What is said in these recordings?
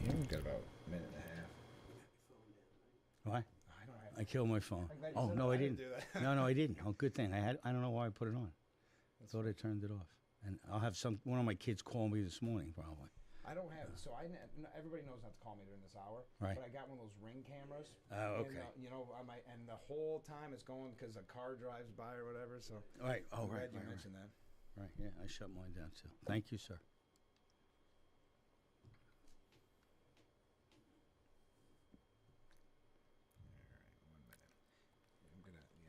We've got about a minute and a half. What? I killed my phone. Oh, no, I didn't. No, I didn't. Oh, good thing. I don't know why I put it on. I thought I turned it off. And I'll have one of my kids call me this morning, probably. I don't have, so everybody knows not to call me during this hour. Right. But I got one of those Ring cameras. Oh, okay. And, and the whole time it's going because a car drives by or whatever. So. Right. Oh, I'm right. glad you mentioned that. Right. Yeah, I shut mine down too. Thank you, sir.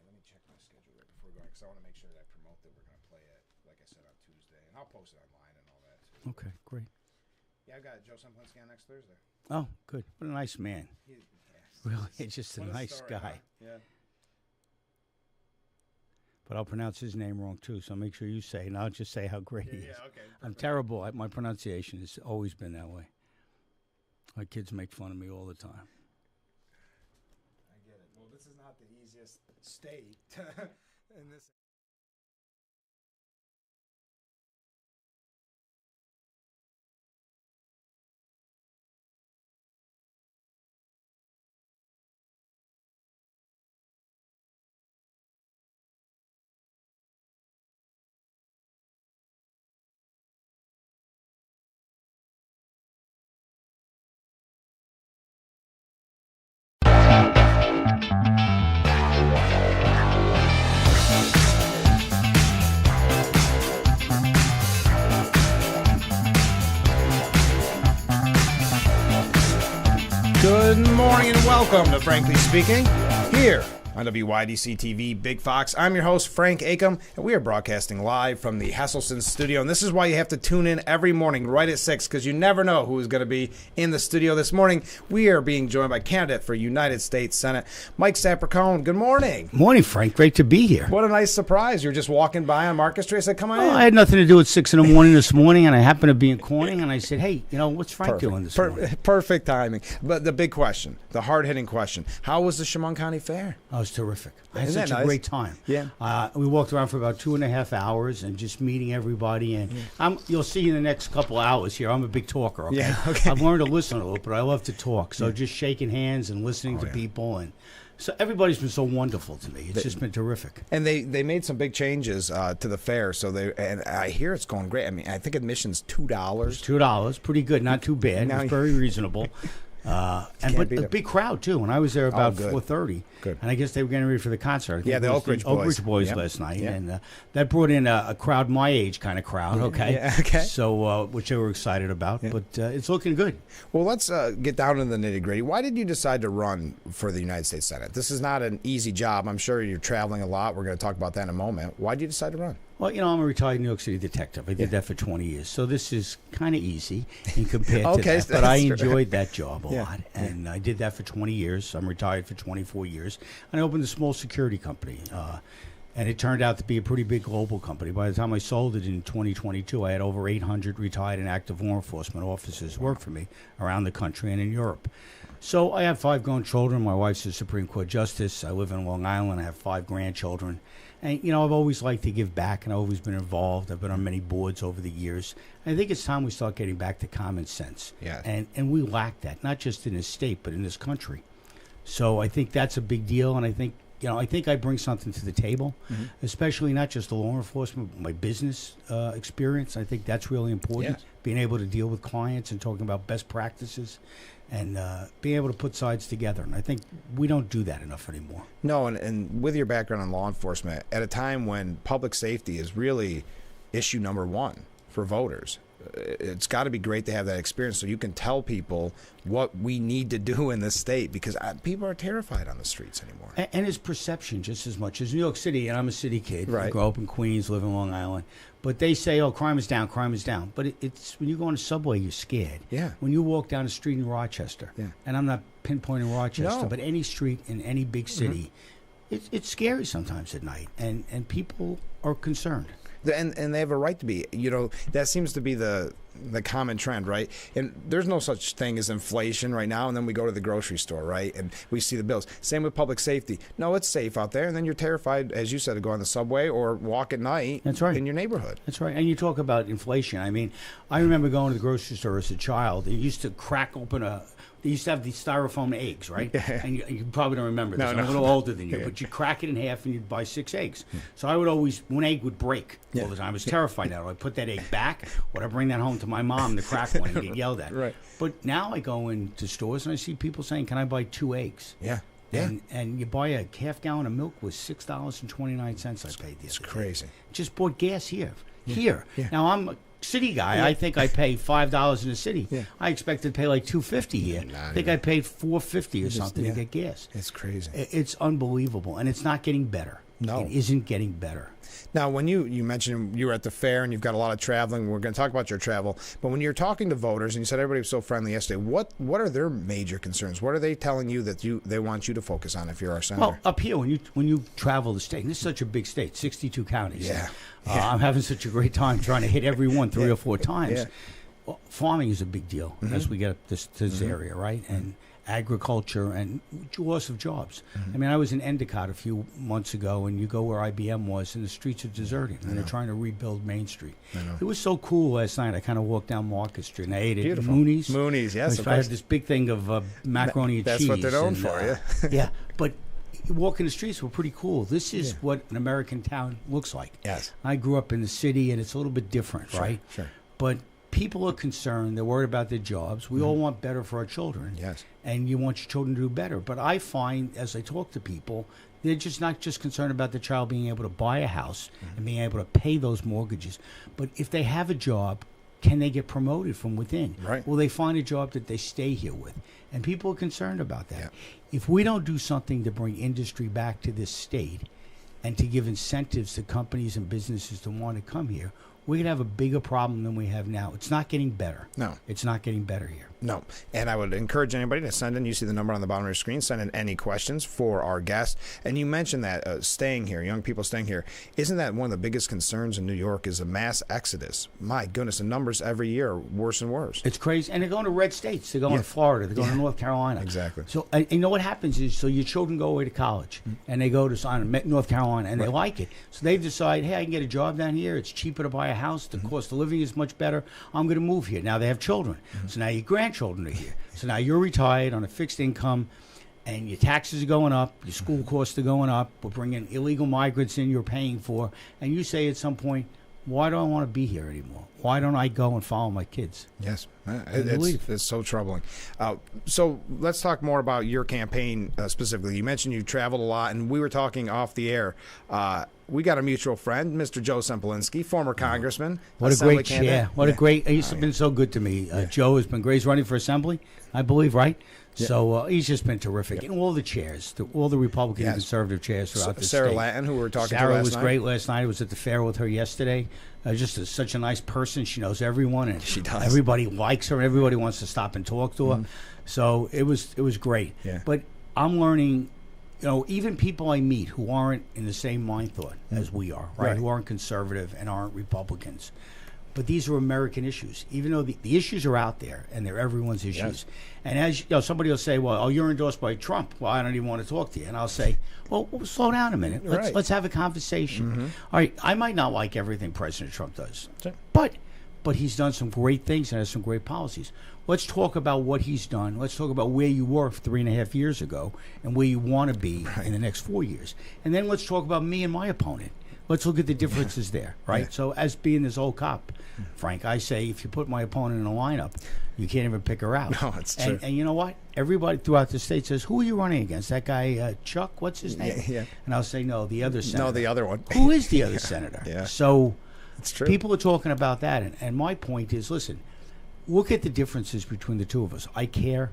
Let me check my schedule right before going because I want to make sure that I promote that we're going to play it, like I said, on Tuesday. And I'll post it online and all that, too. Okay, great. Yeah, I've got Joe Semplinsky on next Thursday. Oh, good. What a nice man. Really, it's just a nice story, guy. Huh? Yeah. But I'll pronounce his name wrong, too, so make sure you say it, and I'll just say how great he is. Yeah, okay. I'm terrible at my pronunciation. It's always been that way. My kids make fun of me all the time. I get it. Well, this is not the easiest state in this. Good morning and welcome to Frankly Speaking, here on WYDC TV Big Fox. I'm your host, Frank Acom, and we are broadcasting live from the Hesselson studio. And this is why you have to tune in every morning right at 6, because you never know who is going to be in the studio this morning. We are being joined by candidate for United States Senate, Mike Sapercone. Good morning. Morning, Frank. Great to be here. What a nice surprise. You're just walking by on Market Street. I said, come on in. I had nothing to do at 6 in the morning this morning, and I happened to be in Corning, and I said, hey, what's Frank doing this morning? Perfect timing. But the big question, the hard-hitting question, how was the Chemung County Fair? Oh, it was terrific. I had Isn't such that a nice? great time. Yeah. We walked around for about 2.5 hours and just meeting everybody. And you'll see in the next couple hours here, I'm a big talker, okay? Yeah, okay. I've learned to listen a little, but I love to talk. So just shaking hands and listening to people. And so everybody's been so wonderful to me. It's just been terrific. And they made some big changes to the fair. So and I hear it's going great. I mean, I think admission's $2. $2, pretty good, not too bad. It's very reasonable. But a big crowd too. When I was there about 4:30, and I guess they were getting ready for the concert. I think the Oak Ridge Boys last night, and that brought in a crowd my age kind of crowd. Okay, yeah, okay. So which they were excited about, but it's looking good. Well, let's get down to the nitty gritty. Why did you decide to run for the United States Senate? This is not an easy job. I'm sure you're traveling a lot. We're going to talk about that in a moment. Why did you decide to run? Well, I'm a retired New York City detective. I did that for 20 years. So this is kind of easy in compared to that. But I enjoyed that job a lot. And I did that for 20 years. I'm retired for 24 years. And I opened a small security company. And it turned out to be a pretty big global company. By the time I sold it in 2022, I had over 800 retired and active law enforcement officers work for me around the country and in Europe. So I have 5 grown children. My wife's a Supreme Court justice. I live in Long Island. I have 5 grandchildren. And, I've always liked to give back, and I've always been involved. I've been on many boards over the years. And I think it's time we start getting back to common sense. Yeah. And we lack that, not just in this state, but in this country. So I think that's a big deal, and I think I bring something to the table, especially not just the law enforcement, but my business experience. I think that's really important, being able to deal with clients and talking about best practices and being able to put sides together. And I think we don't do that enough anymore. No, and with your background in law enforcement, at a time when public safety is really issue number 1 for voters, it's got to be great to have that experience so you can tell people what we need to do in this state, because people are terrified on the streets anymore. And it's perception just as much as New York City, and I'm a city kid. Right. I grew up in Queens, live in Long Island. But they say, oh, crime is down, crime is down. But it's when you go on a subway, you're scared. Yeah. When you walk down a street in Rochester, and I'm not pinpointing Rochester, but any street in any big city, it's scary sometimes at night, and people are concerned. And they have a right to be. That seems to be the the common trend, right? And there's no such thing as inflation right now. And then we go to the grocery store, right? And we see the bills. Same with public safety. No, it's safe out there. And then you're terrified, as you said, to go on the subway or walk at night. That's right. In your neighborhood. That's right. And you talk about inflation. I mean, I remember going to the grocery store as a child. They used to crack open they used to have these styrofoam eggs, right? Yeah. And you probably don't remember this. I'm a little older than you, but you crack it in half and you'd buy 6 eggs. So I would always, one egg would break all the time. I was terrified now. I'd put that egg back, or I'd bring that home to my mom, the crack one, and get yelled at. Right. But now I go into stores and I see people saying, can I buy 2 eggs? Yeah. And you buy a half gallon of milk with $6.29 I paid the other day. It's crazy. Just bought gas here. Yeah. Yeah. Now I'm a city guy. I think I pay $5 in the city. Yeah. I expected to pay like $2.50 here. I think I paid $4.50 or something to get gas. It's crazy. It's unbelievable, and it's not getting better. No, it isn't getting better. Now, when you mentioned you were at the fair and you've got a lot of traveling, we're going to talk about your travel. But when you're talking to voters, and you said everybody was so friendly yesterday, what are their major concerns? What are they telling you that they want you to focus on if you're our senator? Well, up here, when you travel the state, and this is such a big state, 62 counties. Yeah. I'm having such a great time trying to hit every one 3 or 4 times. Yeah. Well, farming is a big deal as we get up to this area, right? And agriculture and loss of jobs. I mean, I was in Endicott a few months ago, and you go where IBM was, and the streets are deserted, and they're trying to rebuild Main Street. It was so cool last night. I kind of walked down Market Street, and I ate at Mooney's. Mooney's, yes. I had this big thing of macaroni and cheese. That's what they're known for, yeah. Yeah, but walking the streets were pretty cool. This is what an American town looks like. Yes. I grew up in the city, and it's a little bit different, right? Sure. But people are concerned. They're worried about their jobs. We all want better for our children. Yes. And you want your children to do better. But I find, as I talk to people, they're just not just concerned about the child being able to buy a house and being able to pay those mortgages. But if they have a job, can they get promoted from within? Right. Will they find a job that they stay here with? And people are concerned about that. Yeah. If we don't do something to bring industry back to this state and to give incentives to companies and businesses to want to come here, we're going to have a bigger problem than we have now. It's not getting better. No. It's not getting better here. No. And I would encourage anybody to send in, you see the number on the bottom of your screen, send in any questions for our guest. And you mentioned that staying here, young people staying here, isn't that one of the biggest concerns in New York is a mass exodus? My goodness, the numbers every year are worse and worse. It's crazy. And they're going to red states. They're going to Florida. They're going to North Carolina. Exactly. So and you know what happens is, so your children go away to college, and they go to North Carolina, and they like it. So they decide, hey, I can get a job down here. It's cheaper to buy a house. The cost of living is much better. I'm going to move here. Now they have children. So now your grandchildren are here. So now you're retired on a fixed income, and your taxes are going up, your school costs are going up, we're bringing illegal migrants in you're paying for, and you say at some point, why do I want to be here anymore? Why don't I go and follow my kids? Yes, it's so troubling. So let's talk more about your campaign specifically. You mentioned you traveled a lot, and we were talking off the air. We got a mutual friend, Mr. Joe Sempolinski, former congressman. What a great chair. What a great, he's been so good to me. Joe has been great. He's running for assembly, I believe, right? Yeah. So he's just been terrific. And all the chairs, all the Republican and conservative chairs throughout the state. Sarah Lanton, who we were talking to last night. Sarah was great last night. I was at the fair with her yesterday. Just such a nice person. She knows everyone, and she does. Everybody likes her, and everybody wants to stop and talk to her. So it was great. Yeah. But I'm learning, even people I meet who aren't in the same mind thought as we are, right? Who aren't conservative and aren't Republicans. But these are American issues, even though the issues are out there and they're everyone's issues. Yes. And as somebody will say, well, you're endorsed by Trump. Well, I don't even want to talk to you. And I'll say, well, slow down a minute. Let's have a conversation. All right, I might not like everything President Trump does, but he's done some great things and has some great policies. Let's talk about what he's done. Let's talk about where you were 3.5 years ago and where you want to be in the next 4 years. And then let's talk about me and my opponent. Let's look at the differences there, right? Yeah. So as being this old cop, Frank, I say if you put my opponent in a lineup, you can't even pick her out. No, it's true. And you know what? Everybody throughout the state says, who are you running against? That guy, Chuck? What's his name? Yeah. And I'll say, no, the other senator. No, the other one. Who is the other senator? Yeah. So it's true. People are talking about that. And my point is, listen, look at the differences between the two of us. I care.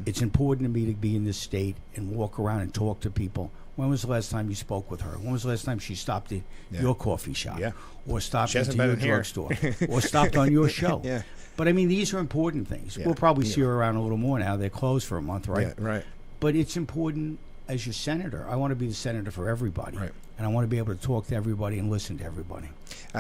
It's important to me to be in this state and walk around and talk to people. When was the last time you spoke with her? When was the last time she stopped at your coffee shop? Yeah. Or stopped into your drugstore? Or stopped on your show? Yeah. But, I mean, these are important things. Yeah. We'll probably see her around a little more now. They're closed for a month, right? Yeah, right. But it's important as your senator. I want to be the senator for everybody. Right. and I want to be able to talk to everybody and listen to everybody.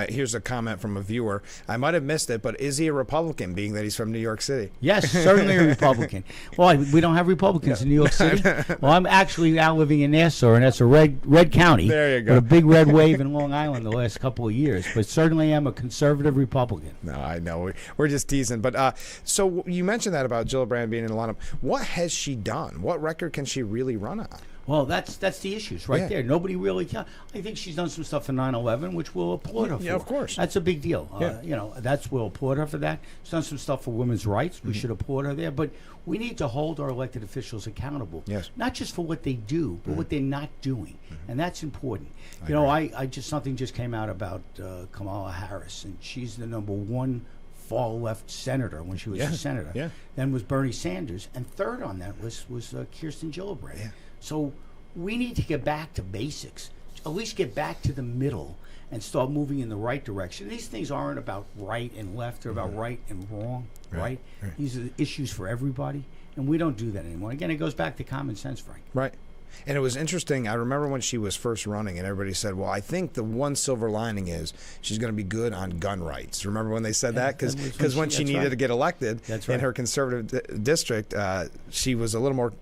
Here's a comment from a viewer. I might have missed it, but is he a Republican, being that he's from New York City? Yes, certainly a Republican. Well, we don't have Republicans in New York City. Well, I'm actually now living in Nassau, and that's a red county. There you go. With a big red wave in Long Island the last couple of years. But certainly I'm a conservative Republican. No, I know. We're just teasing. But so you mentioned that about Gillibrand being in a lineup. What has she done? What record can she really run on? Well, that's the issues right there. Nobody really can. I think she's done some stuff for 9/11, which we'll applaud her for. Yeah, of course. That's a big deal. We'll applaud her for that. She's done some stuff for women's rights. We should applaud her there. But we need to hold our elected officials accountable. Yes. Not just for what they do, but what they're not doing. And that's important. I just something just came out about Kamala Harris, and she's the #1 far left senator when she was a senator. Yeah. Then was Bernie Sanders, and third on that list was Kirsten Gillibrand. Yeah. So we need to get back to basics, at least get back to the middle and start moving in the right direction. These things aren't about right and left, they're about right and wrong, right? These are issues for everybody, and we don't do that anymore. Again, it goes back to common sense, Frank. Right. And it was interesting. I remember when she was first running, and everybody said, well, I think the one silver lining is she's going to be good on gun rights. Remember when they said that? Because when she needed to get elected in her conservative district, she was a little more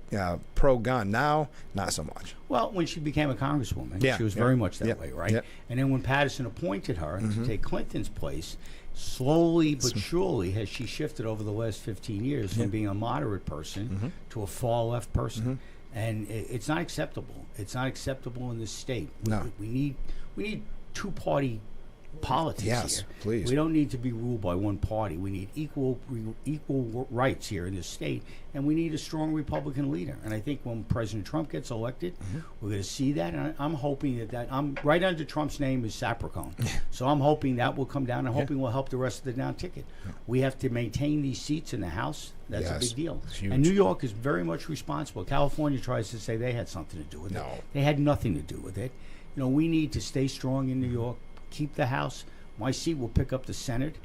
pro-gun. Now, not so much. Well, when she became a congresswoman, she was very much that way, right? And then when Patterson appointed her to take Clinton's place, slowly but surely has she shifted over the last 15 years from being a moderate person to a far left person. And it's not acceptable. It's not acceptable in this state. We need two-party politics here. Please. We don't need to be ruled by one party. We need equal rights here in this state, and we need a strong Republican leader. And I think when President Trump gets elected, we're going to see that. And I'm hoping that I'm right under Trump's name is Sapricone. So I'm hoping that will come down. I'm hoping will help the rest of the down ticket. We have to maintain these seats in the House. That's a big deal. And New York is very much responsible. California tries to say they had something to do with it. They had nothing to do with it. We need to stay strong in New York. Keep the House. My seat will pick up the Senate,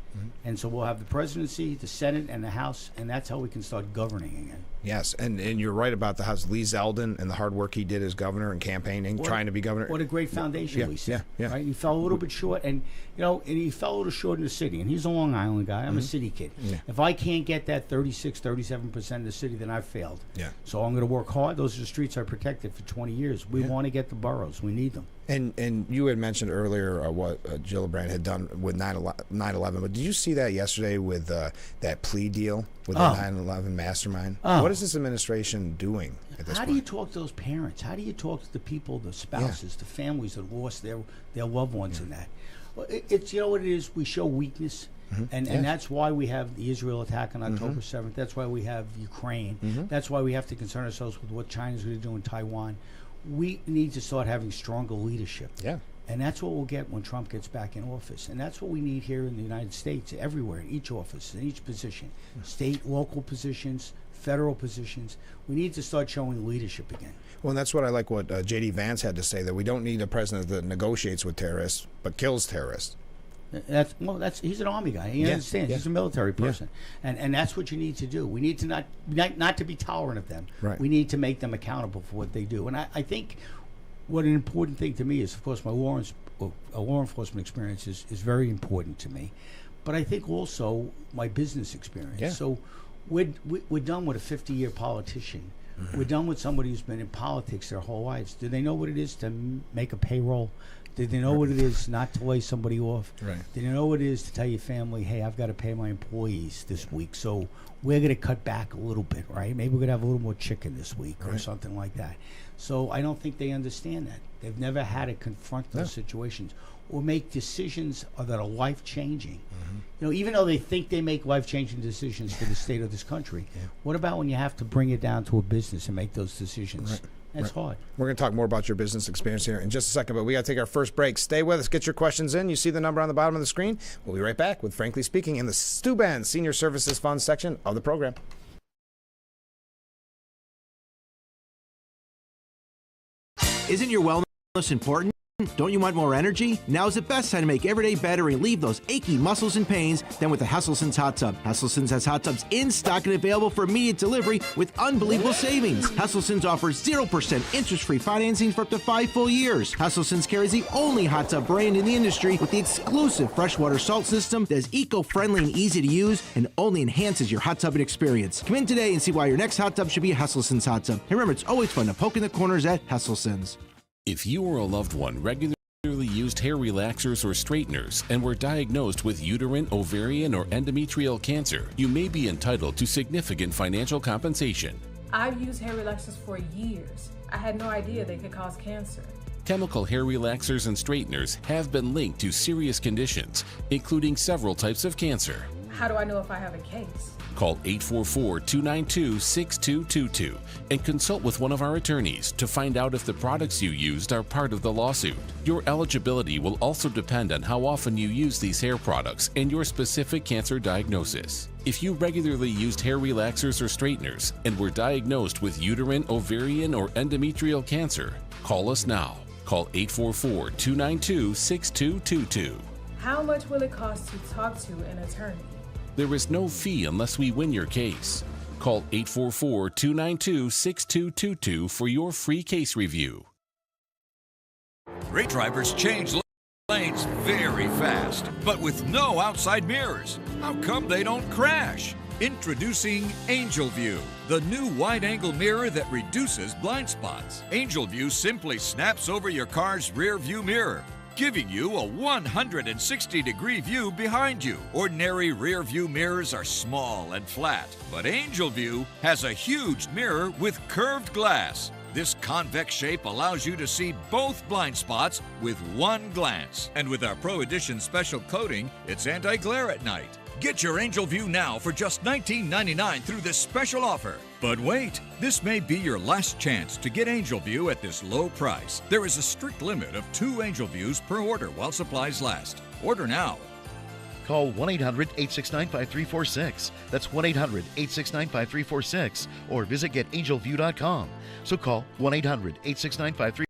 and so we'll have the presidency, the Senate, and the House, and that's how we can start governing again. Yes, and you're right about the House. Lee Zeldin and the hard work he did as governor and campaigning, trying to be governor. What a great foundation we set. Right? He fell a little bit short, and he fell a little short in the city. And he's a Long Island guy. I'm a city kid. If I can't get that 36, 37% of the city, then I've failed. So I'm going to work hard. Those are the streets I protected for 20 years. We want to get the boroughs. We need them. And you had mentioned earlier what Gillibrand had done with 9/11, but did you see that yesterday with that plea deal with the 9/11 mastermind? What is this administration doing at this point? How do you talk to those parents? How do you talk to the people, the spouses, the families that lost their loved ones in that? Well, it's what it is. We show weakness. And that's why we have the Israel attack on October 7th. That's why we have Ukraine. That's why we have to concern ourselves with what China's going to do in Taiwan. We need to start having stronger leadership. And that's what we'll get when Trump gets back in office. And that's what we need here in the United States, everywhere, in each office, in each position, state, local positions, federal positions. We need to start showing leadership again. Well, and that's what I like what J.D. Vance had to say, that we don't need a president that negotiates with terrorists, but kills terrorists. He's an Army guy. He understands. He's a military person, and that's what you need to do. We need to not to be tolerant of them. We need to make them accountable for what they do. And I think what an important thing to me is, of course, my law enforcement experience is very important to me, but I think also my business experience. So we're done with a 50-year politician. We're done with somebody who's been in politics their whole lives. Do they know what it is to make a payroll? Did they know what it is not to lay somebody off? Did they know what it is to tell your family, hey, I've got to pay my employees this week, so we're going to cut back a little bit, right? Maybe we're going to have a little more chicken this week or something like that. So I don't think they understand that. They've never had to confront those situations or make decisions that are life-changing. Even though they think they make life-changing decisions for the state of this country, what about when you have to bring it down to a business and make those decisions? That's hard. We're going to talk more about your business experience here in just a second, but we got to take our first break. Stay with us. Get your questions in. You see the number on the bottom of the screen. We'll be right back with Frankly Speaking in the Steuben Senior Services Fund section of the program. Isn't your wellness important? Don't you want more energy? Now's the best time to make every day better and relieve those achy muscles and pains than with the Hesselson's Hot Tub. Hesselson's has hot tubs in stock and available for immediate delivery with unbelievable savings. Hesselson's offers 0% interest-free financing for up to 5 full years. Hesselson's carries the only hot tub brand in the industry with the exclusive freshwater salt system that is eco-friendly and easy to use and only enhances your hot tubbing experience. Come in today and see why your next hot tub should be a Hesselson's hot tub. And remember, it's always fun to poke in the corners at Hesselson's. If you or a loved one regularly used hair relaxers or straighteners and were diagnosed with uterine, ovarian, or endometrial cancer, you may be entitled to significant financial compensation. I've used hair relaxers for years. I had no idea they could cause cancer. Chemical hair relaxers and straighteners have been linked to serious conditions, including several types of cancer. How do I know if I have a case? Call 844-292-6222 and consult with one of our attorneys to find out if the products you used are part of the lawsuit. Your eligibility will also depend on how often you use these hair products and your specific cancer diagnosis. If you regularly used hair relaxers or straighteners and were diagnosed with uterine, ovarian, or endometrial cancer, call us now. Call 844-292-6222. How much will it cost to talk to an attorney? There is no fee unless we win your case. Call 844-292-6222 for your free case review. Great drivers change lanes very fast, but with no outside mirrors. How come they don't crash? Introducing Angel View, the new wide-angle mirror that reduces blind spots. Angel View simply snaps over your car's rear view mirror, giving you a 160-degree view behind you. Ordinary rear view mirrors are small and flat, but Angel View has a huge mirror with curved glass. This convex shape allows you to see both blind spots with one glance. And with our Pro Edition special coating, it's anti-glare at night. Get your Angel View now for just $19.99 through this special offer. But wait, this may be your last chance to get Angel View at this low price. There is a strict limit of 2 Angel Views per order while supplies last. Order now. Call 1-800-869-5346. That's 1-800-869-5346. Or visit getangelview.com. So call 1-800-869-5346.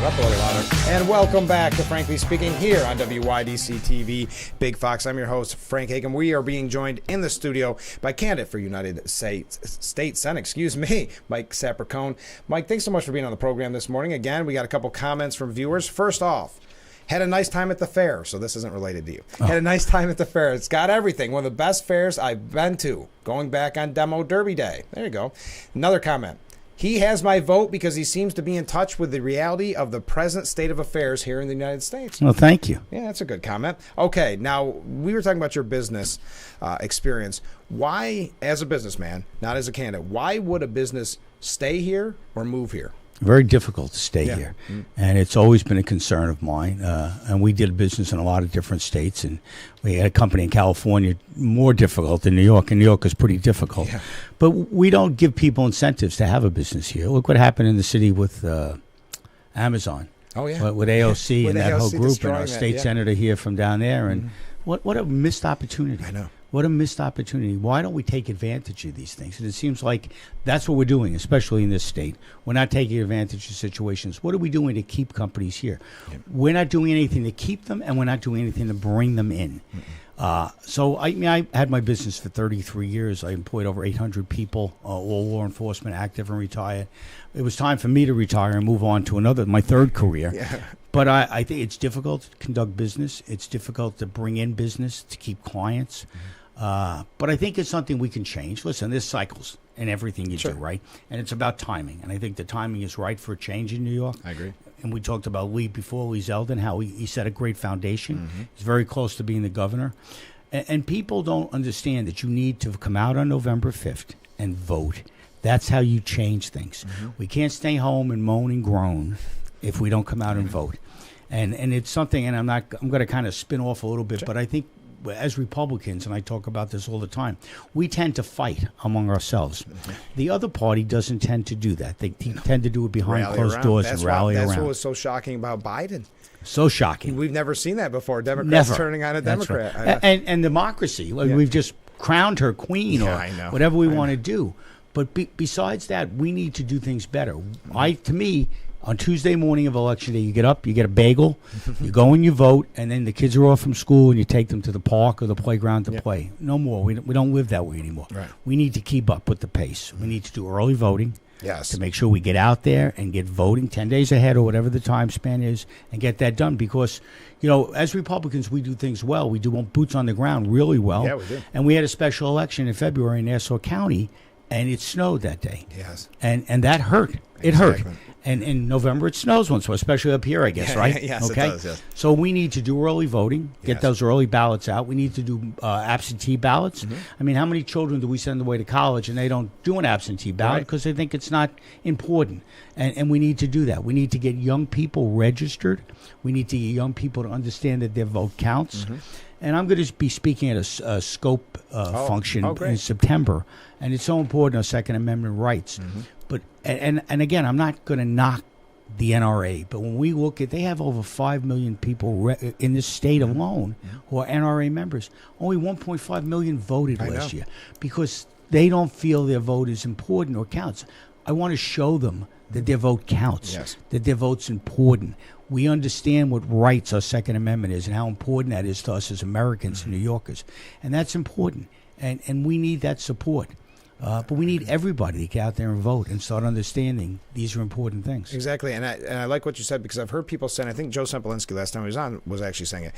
Up a little louder. And welcome back to Frankly Speaking here on WYDC TV Big Fox. I'm your host, Frank Akam. We are being joined in the studio by candidate for United States Senate, Mike Sapercone. Mike, thanks so much for being on the program this morning. Again, we got a couple comments from viewers. First off, had a nice time at the fair, so this isn't related to you. Had a nice time at the fair. It's got everything. One of the best fairs I've been to, going back on Demo Derby Day. There you go. Another comment. He has my vote because he seems to be in touch with the reality of the present state of affairs here in the United States. Well, thank you. Yeah, that's a good comment. Okay, now we were talking about your business experience. Why, as a businessman, not as a candidate, why would a business stay here or move here? Very difficult to stay here. And it's always been a concern of mine. And we did business in a lot of different states. And we had a company in California, more difficult than New York. And New York is pretty difficult. Yeah. But we don't give people incentives to have a business here. Look what happened in the city with Amazon. Oh, yeah. With AOC and that AOC whole group and our that, state senator here from down there. And what a missed opportunity. I know. What a missed opportunity. Why don't we take advantage of these things? And it seems like that's what we're doing, especially in this state. We're not taking advantage of situations. What are we doing to keep companies here? Yep. We're not doing anything to keep them, and we're not doing anything to bring them in. So I had my business for 33 years. I employed over 800 people, all law enforcement, active and retired. It was time for me to retire and move on to my third career. Yeah. But I think it's difficult to conduct business. It's difficult to bring in business, to keep clients. But I think it's something we can change. Listen, there's cycles in everything you do, right? And it's about timing. And I think the timing is right for a change in New York. I agree. And we talked about Lee Zeldin, how he set a great foundation. He's very close to being the governor. And people don't understand that you need to come out on November 5th and vote. That's how you change things. We can't stay home and moan and groan if we don't come out and vote. And it's something, and I'm going to kind of spin off a little bit, but I think as Republicans, and I talk about this all the time, we tend to fight among ourselves. The other party doesn't tend to do that. They tend to do it behind closed doors and rally around. That's what was so shocking about Biden. So shocking. We've never seen that before. Democrats turning on a Democrat. Right. And democracy. We've just crowned her queen or I know. whatever we want to do. But besides that, we need to do things better. To me, on Tuesday morning of Election Day, you get up, you get a bagel, you go and you vote, and then the kids are off from school and you take them to the park or the playground to play. No more. We don't live that way anymore. Right. We need to keep up with the pace. We need to do early voting. Yes. To make sure we get out there and get voting 10 days ahead or whatever the time span is and get that done because, as Republicans, we do things well. We do boots on the ground really well. Yeah, we do. And we had a special election in February in Nassau County, and it snowed that day. Yes. And that hurt. It hurt. And in November it snows once, so especially up here, I guess, right? Yes, okay? It does, yes. So we need to do early voting, get those early ballots out. We need to do absentee ballots. I mean, how many children do we send away to college and they don't do an absentee ballot because they think it's not important? And we need to do that. We need to get young people registered. We need to get young people to understand that their vote counts. And I'm going to be speaking at a scope function in September, and it's so important, our Second Amendment rights. But and again, I'm not going to knock the NRA, but when we look at, they have over 5 million people in this state alone who are NRA members. Only 1.5 million voted last year because they don't feel their vote is important or counts. I want to show them that their vote counts, that their vote's important. We understand what rights our Second Amendment is and how important that is to us as Americans and New Yorkers. And that's important. And we need that support. But we need everybody to get out there and vote and start understanding these are important things. Exactly. And I like what you said because I've heard people saying, I think Joe Sempolinski last time he was on was actually saying it.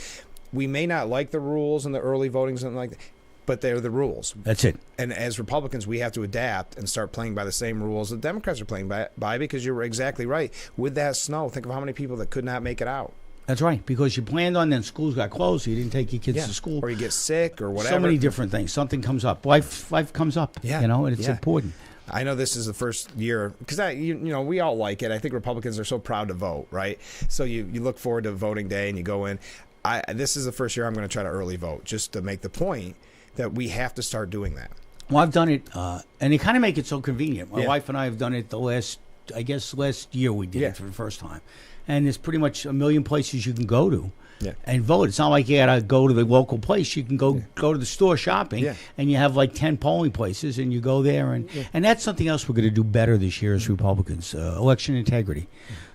We may not like the rules and the early voting and something like that, but they're the rules. That's it. And as Republicans, we have to adapt and start playing by the same rules that Democrats are playing by because you're exactly right. With that snow, think of how many people that could not make it out. That's right, because you planned on then schools got closed, so you didn't take your kids to school. Or you get sick or whatever. So many different things. Something comes up. Life comes up, and it's important. I know this is the first year because we all like it. I think Republicans are so proud to vote, right? So you look forward to voting day and you go in. This is the first year I'm going to try to early vote just to make the point that we have to start doing that. Well, I've done it, and they kind of make it so convenient. My wife and I have done it last year we did it for the first time. And there's pretty much a million places you can go to and vote. It's not like you got to go to the local place. You can go to the store shopping, and you have like 10 polling places, and you go there. And that's something else we're going to do better this year as Republicans, election integrity.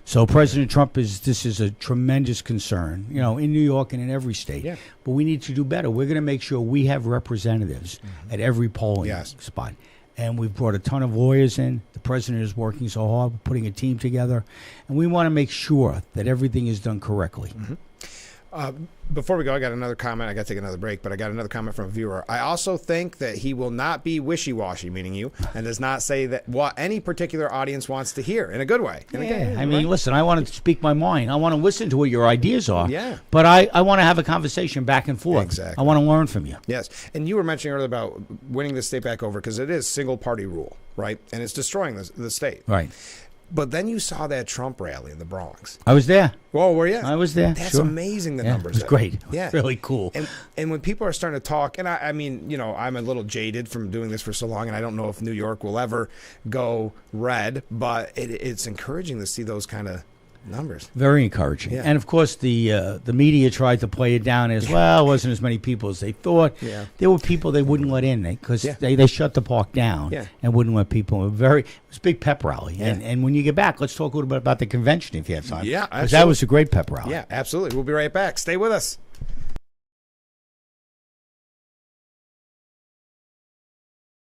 So President Trump this is a tremendous concern, in New York and in every state. But we need to do better. We're going to make sure we have representatives at every polling spot. And we've brought a ton of lawyers in. The president is working so hard, putting a team together. And we want to make sure that everything is done correctly. Before we go, I got another comment. I got to take another break, but I got another comment from a viewer. I also think that he will not be wishy-washy, meaning you, and does not say that what any particular audience wants to hear in a good way. Listen, I want to speak my mind. I want to listen to what your ideas are. Yeah. But I want to have a conversation back and forth. Exactly. I want to learn from you. Yes. And you were mentioning earlier about winning the state back over because it is single-party rule, right? And it's destroying the state. Right. But then you saw that Trump rally in the Bronx. I was there. Whoa, were you? I was there. That's amazing, the numbers. It was great. Really cool. And when people are starting to talk, and I mean, I'm a little jaded from doing this for so long, and I don't know if New York will ever go red, but it's encouraging to see those kind of numbers. Very encouraging. And of course the media tried to play it down as well. It wasn't as many people as they thought. There were people they wouldn't let in because they shut the park down and wouldn't let people in. It was a big pep rally. And when you get back, let's talk a little bit about the convention if you have time. Yeah, because that was a great pep rally. Yeah, absolutely. We'll be right back. Stay with us.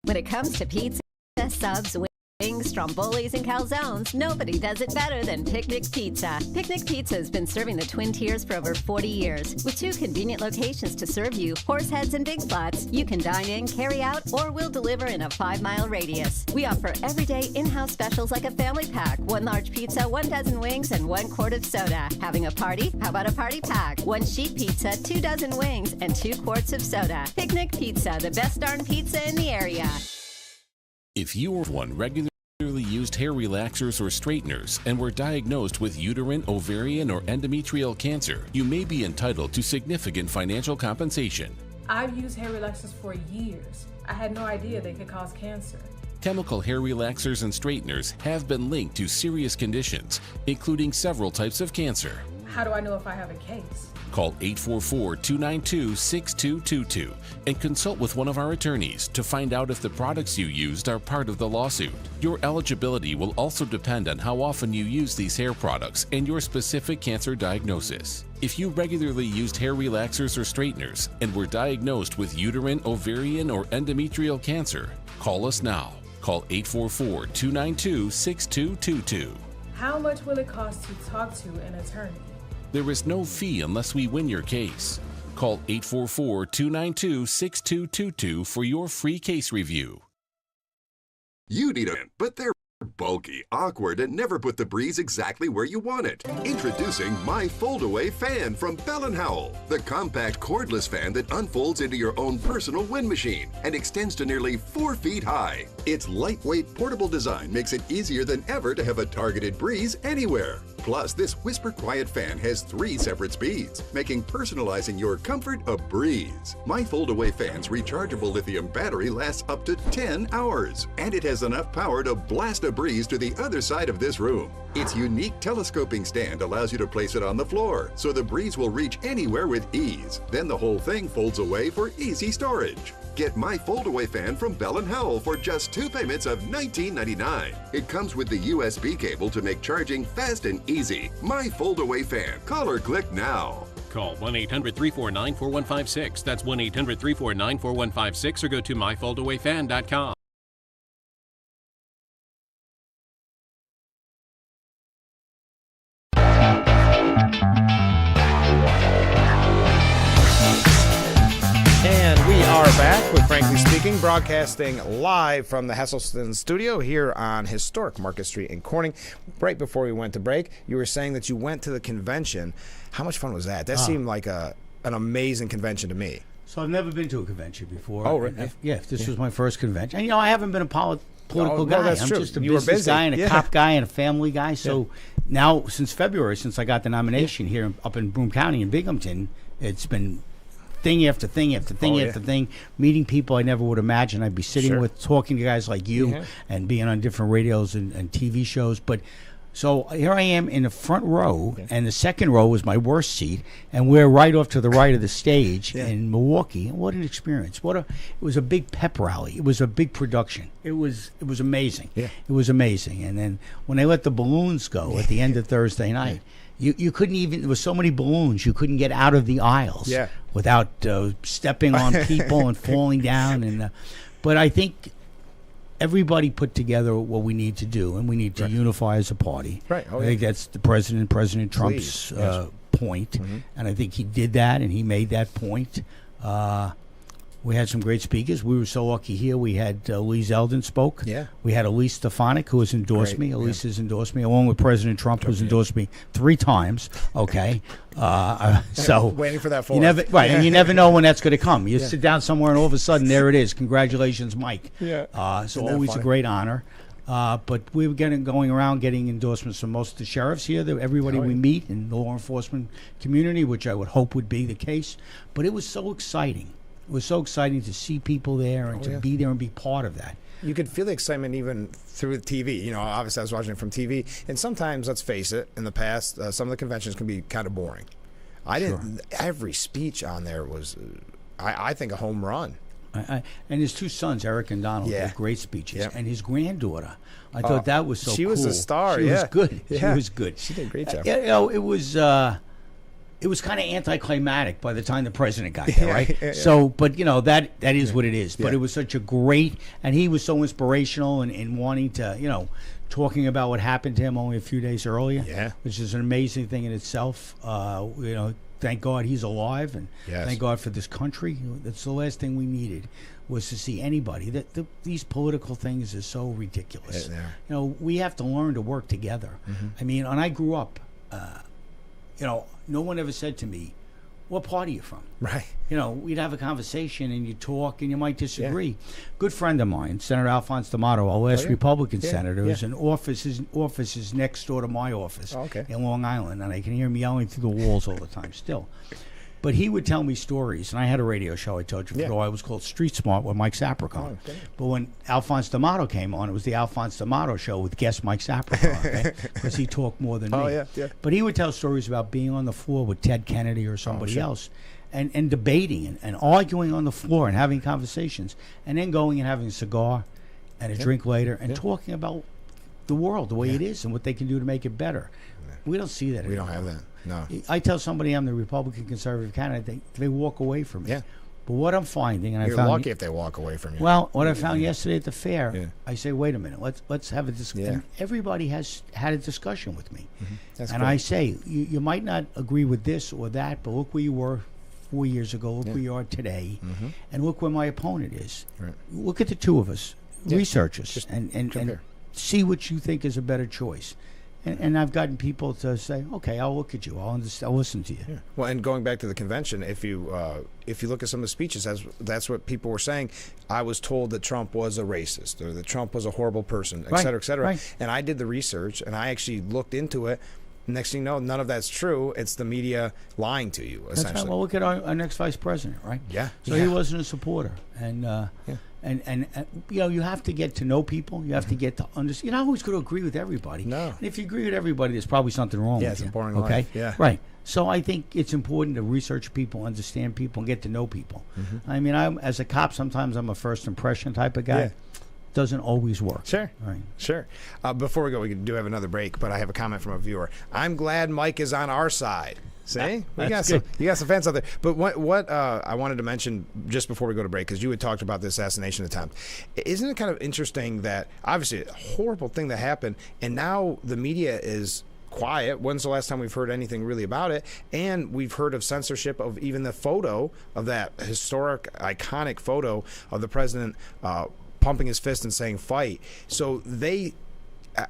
When it comes to pizza, subs, wings, strombolis, and calzones, nobody does it better than Picnic Pizza. Picnic Pizza has been serving the Twin Tiers for over 40 years. With 2 convenient locations to serve you, Horseheads and Big Flats, you can dine in, carry out, or we'll deliver in a 5-mile radius. We offer everyday in-house specials like a family pack, 1 large pizza, 1 dozen wings, and 1 quart of soda. Having a party? How about a party pack? 1 sheet pizza, 2 dozen wings, and 2 quarts of soda. Picnic Pizza, the best darn pizza in the area. If you were one regularly used hair relaxers or straighteners and were diagnosed with uterine, ovarian, or endometrial cancer, you may be entitled to significant financial compensation. I've used hair relaxers for years. I had no idea they could cause cancer. Chemical hair relaxers and straighteners have been linked to serious conditions, including several types of cancer. How do I know if I have a case? Call 844-292-6222 and consult with one of our attorneys to find out if the products you used are part of the lawsuit. Your eligibility will also depend on how often you use these hair products and your specific cancer diagnosis. If you regularly used hair relaxers or straighteners and were diagnosed with uterine, ovarian, or endometrial cancer, call us now. Call 844-292-6222. How much will it cost to talk to an attorney? There is no fee unless we win your case. Call 844-292-6222 for your free case review. You need but they're bulky, awkward, and never put the breeze exactly where you want it. Introducing my fold-away fan from Bell & Howell, the compact cordless fan that unfolds into your own personal wind machine and extends to nearly 4 feet high. Its lightweight, portable design makes it easier than ever to have a targeted breeze anywhere. Plus, this whisper-quiet fan has 3 separate speeds, making personalizing your comfort a breeze. My fold-away fan's rechargeable lithium battery lasts up to 10 hours, and it has enough power to blast a breeze to the other side of this room. Its unique telescoping stand allows you to place it on the floor, so the breeze will reach anywhere with ease. Then the whole thing folds away for easy storage. Get my fold-away fan from Bell & Howell for just 2 payments of $19.99. It comes with the USB cable to make charging fast and easy. My fold-away fan. Call or click now. Call 1-800-349-4156. That's 1-800-349-4156 or go to myfoldawayfan.com. And we are back with Frankly Speaking, broadcasting live from the Hesselson studio here on historic Market Street in Corning. Right before we went to break, you were saying that you went to the convention. How much fun was that? That seemed like an amazing convention to me. So I've never been to a convention before. Oh, really? This was my first convention. And, I haven't been a political guy. That's I'm true. just a You were business busy. guy and a cop guy and a family guy. So now, since February, since I got the nomination here up in Broome County in Binghamton, it's been thing after thing after thing after thing, meeting people I never would imagine I'd be sitting with, talking to guys like you and being on different radios and TV shows. But so here I am in the front row, and the second row was my worst seat, and we're right off to the right of the stage in Milwaukee. And what an experience. It was a big pep rally. It was a big production. It was amazing. It was amazing. And then when they let the balloons go at the end of Thursday night, you couldn't even, there were so many balloons, you couldn't get out of the aisles without stepping on people and falling down. But I think everybody put together what we need to do, and we need to unify as a party. Right. I think that's President Trump's point, and I think he did that, and he made that point. We had some great speakers. We were so lucky here. We had Lee Zeldin spoke. Yeah. We had Elise Stefanik, who has endorsed me. Elise has endorsed me, along with President Trump, who's endorsed me 3 times. Okay. So waiting for that. And you never know when that's going to come. You sit down somewhere, and all of a sudden, there it is. Congratulations, Mike. Yeah. So always a great honor. But we were going around getting endorsements from most of the sheriffs here, everybody we meet in the law enforcement community, which I would hope would be the case. But it was so exciting. It was so exciting to see people there and to be there and be part of that. You could feel the excitement even through the TV. Obviously I was watching it from TV, and sometimes, let's face it, in the past, some of the conventions can be kind of boring. Every speech on there was, I think, a home run. And his 2 sons, Eric and Donald, did great speeches. And his granddaughter, I thought that was so cool. She was a star. She was good. Yeah. She was good. She did a great job. It was kind of anticlimactic by the time the president got there, right? So, but that is what it is. But it was such a great, and he was so inspirational in wanting to, talking about what happened to him only a few days earlier, which is an amazing thing in itself. Thank God he's alive, and thank God for this country. That's the last thing we needed, was to see anybody. These political things are so ridiculous. We have to learn to work together. I mean, when I grew up, no one ever said to me, "What party are you from?" Right. We'd have a conversation and you talk and you might disagree. Good friend of mine, Senator Alphonse D'Amato, our last Republican senator, is in office. His office is next door to my office in Long Island, and I can hear him yelling through the walls all the time still. But he would tell me stories, and I had a radio show I told you before. I was called Street Smart with Mike Sapricon. Okay. But when Alphonse D'Amato came on, it was the Alphonse D'Amato show with guest Mike Sapricon, because he talked more than me. Oh, yeah. But he would tell stories about being on the floor with Ted Kennedy or somebody else, and debating and arguing on the floor and having conversations, and then going and having a cigar and a drink later and talking about the world the way it is and what they can do to make it better. We don't see that anymore. We don't have that. No. I tell somebody I'm the Republican conservative candidate, they walk away from me. Yeah. But what I'm finding, and You're lucky if they walk away from you. Well, what I found yesterday at the fair, I say, wait a minute, let's have a discussion. And everybody has had a discussion with me. That's and cool. I say, you might not agree with this or that, but look where you were 4 years ago, look where you are today, and look where my opponent is. Right. Look at the two of us, research us, Just and see what you think is a better choice. And I've gotten people to say, okay, I'll look at you. I'll listen to you. Yeah. Well, and going back to the convention, if you look at some of the speeches, that's what people were saying. I was told that Trump was a racist, or that Trump was a horrible person, et cetera, et cetera. Right. And I did the research, and I actually looked into it. Next thing you know, none of that's true. It's the media lying to you, essentially. That's right. Well, look at our next vice president, right? Yeah. So he wasn't a supporter. And And you know, you have to get to know people. You have to get to understand. You're not always going to agree with everybody. No. And if you agree with everybody, there's probably something wrong with you. Yeah, it's a boring okay? life. Yeah. Right. So I think it's important to research people, understand people, and get to know people. I mean, as a cop, sometimes I'm a first impression type of guy. Yeah. Doesn't always work. Sure. Right. Sure. Before we go, we do have another break, but I have a comment from a viewer. I'm glad Mike is on our side. See, you got some fans out there. But what I wanted to mention just before we go to break, because you had talked about the assassination attempt, isn't it kind of interesting that obviously a horrible thing that happened, and now the media is quiet? When's the last time we've heard anything really about it? And we've heard of censorship of even the photo of that historic, iconic photo of the president pumping his fist and saying "fight." So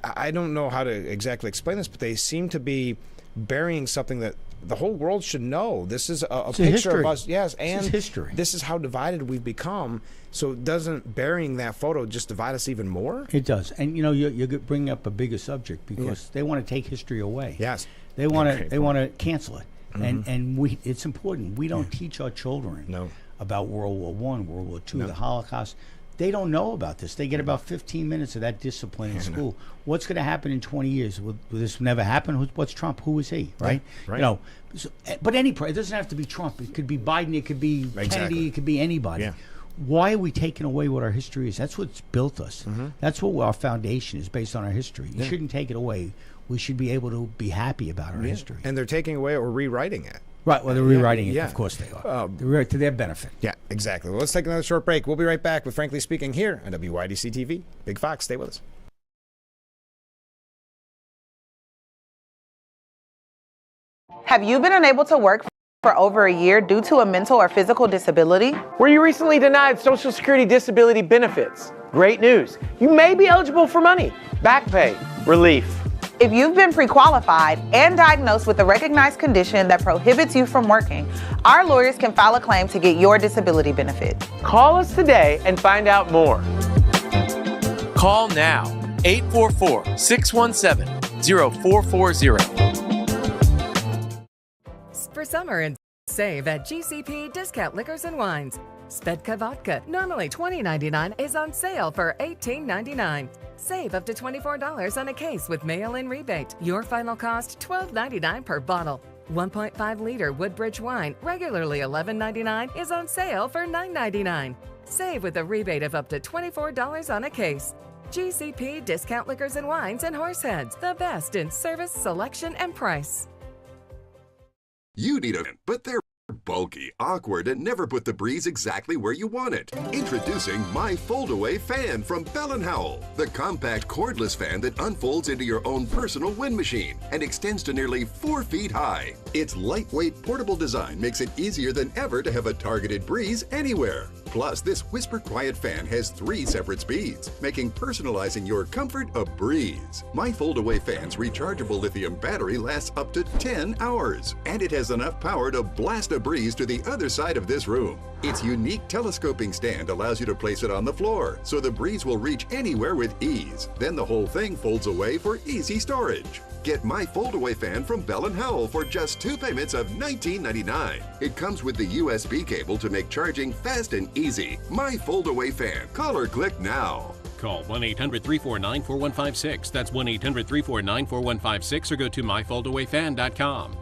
I don't know how to exactly explain this, but they seem to be burying something that the whole world should know. This is a picture of us. Yes, and history. This is how divided we've become. So doesn't burying that photo just divide us even more? It does. And you know, you're bringing up a bigger subject because they want to take history away. Yes. They want to cancel it. And it's important. We don't teach our children about World War I, World War II, the Holocaust. They don't know about this. They get about 15 minutes of that discipline in school. What's going to happen in 20 years? Will this never happen? What's Trump? Who is he? Right? Right. You know, but it doesn't have to be Trump. It could be Biden. It could be Kennedy. It could be anybody. Yeah. Why are we taking away what our history is? That's what's built us. That's what our foundation is, based on our history. You shouldn't take it away. We should be able to be happy about our history. And they're taking away or rewriting it. Right, well, they're rewriting it. Of course they are. To their benefit. Yeah, exactly. Well, let's take another short break. We'll be right back with Frankly Speaking here on WYDC TV. Big Fox, stay with us. Have you been unable to work for over a year due to a mental or physical disability? Were you recently denied Social Security disability benefits? Great news. You may be eligible for money, back pay, relief. If you've been pre-qualified and diagnosed with a recognized condition that prohibits you from working, our lawyers can file a claim to get your disability benefit. Call us today and find out more. Call now, 844-617-0440. For summer and save at GCP Discount Liquors and Wines. Svedka Vodka, normally $20.99, is on sale for $18.99. Save up to $24 on a case with mail-in rebate. Your final cost, $12.99 per bottle. 1.5-liter Woodbridge wine, regularly $11.99, is on sale for $9.99. Save with a rebate of up to $24 on a case. GCP Discount Liquors and Wines and Horseheads, the best in service, selection, and price. You need a, but they're bulky, awkward, and never put the breeze exactly where you want it. Introducing my fold-away fan from Bell & Howell, the compact cordless fan that unfolds into your own personal wind machine and extends to nearly 4 feet high. Its lightweight, portable design makes it easier than ever to have a targeted breeze anywhere. Plus, this whisper-quiet fan has 3 separate speeds, making personalizing your comfort a breeze. My fold-away fan's rechargeable lithium battery lasts up to 10 hours, and it has enough power to blast a breeze to the other side of this room. Its unique telescoping stand allows you to place it on the floor, so the breeze will reach anywhere with ease. Then the whole thing folds away for easy storage. Get my fold-away fan from Bell & Howell for just 2 payments of $19.99. It comes with the USB cable to make charging fast and easy. My fold-away fan. Call or click now. Call 1-800-349-4156. That's 1-800-349-4156 or go to myfoldawayfan.com.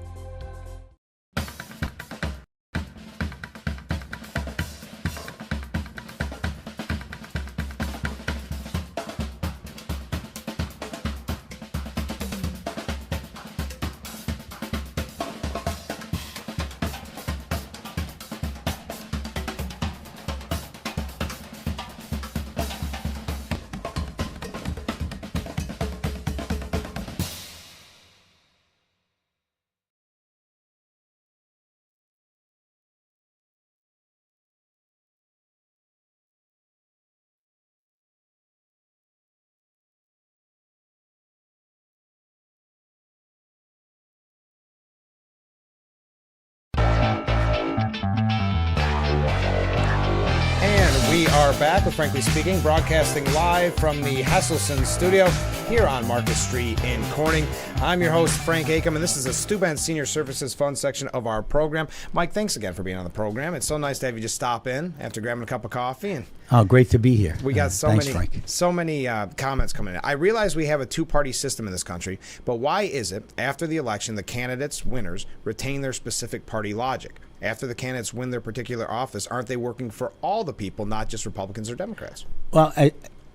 We are back with Frankly Speaking, broadcasting live from the Hesselson studio here on Market Street in Corning. I'm your host, Frank Acom, and this is the Steuben Senior Services Fund section of our program. Mike, thanks again for being on the program. It's so nice to have you just stop in after grabbing a cup of coffee. And oh, great to be here. We got Thanks, Frank. so many comments coming in. I realize we have a two-party system in this country, but why is it after the election the candidates, winners, retain their specific party logic? After the candidates win their particular office, aren't they working for all the people, not just Republicans or Democrats? Well,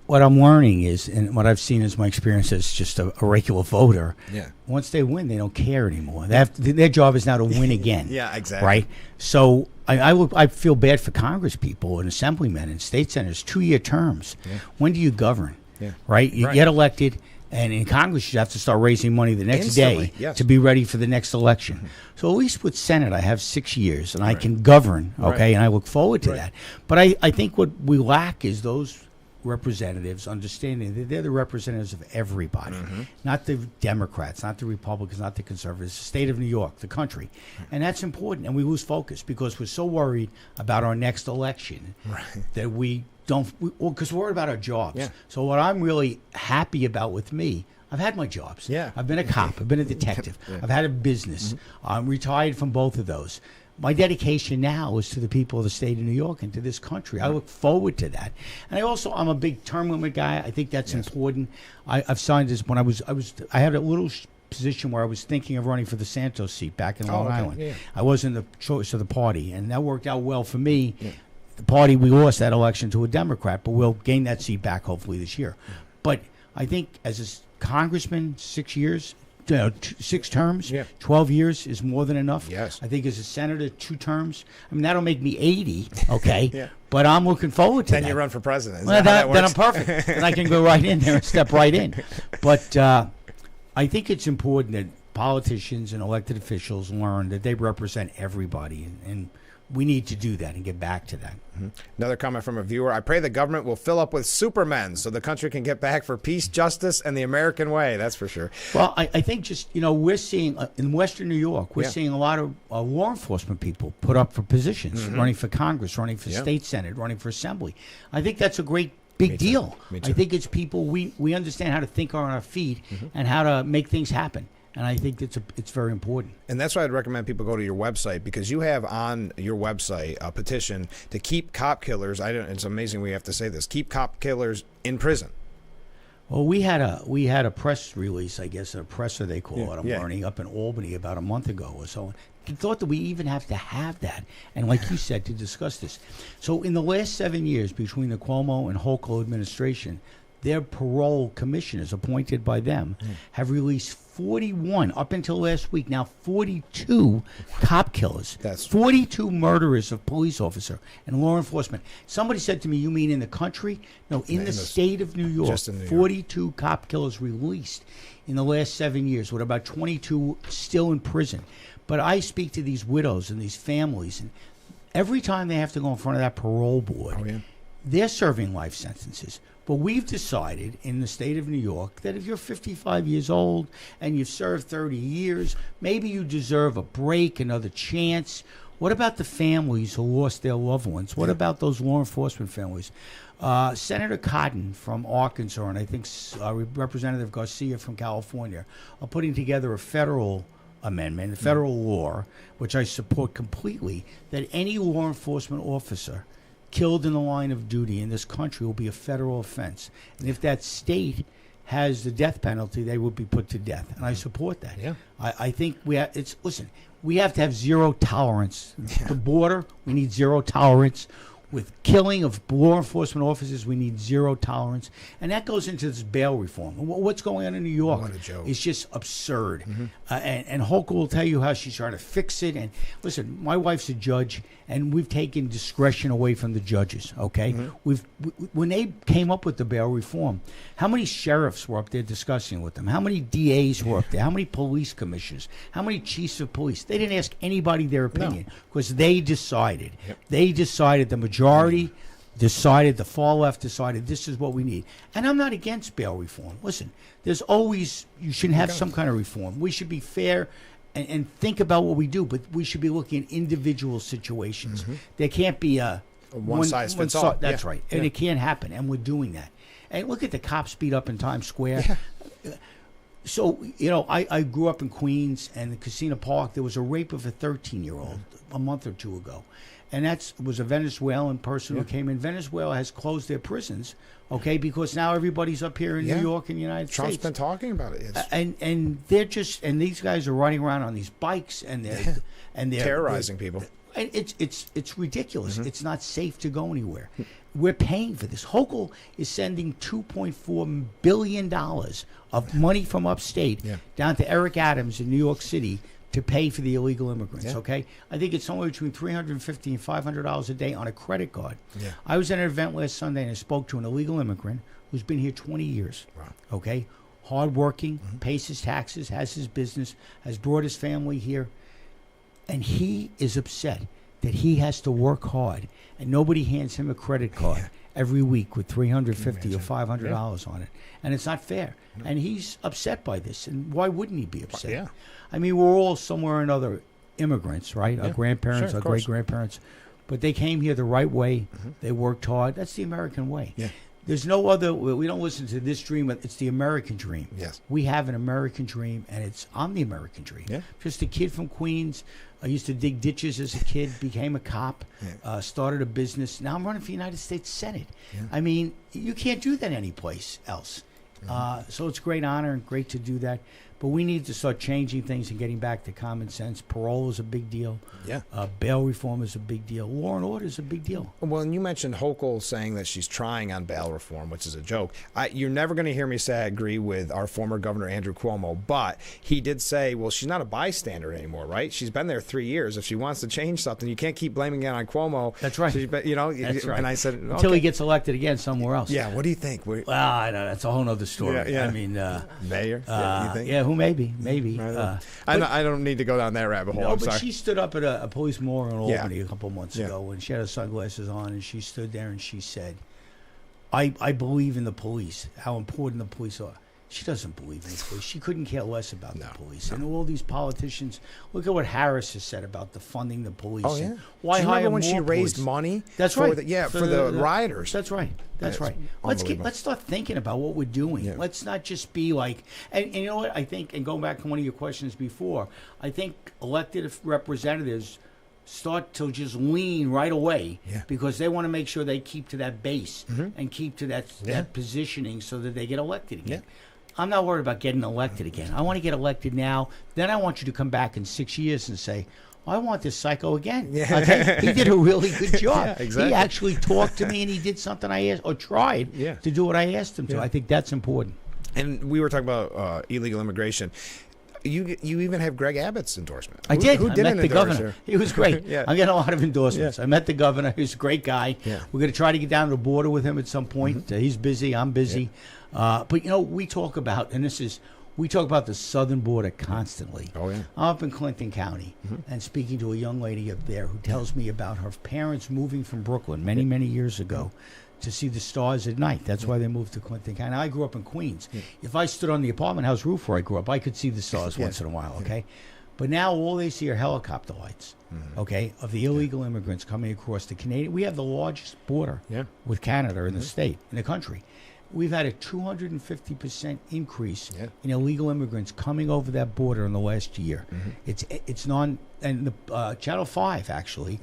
what I'm learning is, and what I've seen is my experience as just a regular voter, once they win, they don't care anymore. Their job is now to win again. Yeah, exactly. Right? So I feel bad for Congress people and assemblymen and state senators, 2-year terms. Yeah. When do you govern? Yeah. Right? You get elected. And in Congress, you have to start raising money the next day to be ready for the next election. Mm-hmm. So at least with Senate, I have 6 years, and I can govern, okay, and I look forward to that. But I think what we lack is those representatives understanding that they're the representatives of everybody, not the Democrats, not the Republicans, not the conservatives, the state of New York, the country. And that's important, and we lose focus because we're so worried about our next election that we don't, because we're worried about our jobs. Yeah. So what I'm really happy about with me, I've had my jobs. Yeah. I've been a cop. I've been a detective. I've had a business. I'm retired from both of those. My dedication now is to the people of the state of New York and to this country. I look forward to that. And I'm a big term limit guy. I think that's important. I've signed this when I had a little position where I was thinking of running for the Santos seat back in Long Island. Yeah. I wasn't the choice of the party, and that worked out well for me. Yeah. The party, we lost that election to a Democrat, but we'll gain that seat back hopefully this year. But I think as a congressman, 6 years, 6 terms, 12 years is more than enough. Yes. I think as a senator, 2 terms. I mean, that'll make me 80, okay? But I'm looking forward to that. Then you run for president. Well, then I'm perfect. Then I can go right in there and step right in. But I think it's important that politicians and elected officials learn that they represent everybody, and we need to do that and get back to that. Another comment from a viewer. I pray the government will fill up with supermen so the country can get back for peace, justice, and the American way. That's for sure. Well, I think just, we're seeing in Western New York, we're seeing a lot of law enforcement people put up for positions, running for Congress, running for state senate, running for assembly. I think that's a great big deal. I think it's people, we understand how to think on our feet and how to make things happen. And I think it's very important. And that's why I'd recommend people go to your website, because you have on your website a petition to keep cop killers. It's amazing we have to say this. Keep cop killers in prison. Well, we had a press release, I guess, a presser they call it. I'm learning up in Albany about a month ago or so. I thought that we even have to have that, and like you said, to discuss this. So in the last 7 years, between the Cuomo and Hochul administration, their parole commissioners appointed by them have released 41, up until last week, now 42 cop killers. That's 42 murderers of police officer and law enforcement. Somebody said to me, you mean in the country? No, in the state of New York, 42 cop killers released in the last 7 years, with about 22 still in prison. But I speak to these widows and these families, and every time they have to go in front of that parole board, they're serving life sentences. But we've decided in the state of New York that if you're 55 years old and you've served 30 years, maybe you deserve a break, another chance, What about the families who lost their loved ones? What about those law enforcement families? Senator Cotton from Arkansas and I think Representative Garcia from California are putting together a federal amendment, a federal law, which I support completely, that any law enforcement officer killed in the line of duty in this country will be a federal offense. And if that state has the death penalty, they will be put to death. And I support that. Yeah. I think we have, we have to have zero tolerance. The border, we need zero tolerance. With killing of law enforcement officers, we need zero tolerance. And that goes into this bail reform. What's going on in New York What a joke. is just absurd. And Hochul will tell you how she's trying to fix it. And listen, my wife's a judge, and we've taken discretion away from the judges, okay? When they came up with the bail reform, how many sheriffs were up there discussing with them? How many DAs were up there? How many police commissioners? How many chiefs of police? They didn't ask anybody their opinion because they decided. They decided, the majority decided, the far left decided, this is what we need. And I'm not against bail reform. Listen, there's always, you should have some kind of reform. We should be fair and think about what we do, but we should be looking at individual situations. There can't be a one size fits all. That's right. And it can't happen, and we're doing that. And look at the cops beat up in Times Square. So, you know, I grew up in Queens, and the Casino Park, there was a rape of a 13-year-old a month or two ago. And that was a Venezuelan person who came in. Venezuela has closed their prisons, okay, because now everybody's up here in New York and the United States. Trump's been talking about it. And they're just, and these guys are running around on these bikes and they're terrorizing people. And it's ridiculous. It's not safe to go anywhere. We're paying for this. Hochul is sending $2.4 billion of money from upstate down to Eric Adams in New York City to pay for the illegal immigrants, okay? I think it's somewhere between $350 and $500 a day on a credit card. I was at an event last Sunday and I spoke to an illegal immigrant who's been here 20 years, okay? Hardworking, pays his taxes, has his business, has brought his family here. And he is upset that he has to work hard and nobody hands him a credit card every week with $350 or $500 on it. And it's not fair. And he's upset by this. And why wouldn't he be upset? I mean, we're all somewhere or another immigrants, right? Our grandparents, our great-grandparents. But they came here the right way. They worked hard. That's the American way. There's no other, we don't listen to this dream, it's the American dream. We have an American dream, and I'm the American dream. Just a kid from Queens. I used to dig ditches as a kid, became a cop, started a business. Now I'm running for the United States Senate. I mean, you can't do that anyplace else. So it's a great honor and great to do that. But we need to start changing things and getting back to common sense. Parole is a big deal. Bail reform is a big deal. Law and order is a big deal. Well, and you mentioned Hochul saying that she's trying on bail reform, which is a joke. You're never going to hear me say I agree with our former governor, Andrew Cuomo, but he did say, well, she's not a bystander anymore, right? She's been there 3 years. If she wants to change something, you can't keep blaming it on Cuomo. That's right. You know, That's right. And I said, until he gets elected again somewhere else. Yeah, what do you think? Well, I know, that's a whole other story. I mean, mayor, you think? Yeah, who maybe. I don't need to go down that rabbit hole. No, I'm but sorry. she stood up at a police morgue in Albany a couple months ago, and she had her sunglasses on, and she stood there and she said, I believe in the police, how important the police are. She doesn't believe in the police. She couldn't care less about the police. And all these politicians, look at what Harris has said about the funding the police. Oh, yeah. Why Do you hire remember when more she raised police? money? That's for right. For the rioters. That's right. That's right. Let's start thinking about what we're doing. Let's not just be like, and you know what I think, and going back to one of your questions before, I think elected representatives start to just lean right away because they want to make sure they keep to that base and keep to that positioning so that they get elected again. I'm not worried about getting elected again. I want to get elected now. Then I want you to come back in 6 years and say, I want this psycho again. Okay? He did a really good job. He actually talked to me and he did something I asked, or tried to do what I asked him to. I think that's important. And we were talking about illegal immigration. You even have Greg Abbott's endorsement. I did. Who I met the governor. Her? He was great. I'm getting a lot of endorsements. I met the governor. He's a great guy. We're going to try to get down to the border with him at some point. He's busy. I'm busy. But, you know, we talk about, we talk about the southern border constantly. I'm up in Clinton County and speaking to a young lady up there who tells me about her parents moving from Brooklyn many, many years ago to see the stars at night. That's why they moved to Clinton County. I grew up in Queens. If I stood on the apartment house roof where I grew up, I could see the stars once in a while, okay? But now all they see are helicopter lights, okay, of the illegal immigrants coming across the Canadian. We have the largest border with Canada in the state, in the country. We've had a 250% increase in illegal immigrants coming over that border in the last year. And the Channel 5 actually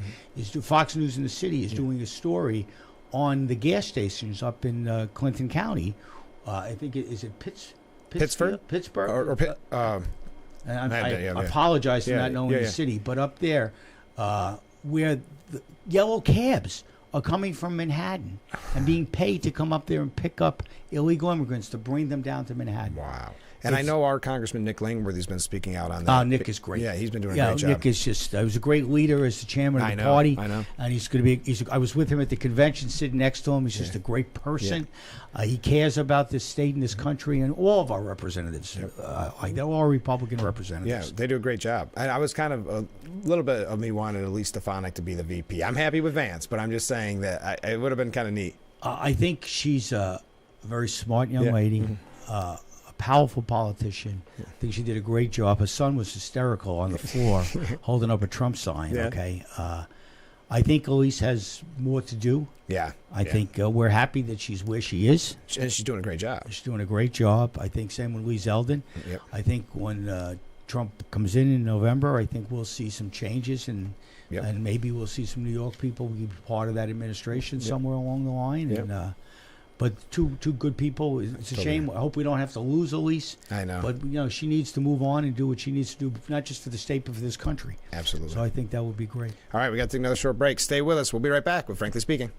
Fox News in the City is doing a story on the gas stations up in Clinton County. I think is it Pittsburgh? I apologize for not knowing the city, but up there, where the yellow cabs are coming from Manhattan and being paid to come up there and pick up illegal immigrants to bring them down to Manhattan. Wow. And I know our Congressman Nick Langworthy's been speaking out on that. Nick is great. Yeah, he's been doing a great job. Nick is just, he was a great leader as the chairman of the party. I know. And he's going to be, I was with him at the convention sitting next to him. He's just a great person. He cares about this state and this country and all of our representatives. They're all Republican representatives. Yeah, they do a great job. I was kind of, a little bit of me wanted Elise Stefanik to be the VP. I'm happy with Vance, but I'm just saying that it would have been kind of neat. I think she's a very smart young lady. Powerful politician. I think she did a great job. Her son was hysterical on the floor holding up a Trump sign. Okay. I think Elise has more to do. I think we're happy that she's where she is. And she's doing a great job. She's doing a great job. I think same with Lee Zeldin. I think when Trump comes in November, I think we'll see some changes and maybe we'll see some New York people be part of that administration somewhere along the line. And but two good people. It's a shame. I hope we don't have to lose Elise. I know. But she needs to move on and do what she needs to do, not just for the state, but for this country. Absolutely. So I think that would be great. All right, we got to take another short break. Stay with us. We'll be right back with Frankly Speaking.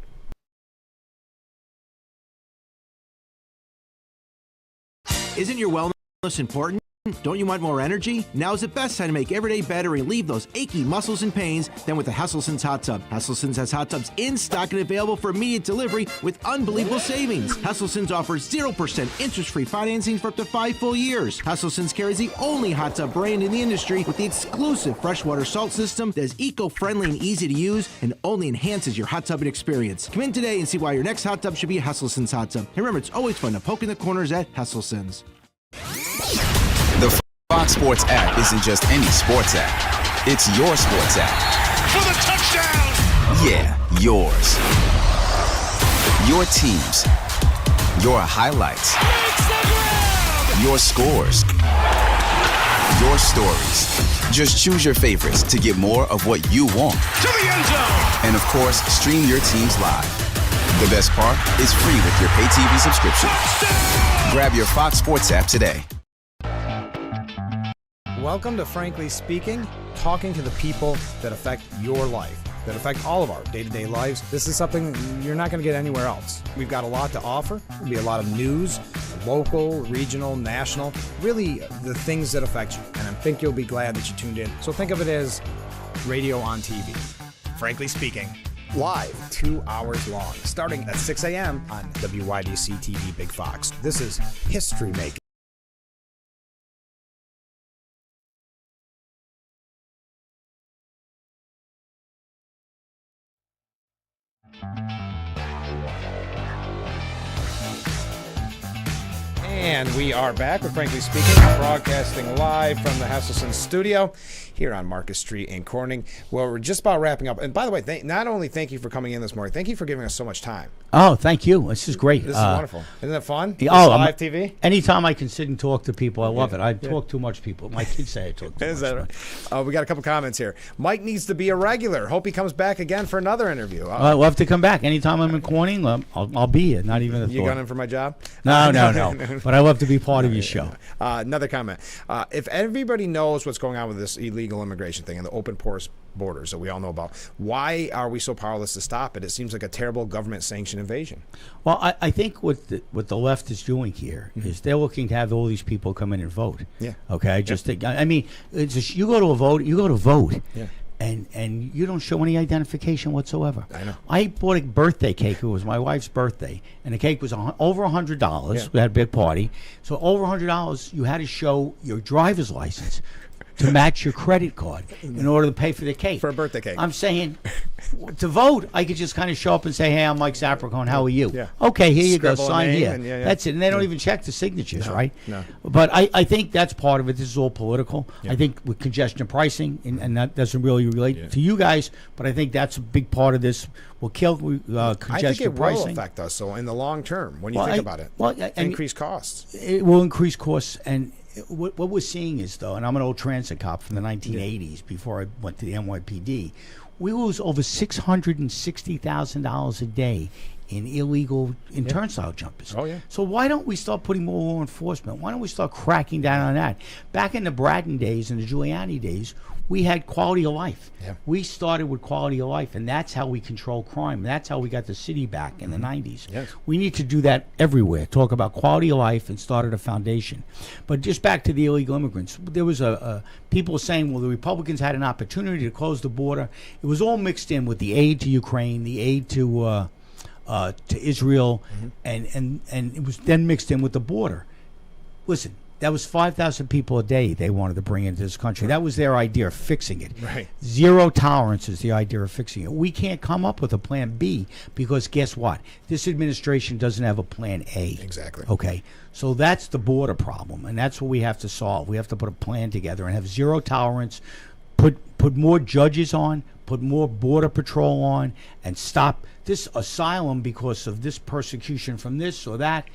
Isn't your wellness important? Don't you want more energy? Now's the best time to make every day better and relieve those achy muscles and pains than with the Hesselsen's Hot Tub. Hesselsen's has hot tubs in stock and available for immediate delivery with unbelievable savings. Hesselsen's offers 0% interest-free financing for up to 5 full years. Hesselsen's carries the only hot tub brand in the industry with the exclusive freshwater salt system that is eco-friendly and easy to use and only enhances your hot tubbing experience. Come in today and see why your next hot tub should be a Hesselsen's hot tub. And remember, it's always fun to poke in the corners at Hesselsen's. The Fox Sports app isn't just any sports app. It's your sports app. For the touchdown! Yeah, yours. Your teams. Your highlights. Your scores. Your stories. Just choose your favorites to get more of what you want. To the end zone! And of course, stream your teams live. The best part is free with your pay TV subscription. Grab your Fox Sports app today. Welcome to Frankly Speaking, talking to the people that affect your life, that affect all of our day-to-day lives. This is something you're not going to get anywhere else. We've got a lot to offer. There'll be a lot of news, local, regional, national, really the things that affect you. And I think you'll be glad that you tuned in. So think of it as radio on TV. Frankly Speaking, live, 2 hours long, starting at 6 a.m. on WYDC TV Big Fox. This is history making. And we are back with Frankly Speaking, broadcasting live from the Hesselson studio here on Marcus Street in Corning. Well, we're just about wrapping up. And by the way, not only thank you for coming in this morning, thank you for giving us so much time. Oh, thank you. This is great. This is wonderful. Isn't that fun? Live TV? Anytime I can sit and talk to people, I love it. I talk too much people. My kids say I talk too much. Is that right? We got a couple comments here. Mike needs to be a regular. Hope he comes back again for another interview. I'd love to come back. Anytime I'm in Corning, I'll be here. Not even a thought. You gunning for my job? No. But I love to be part of your show. Another comment. If everybody knows what's going on with this illegal immigration thing and the open porous borders that we all know about, why are we so powerless to stop it? It seems like a terrible government-sanctioned invasion. Well, I think what the left is doing here is they're looking to have all these people come in and vote. Yeah. Okay. I just think. I mean, you go to a vote. You go to vote. Yeah. And you don't show any identification whatsoever. I know. I bought a birthday cake. It was my wife's birthday, and the cake was over $100. Yeah. We had a big party, so over $100. You had to show your driver's license. to match your credit card in order to pay for the cake. For a birthday cake. I'm saying to vote, I could just kind of show up and say, hey, I'm Mike Zapricone. How are you? Yeah. Okay, here you go. Scribble a Sign name here. and That's it. And they don't even check the signatures, right? No. But I think that's part of it. This is all political. Yeah. I think with congestion pricing, and that doesn't really relate to you guys, but I think that's a big part of this. Will kill congestion I think it pricing. will affect us, so in the long term, when you think about it. Increase costs. It will increase costs. And what we're seeing is, though, and I'm an old transit cop from the 1980s before I went to the NYPD, we lose over $660,000 a day in illegal turnstile jumpers. Oh, yeah. So why don't we start putting more law enforcement? Why don't we start cracking down on that? Back in the Braden days and the Giuliani days, we had quality of life. Yeah. We started with quality of life, and that's how we control crime. That's how we got the city back in the 90s. Yes. We need to do that everywhere. Talk about quality of life and start at a foundation. But just back to the illegal immigrants, there was people saying, well, the Republicans had an opportunity to close the border. It was all mixed in with the aid to Ukraine, the aid to Israel, and it was then mixed in with the border. Listen, that was 5,000 people a day they wanted to bring into this country. That was their idea of fixing it. Right. Zero tolerance is the idea of fixing it. We can't come up with a plan B because guess what? This administration doesn't have a plan A. Exactly. Okay. So that's the border problem, and that's what we have to solve. We have to put a plan together and have zero tolerance, put more judges on, put more border patrol on, and stop this asylum because of this persecution from this or that.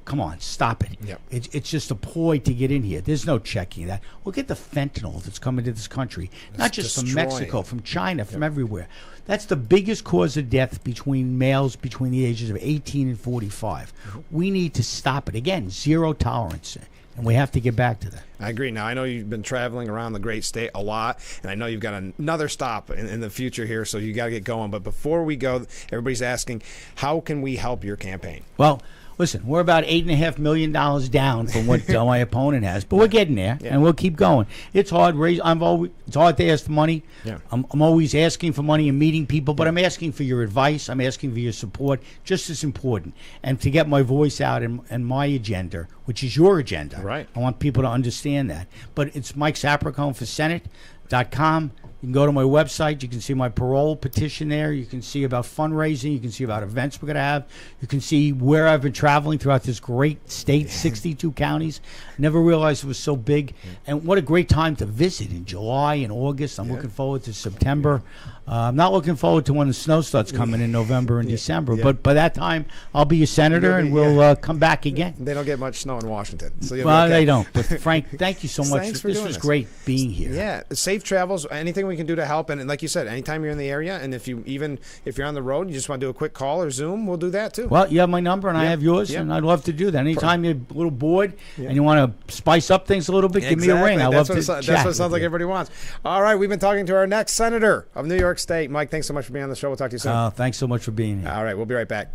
Come on, stop it. Yep. It's just a ploy to get in here. There's no checking that. Look at the fentanyl that's coming to this country, not just from Mexico, from China, from everywhere. That's the biggest cause of death between males between the ages of 18 and 45. We need to stop it. Again, zero tolerance. And we have to get back to that. I agree. Now, I know you've been traveling around the great state a lot, and I know you've got another stop in the future here, so you got to get going. But before we go, everybody's asking, how can we help your campaign? Well, listen, we're about $8.5 million down from what my opponent has, but we're getting there, and we'll keep going. It's hard. It's hard to ask for money. Yeah. I'm always asking for money and meeting people, but I'm asking for your advice. I'm asking for your support, just as important. And to get my voice out and my agenda, which is your agenda. Right. I want people to understand that. But it's Mike Zapricone for Senate.com. You can go to my website. You can see my parole petition there. You can see about fundraising. You can see about events we're going to have. You can see where I've been traveling throughout this great state, 62 counties. Never realized it was so big. And what a great time to visit in July and August. I'm looking forward to September. I'm not looking forward to when the snow starts coming in November and December. But by that time, I'll be a senator and we'll come back again. They don't get much snow in Washington. So well, they don't. But Frank, thank you so much. Thanks for this doing was this. great being here. Yeah, safe travels. Anything we can do to help, and like you said, anytime you're in the area, and if you're on the road, you just want to do a quick call or Zoom, we'll do that too. Well, you have my number, and I have yours, and I'd love to do that. Anytime you're a little bored and you want to spice up things a little bit, give me a ring. I love to chat. That's what it sounds like everybody wants. All right, we've been talking to our next senator of New York State, Mike. Thanks so much for being on the show. We'll talk to you soon. Thanks so much for being here. All right, we'll be right back.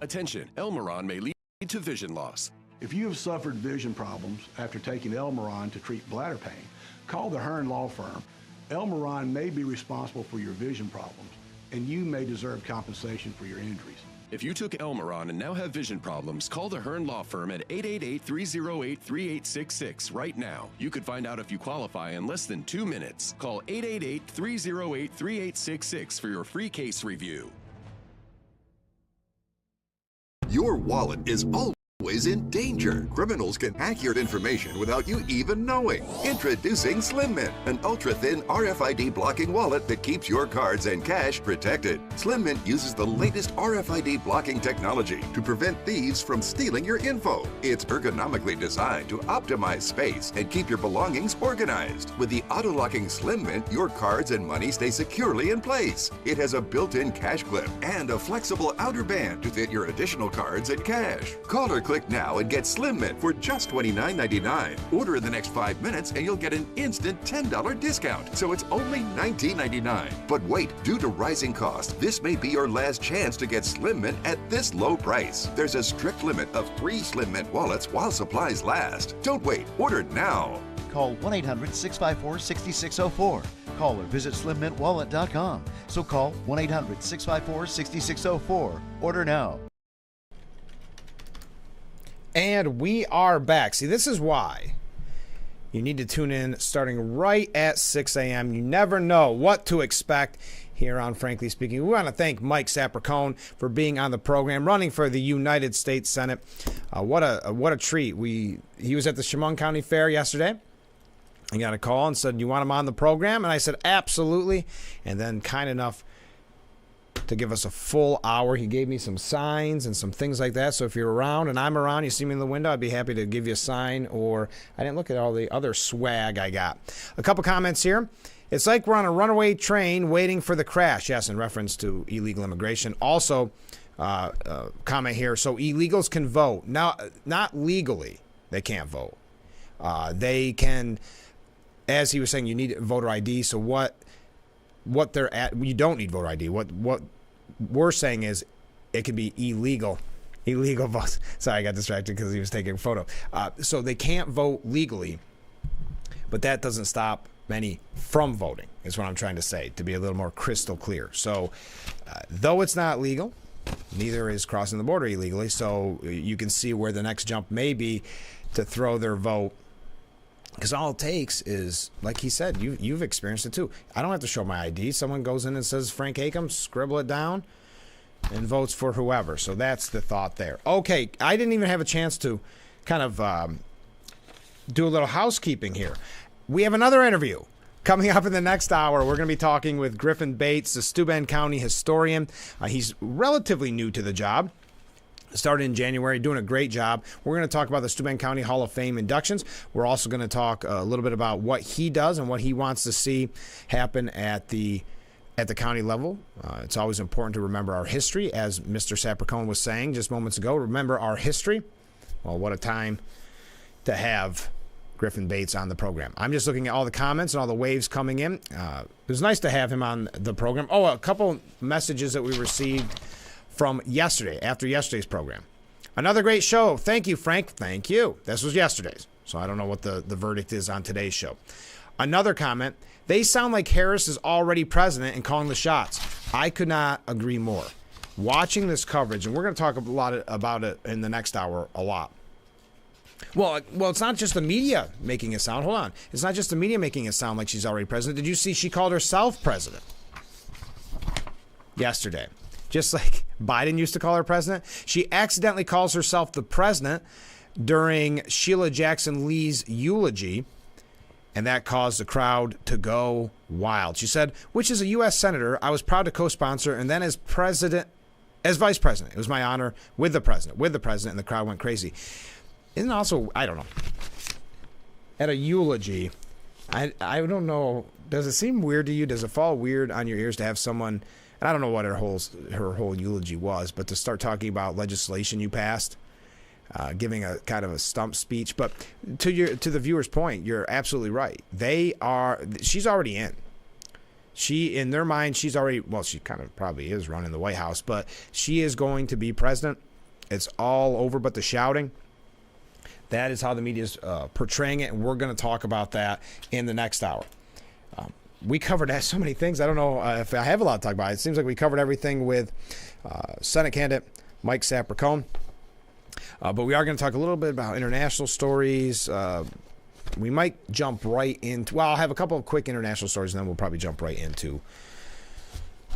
Attention, Elmeron may lead to vision loss. If you have suffered vision problems after taking Elmeron to treat bladder pain, call the Hearn Law Firm. Elmeron may be responsible for your vision problems, and you may deserve compensation for your injuries. If you took Elmeron and now have vision problems, call the Hearn Law Firm at 888-308-3866 right now. You could find out if you qualify in less than 2 minutes. Call 888-308-3866 for your free case review. Your wallet is always in danger. Criminals can hack your information without you even knowing. Introducing Slim Mint, an ultra-thin RFID blocking wallet that keeps your cards and cash protected. Slim Mint uses the latest RFID blocking technology to prevent thieves from stealing your info. It's ergonomically designed to optimize space and keep your belongings organized. With the auto-locking Slim Mint, your cards and money stay securely in place. It has a built-in cash clip and a flexible outer band to fit your additional cards and cash. Call or click now and get Slim Mint for just $29.99. Order in the next 5 minutes and you'll get an instant $10 discount. So it's only $19.99. But wait, due to rising costs, this may be your last chance to get Slim Mint at this low price. There's a strict limit of 3 Slim Mint wallets while supplies last. Don't wait, order now. Call 1-800-654-6604. Call or visit slimmintwallet.com. So call 1-800-654-6604. Order now. And we are back. See, this is why you need to tune in starting right at 6 a.m. You never know what to expect here on Frankly Speaking. We want to thank Mike Sapricone for being on the program, running for the United States Senate. What a treat. He was at the Chemung County Fair yesterday. I got a call and said, "You want him on the program?" And I said, "Absolutely." And then kind enough to give us a full hour. He gave me some signs and some things like that. So if you're around and I'm around, you see me in the window, I'd be happy to give you a sign. Or I didn't look at all the other swag I got. A couple comments here. It's like we're on a runaway train waiting for the crash. Yes, in reference to illegal immigration. Also, comment here. So illegals can vote. Now, not legally, they can't vote. They can, as he was saying, you need voter ID. So what they're at, you don't need voter ID. What we're saying is it can be illegal votes. Sorry, I got distracted because he was taking a photo. So they can't vote legally, but that doesn't stop many from voting, is what I'm trying to say, to be a little more crystal clear. So though it's not legal, neither is crossing the border illegally. So you can see where the next jump may be to throw their vote. Because all it takes is, like he said, you've experienced it too. I don't have to show my ID. Someone goes in and says Frank Acom, scribble it down, and votes for whoever. So that's the thought there. Okay, I didn't even have a chance to kind of do a little housekeeping here. We have another interview coming up in the next hour. We're going to be talking with Griffin Bates, the Steuben County historian. He's relatively new to the job. Started in January, doing a great job. We're going to talk about the Steuben County Hall of Fame inductions. We're also going to talk a little bit about what he does and what he wants to see happen at the county level. It's always important to remember our history, as Mr. Sapricone was saying just moments ago. Remember our history. Well, what a time to have Griffin Bates on the program. I'm just looking at all the comments and all the waves coming in. It was nice to have him on the program. Oh, a couple messages that we received from yesterday, after yesterday's program. Another great show. Thank you, Frank. Thank you. This was yesterday's, so I don't know what the verdict is on today's show. Another comment. They sound like Harris is already president and calling the shots. I could not agree more. Watching this coverage, and we're going to talk a lot about it in the next hour a lot. Well, it's not just the media making it sound. Hold on. It's not just the media making it sound like she's already president. Did you see she called herself president yesterday? Just like Biden used to call her president. She accidentally calls herself the president during Sheila Jackson Lee's eulogy, and that caused the crowd to go wild. She said, which is a U.S. senator, I was proud to co-sponsor, and then as vice president. It was my honor with the president, and the crowd went crazy. And also, I don't know, at a eulogy, I don't know, does it seem weird to you? Does it fall weird on your ears to have someone, and I don't know what her whole eulogy was, but to start talking about legislation you passed, giving a kind of a stump speech. But to the viewer's point, you're absolutely right. She's already in. In their mind, she's already, well, she kind of probably is running the White House, but she is going to be president. It's all over but the shouting. That is how the media is portraying it, and we're going to talk about that in the next hour. We covered so many things. I don't know if I have a lot to talk about. It seems like we covered everything with Senate candidate Mike Sapricone. But we are going to talk a little bit about international stories. We might jump right into, well, I'll have a couple of quick international stories, and then we'll probably jump right into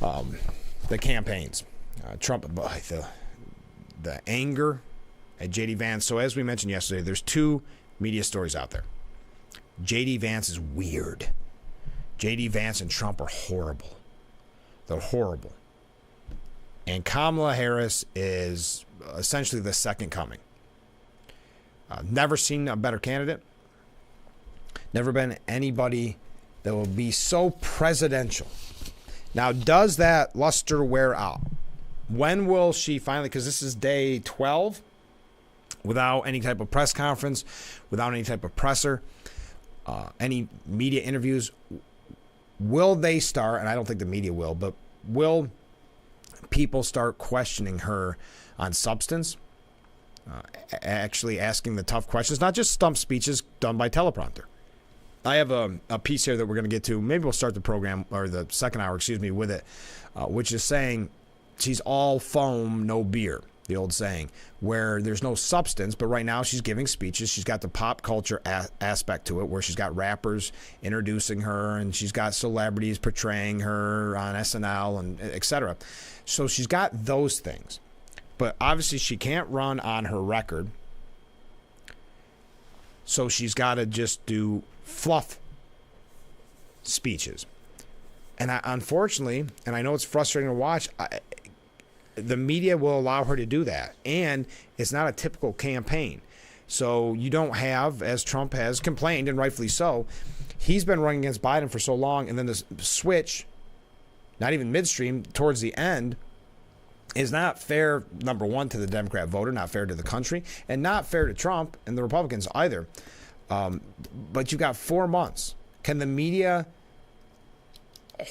the campaigns. Trump, the anger at J.D. Vance. So as we mentioned yesterday, there's two media stories out there. J.D. Vance is weird. J.D. Vance and Trump are horrible. They're horrible. And Kamala Harris is essentially the second coming. Never seen a better candidate. Never been anybody that will be so presidential. Now, does that luster wear out? When will she finally, because this is day 12, without any type of press conference, without any type of presser, any media interviews, will they start, and I don't think the media will, but will people start questioning her on substance, actually asking the tough questions, not just stump speeches done by teleprompter? I have a piece here that we're going to get to. Maybe we'll start the program, or the second hour, with it, which is saying she's all foam, no beer. the old saying, where there's no substance, but right now she's giving speeches. She's got the pop culture aspect to it, where she's got rappers introducing her, and she's got celebrities portraying her on SNL, and etc. So she's got those things. But obviously she can't run on her record. So she's got to just do fluff speeches. And unfortunately, and I know it's frustrating to watch, the media will allow her to do that. And it's not a typical campaign. So you don't have, as Trump has complained, and rightfully so, he's been running against Biden for so long, and then the switch, not even midstream, towards the end, is not fair, number one, to the Democrat voter, not fair to the country, and not fair to Trump and the Republicans either. But you've got 4 months. Can the media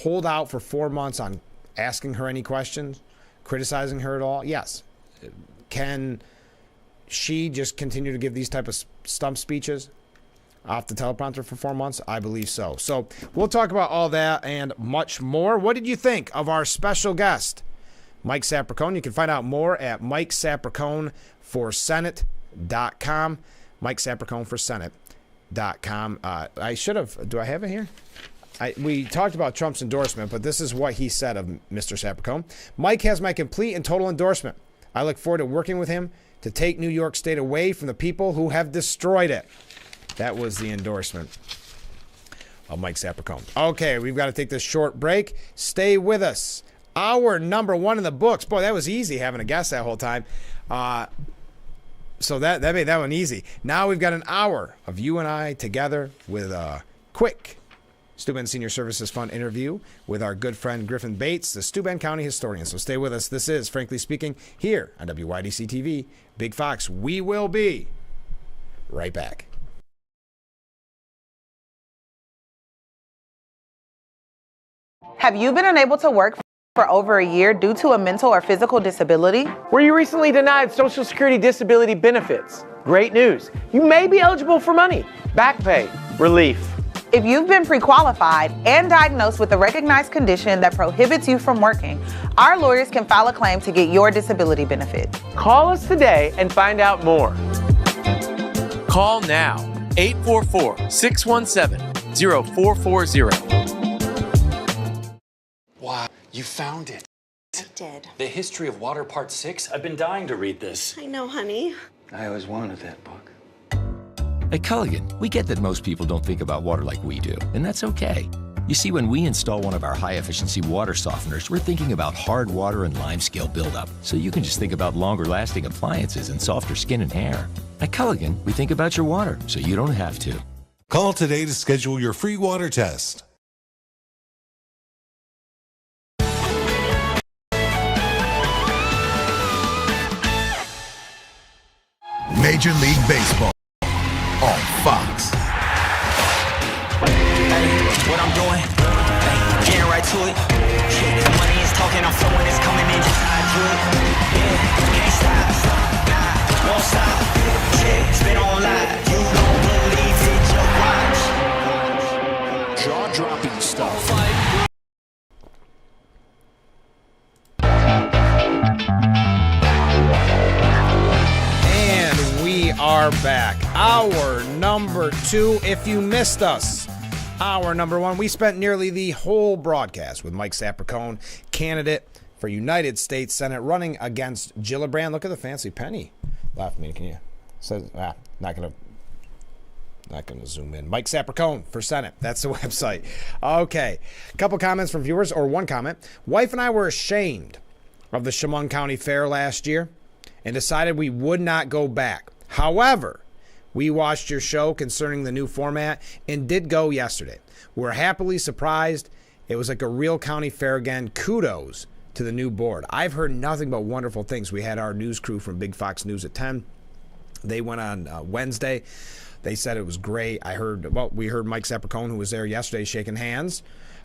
hold out for 4 months on asking her any questions, criticizing her at all? Yes. Can she just continue to give these type of stump speeches off the teleprompter for 4 months? I believe so. So we'll talk about all that and much more. What did you think of our special guest, Mike Sapercone? You can find out more at MikeSaperconeForSenate.com. MikeSaperconeForSenate.com. I should have. Do I have it here? We talked about Trump's endorsement, but this is what he said of Mr. Sapercone. Mike has my complete and total endorsement. I look forward to working with him to take New York State away from the people who have destroyed it. That was the endorsement of Mike Sapercone. Okay, we've got to take this short break. Stay with us. Hour number 1 in the books. Boy, that was easy having a guest that whole time. So that made that one easy. Now we've got an hour of you and I together with a quick Steuben Senior Services Fund interview with our good friend Griffin Bates, the Steuben County historian. So stay with us. This is Frankly Speaking here on WYDC TV, Big Fox. We will be right back. Have you been unable to work for over a year due to a mental or physical disability? Were you recently denied Social Security disability benefits? Great news. You may be eligible for money, back pay, relief. If you've been pre-qualified and diagnosed with a recognized condition that prohibits you from working, our lawyers can file a claim to get your disability benefit. Call us today and find out more. Call now, 844-617-0440. Wow, you found it. I did. The History of Water Part 6? I've been dying to read this. I know, honey. I always wanted that book. At Culligan, we get that most people don't think about water like we do, and that's okay. You see, when we install one of our high-efficiency water softeners, we're thinking about hard water and limescale buildup, so you can just think about longer-lasting appliances and softer skin and hair. At Culligan, we think about your water, so you don't have to. Call today to schedule your free water test. Major League Baseball on Fox. What I'm doing, getting right to it. The money is talking, I'm flowing, it's coming in just how I do it. Yeah, can't stop, nah, won't stop. Yeah, it's been on live, you don't believe it, just watch. Jaw-dropping stuff. We are back. Hour number 2. If you missed us, hour number 1, we spent nearly the whole broadcast with Mike Sapercone, candidate for United States Senate, running against Gillibrand. Look at the fancy penny. Laugh at me, can you? Says not gonna zoom in. Mike Sapercone for Senate. That's the website. Okay, a couple comments from viewers, or one comment. Wife and I were ashamed of the Chemung County Fair last year and decided we would not go back. However, we watched your show concerning the new format and did go yesterday. We're happily surprised. It was like a real county fair again. Kudos to the new board. I've heard nothing but wonderful things. We had our news crew from Big Fox News at 10. They went on Wednesday. They said it was great. We heard Mike Sapercone, who was there yesterday, shaking hands.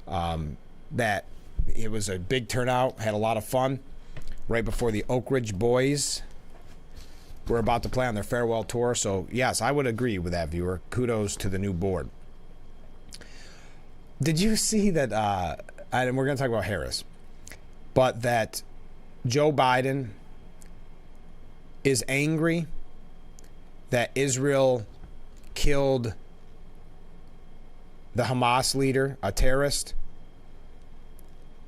That it was a big turnout, had a lot of fun. Right before the Oak Ridge Boys were about to play on their farewell tour. So, yes, I would agree with that, viewer. Kudos to the new board. Did you see that, and we're going to talk about Harris, but that Joe Biden is angry that Israel killed the Hamas leader, a terrorist,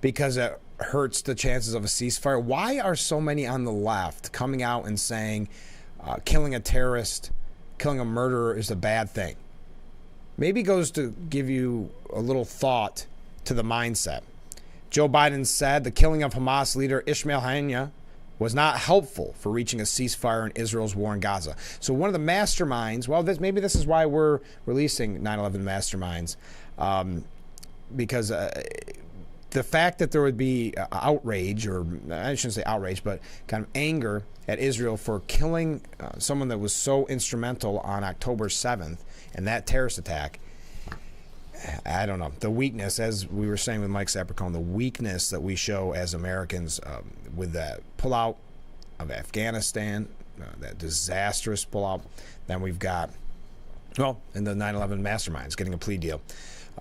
because it hurts the chances of a ceasefire. Why are so many on the left coming out and saying killing a terrorist, killing a murderer is a bad thing? Maybe it goes to give you a little thought to the mindset. Joe Biden said the killing of Hamas leader Ismail Haniyeh was not helpful for reaching a ceasefire in Israel's war in Gaza. So one of the masterminds, well, maybe this is why we're releasing 9/11 masterminds, because the fact that there would be outrage, or I shouldn't say outrage, but kind of anger at Israel for killing someone that was so instrumental on October 7th and that terrorist attack, I don't know. The weakness, as we were saying with Mike Sapercone, the weakness that we show as Americans with that pullout of Afghanistan, that disastrous pullout. Then we've got, well, in the 9/11 masterminds, getting a plea deal.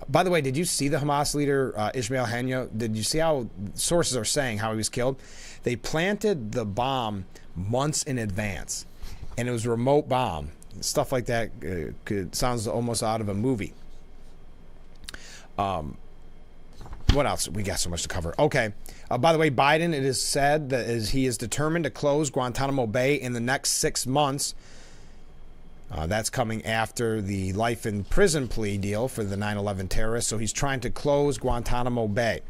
By the way, did you see the Hamas leader, Ismail Haniyeh? Did you see how sources are saying how he was killed? They planted the bomb months in advance, and it was a remote bomb. Stuff like that sounds almost out of a movie. What else? We got so much to cover. Okay. By the way, Biden, it is said that he is determined to close Guantanamo Bay in the next 6 months. That's coming after the life in prison plea deal for the 9/11 terrorists. So he's trying to close Guantanamo Bay.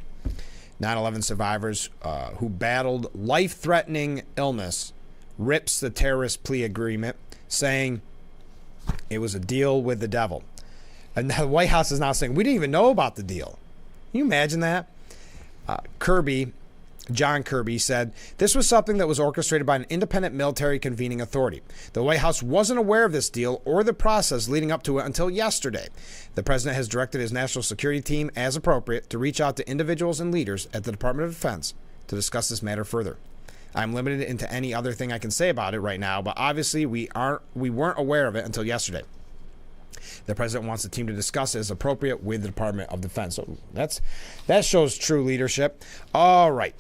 9/11 survivors who battled life-threatening illness rips the terrorist plea agreement, saying it was a deal with the devil. And the White House is now saying, we didn't even know about the deal. Can you imagine that? John Kirby said, this was something that was orchestrated by an independent military convening authority. The White House wasn't aware of this deal or the process leading up to it until yesterday. The president has directed his national security team, as appropriate, to reach out to individuals and leaders at the Department of Defense to discuss this matter further. I'm limited into any other thing I can say about it right now, but obviously we weren't aware of it until yesterday. The president wants the team to discuss it as appropriate with the Department of Defense. So that shows true leadership. All right.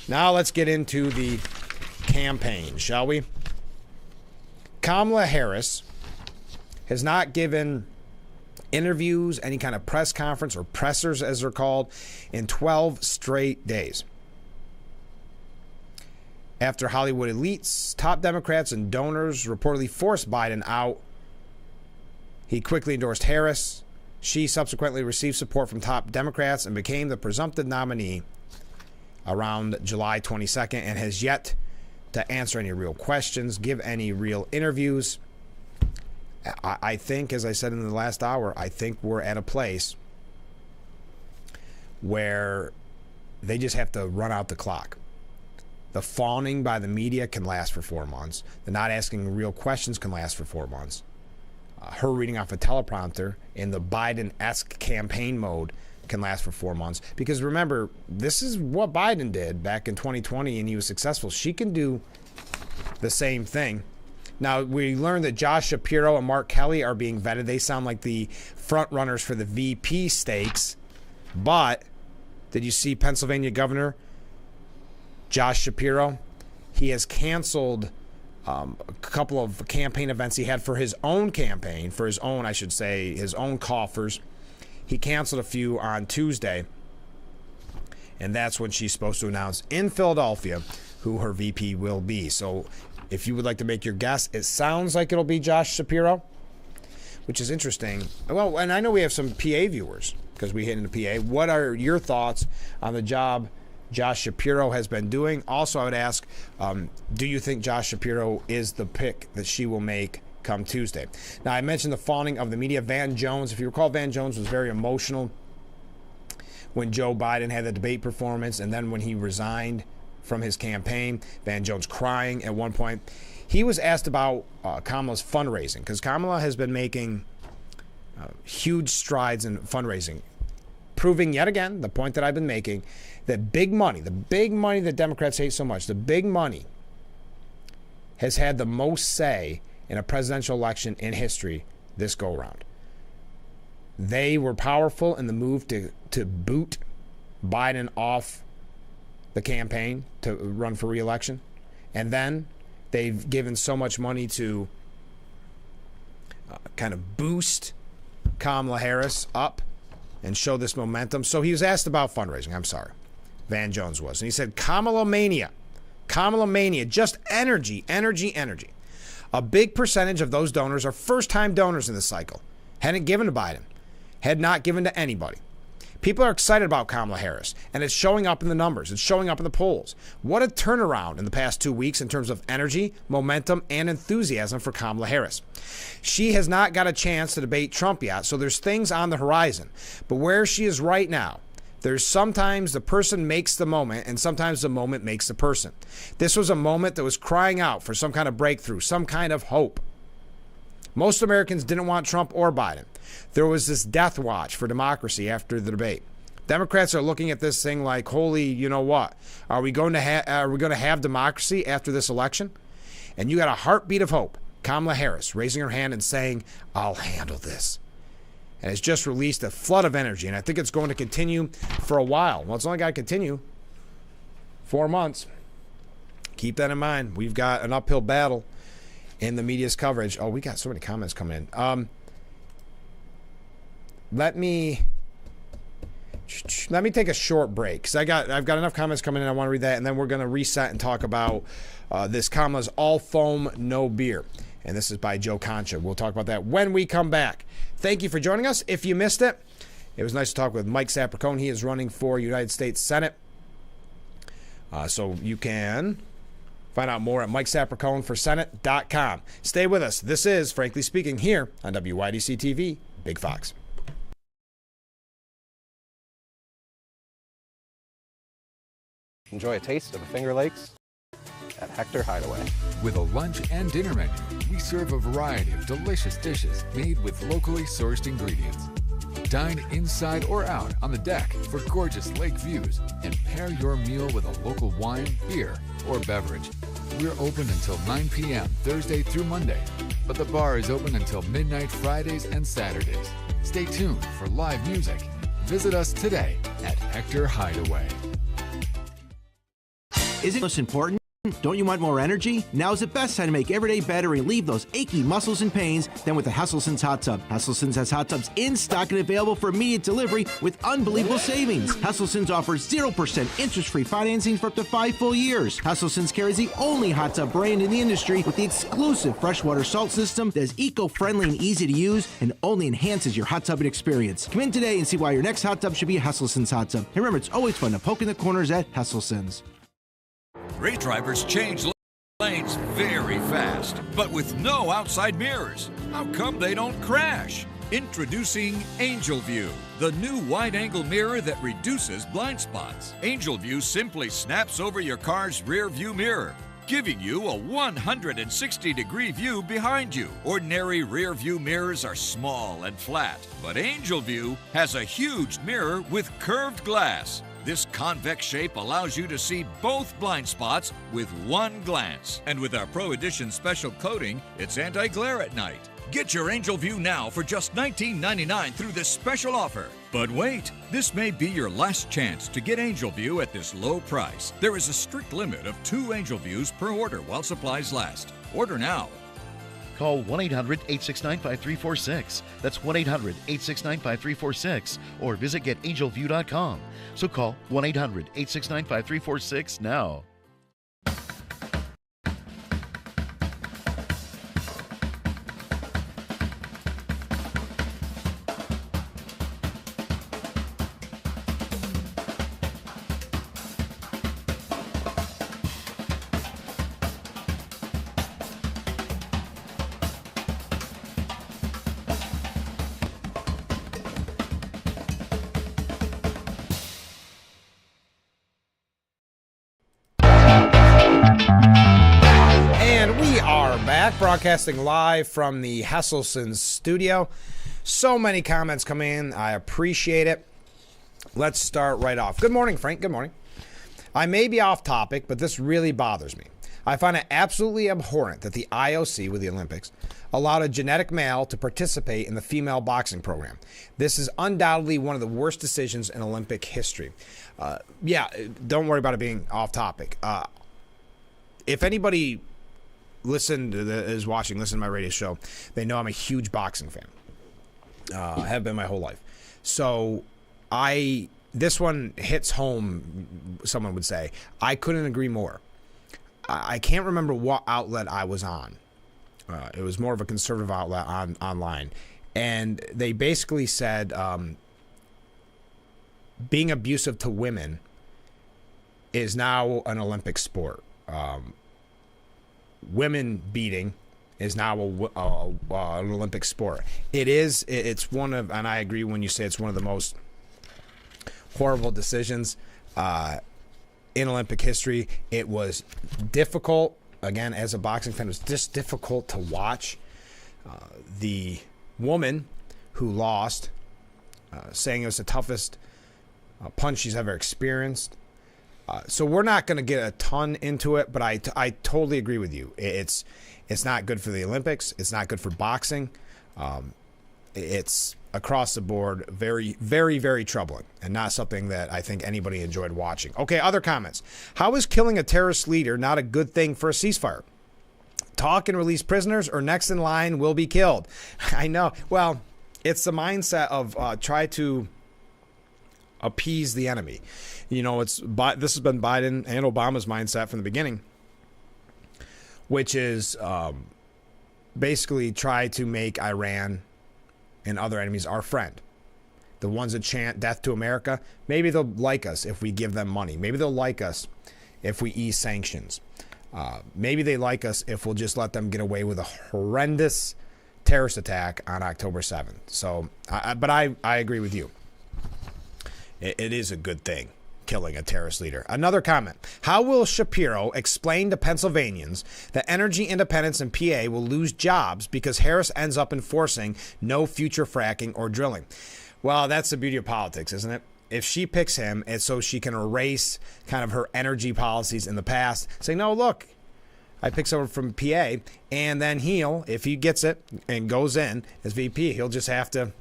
Now let's get into the campaign, shall we? Kamala Harris has not given interviews, any kind of press conference or pressers as they're called, in 12 straight days. After Hollywood elites, top Democrats, and donors reportedly forced Biden out, he quickly endorsed Harris. She subsequently received support from top Democrats and became the presumptive nominee around July 22nd and has yet to answer any real questions, give any real interviews. I think, as I said in the last hour, I think we're at a place where they just have to run out the clock. The fawning by the media can last for 4 months. The not asking real questions can last for 4 months. Her reading off a teleprompter in the Biden-esque campaign mode can last for 4 months. Because remember, this is what Biden did back in 2020 and he was successful. She can do the same thing. Now, we learned that Josh Shapiro and Mark Kelly are being vetted. They sound like the front runners for the VP stakes. But did you see Pennsylvania Governor Josh Shapiro? He has canceled a couple of campaign events he had for his own campaign, for his own, I should say, his own coffers. He canceled a few on Tuesday, and that's when she's supposed to announce in Philadelphia who her VP will be. So if you would like to make your guess, it sounds like it'll be Josh Shapiro, which is interesting. Well, and I know we have some PA viewers because we hit into PA. What are your thoughts on the job Josh Shapiro has been doing? Also, I would ask, do you think Josh Shapiro is the pick that she will make come Tuesday? Now, I mentioned the fawning of the media. Van Jones, if you recall, Van Jones was very emotional when Joe Biden had the debate performance, and then when he resigned from his campaign, Van Jones crying at one point. He was asked about Kamala's fundraising, because Kamala has been making huge strides in fundraising, proving yet again the point that I've been making, that big money, the big money that Democrats hate so much, the big money has had the most say in a presidential election in history this go-around. They were powerful in the move to boot Biden off the campaign to run for re-election. And then They've given so much money to kind of boost Kamala Harris up and show this momentum. So he was asked about fundraising. I'm sorry. Van Jones was. And he said, Kamala Mania, just energy. A big percentage of those donors are first-time donors in this cycle. Hadn't given to Biden. Had not given to anybody. People are excited about Kamala Harris, and it's showing up in the numbers. It's showing up in the polls. What a turnaround in the past 2 weeks in terms of energy, momentum, and enthusiasm for Kamala Harris. She has not got a chance to debate Trump yet, so there's things on the horizon. But where she is right now, there's sometimes the person makes the moment, and sometimes the moment makes the person. This was a moment that was crying out for some kind of breakthrough, some kind of hope. Most Americans didn't want Trump or Biden. There was this death watch for democracy after the debate. Democrats are looking at this thing like, holy, you know what? Are we going to have democracy after this election? And you got a heartbeat of hope. Kamala Harris raising her hand and saying, I'll handle this. And it's just released a flood of energy, and I think it's going to continue for a while. Well, it's only got to continue 4 months. Keep that in mind. We've got an uphill battle in the media's coverage. Oh, we got so many comments coming in. Let me take a short break because I've got enough comments coming in. I want to read that, and then we're going to reset and talk about this Kamala's all foam, no beer. And this is by Joe Concha. We'll talk about that when we come back. Thank you for joining us. If you missed it, it was nice to talk with Mike Sapricone. He is running for United States Senate. So you can find out more at MikeSapriconeforSenate.com. Stay with us. This is Frankly Speaking here on WYDC TV, Big Fox. Enjoy a taste of the Finger Lakes at Hector Hideaway. With a lunch and dinner menu, we serve a variety of delicious dishes made with locally sourced ingredients. Dine inside or out on the deck for gorgeous lake views and pair your meal with a local wine, beer, or beverage. We're open until 9 p.m. Thursday through Monday, but the bar is open until midnight Fridays and Saturdays. Stay tuned for live music. Visit us today at Hector Hideaway. Is it most important? Don't you want more energy? Now is the best time to make every day better and relieve those achy muscles and pains than with the Hesselson's Hot Tub. Hesselson's has hot tubs in stock and available for immediate delivery with unbelievable savings. Hesselson's offers 0% interest-free financing for up to 5 full years. Hesselson's carries the only hot tub brand in the industry with the exclusive freshwater salt system that is eco-friendly and easy to use and only enhances your hot tubbing experience. Come in today and see why your next hot tub should be a Hesselson's hot tub. And remember, it's always fun to poke in the corners at Hesselson's. Race drivers change lanes very fast, but with no outside mirrors. How come they don't crash? Introducing Angel View, the new wide-angle mirror that reduces blind spots. Angel View simply snaps over your car's rear view mirror, giving you a 160-degree view behind you. Ordinary rear view mirrors are small and flat, but Angel View has a huge mirror with curved glass. This convex shape allows you to see both blind spots with one glance. And with our Pro Edition special coating, it's anti-glare at night. Get your Angel View now for just $19.99 through this special offer. But wait, this may be your last chance to get Angel View at this low price. There is a strict limit of 2 Angel Views per order while supplies last. Order now. Call 1-800-869-5346. That's 1-800-869-5346. Or visit getangelview.com. So call 1-800-869-5346 now. Broadcasting live from the Hesselson's studio. So many comments come in. I appreciate it. Let's start right off. Good morning, Frank. Good morning. I may be off topic, but this really bothers me. I find it absolutely abhorrent that the IOC, with the Olympics, allowed a genetic male to participate in the female boxing program. This is undoubtedly one of the worst decisions in Olympic history. Don't worry about it being off topic. If anybody listen to my radio show, they know I'm a huge boxing fan. I have been my whole life. So this one hits home, someone would say. I couldn't agree more. I can't remember what outlet I was on. It was more of a conservative outlet online. And they basically said being abusive to women is now an Olympic sport. Women beating is now an Olympic sport. It's one of, and I agree when you say it's one of the most horrible decisions in Olympic history. It was difficult, again, as a boxing fan, it was just difficult to watch. The woman who lost, saying it was the toughest punch she's ever experienced. So we're not going to get a ton into it, but I totally agree with you. It's not good for the Olympics. It's not good for boxing. It's across the board very, very, very troubling and not something that I think anybody enjoyed watching. Okay, other comments. How is killing a terrorist leader not a good thing for a ceasefire? Talk and release prisoners, or next in line will be killed. I know. Well, it's the mindset of try to appease the enemy. You know, this has been Biden and Obama's mindset from the beginning, which is basically try to make Iran and other enemies our friend. The ones that chant death to America, maybe they'll like us if we give them money. Maybe they'll like us if we ease sanctions. Maybe they like us if we'll just let them get away with a horrendous terrorist attack on October 7th. So, but I agree with you. It is a good thing, killing a terrorist leader. Another comment. How will Shapiro explain to Pennsylvanians that energy independence in PA will lose jobs because Harris ends up enforcing no future fracking or drilling? Well, that's the beauty of politics, isn't it? If she picks him, it's so she can erase kind of her energy policies in the past, saying, no, look, I picked someone from PA, and then if he gets it and goes in as VP, he'll just have to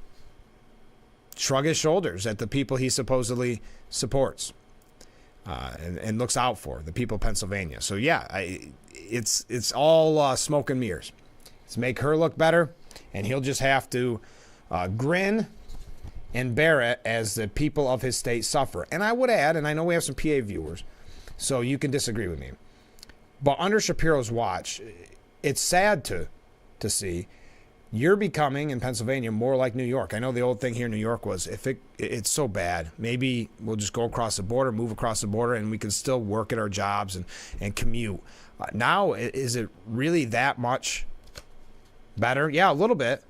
shrug his shoulders at the people he supposedly supports and looks out for, the people of Pennsylvania. So, yeah, it's all smoke and mirrors. It's make her look better, and he'll just have to grin and bear it as the people of his state suffer. And I would add, and I know we have some PA viewers, so you can disagree with me, but under Shapiro's watch, it's sad to see you're becoming, in Pennsylvania, more like New York. I know the old thing here in New York was, if it's so bad, maybe we'll just go across the border, move across the border, and we can still work at our jobs and commute. Now, is it really that much better? Yeah, a little bit.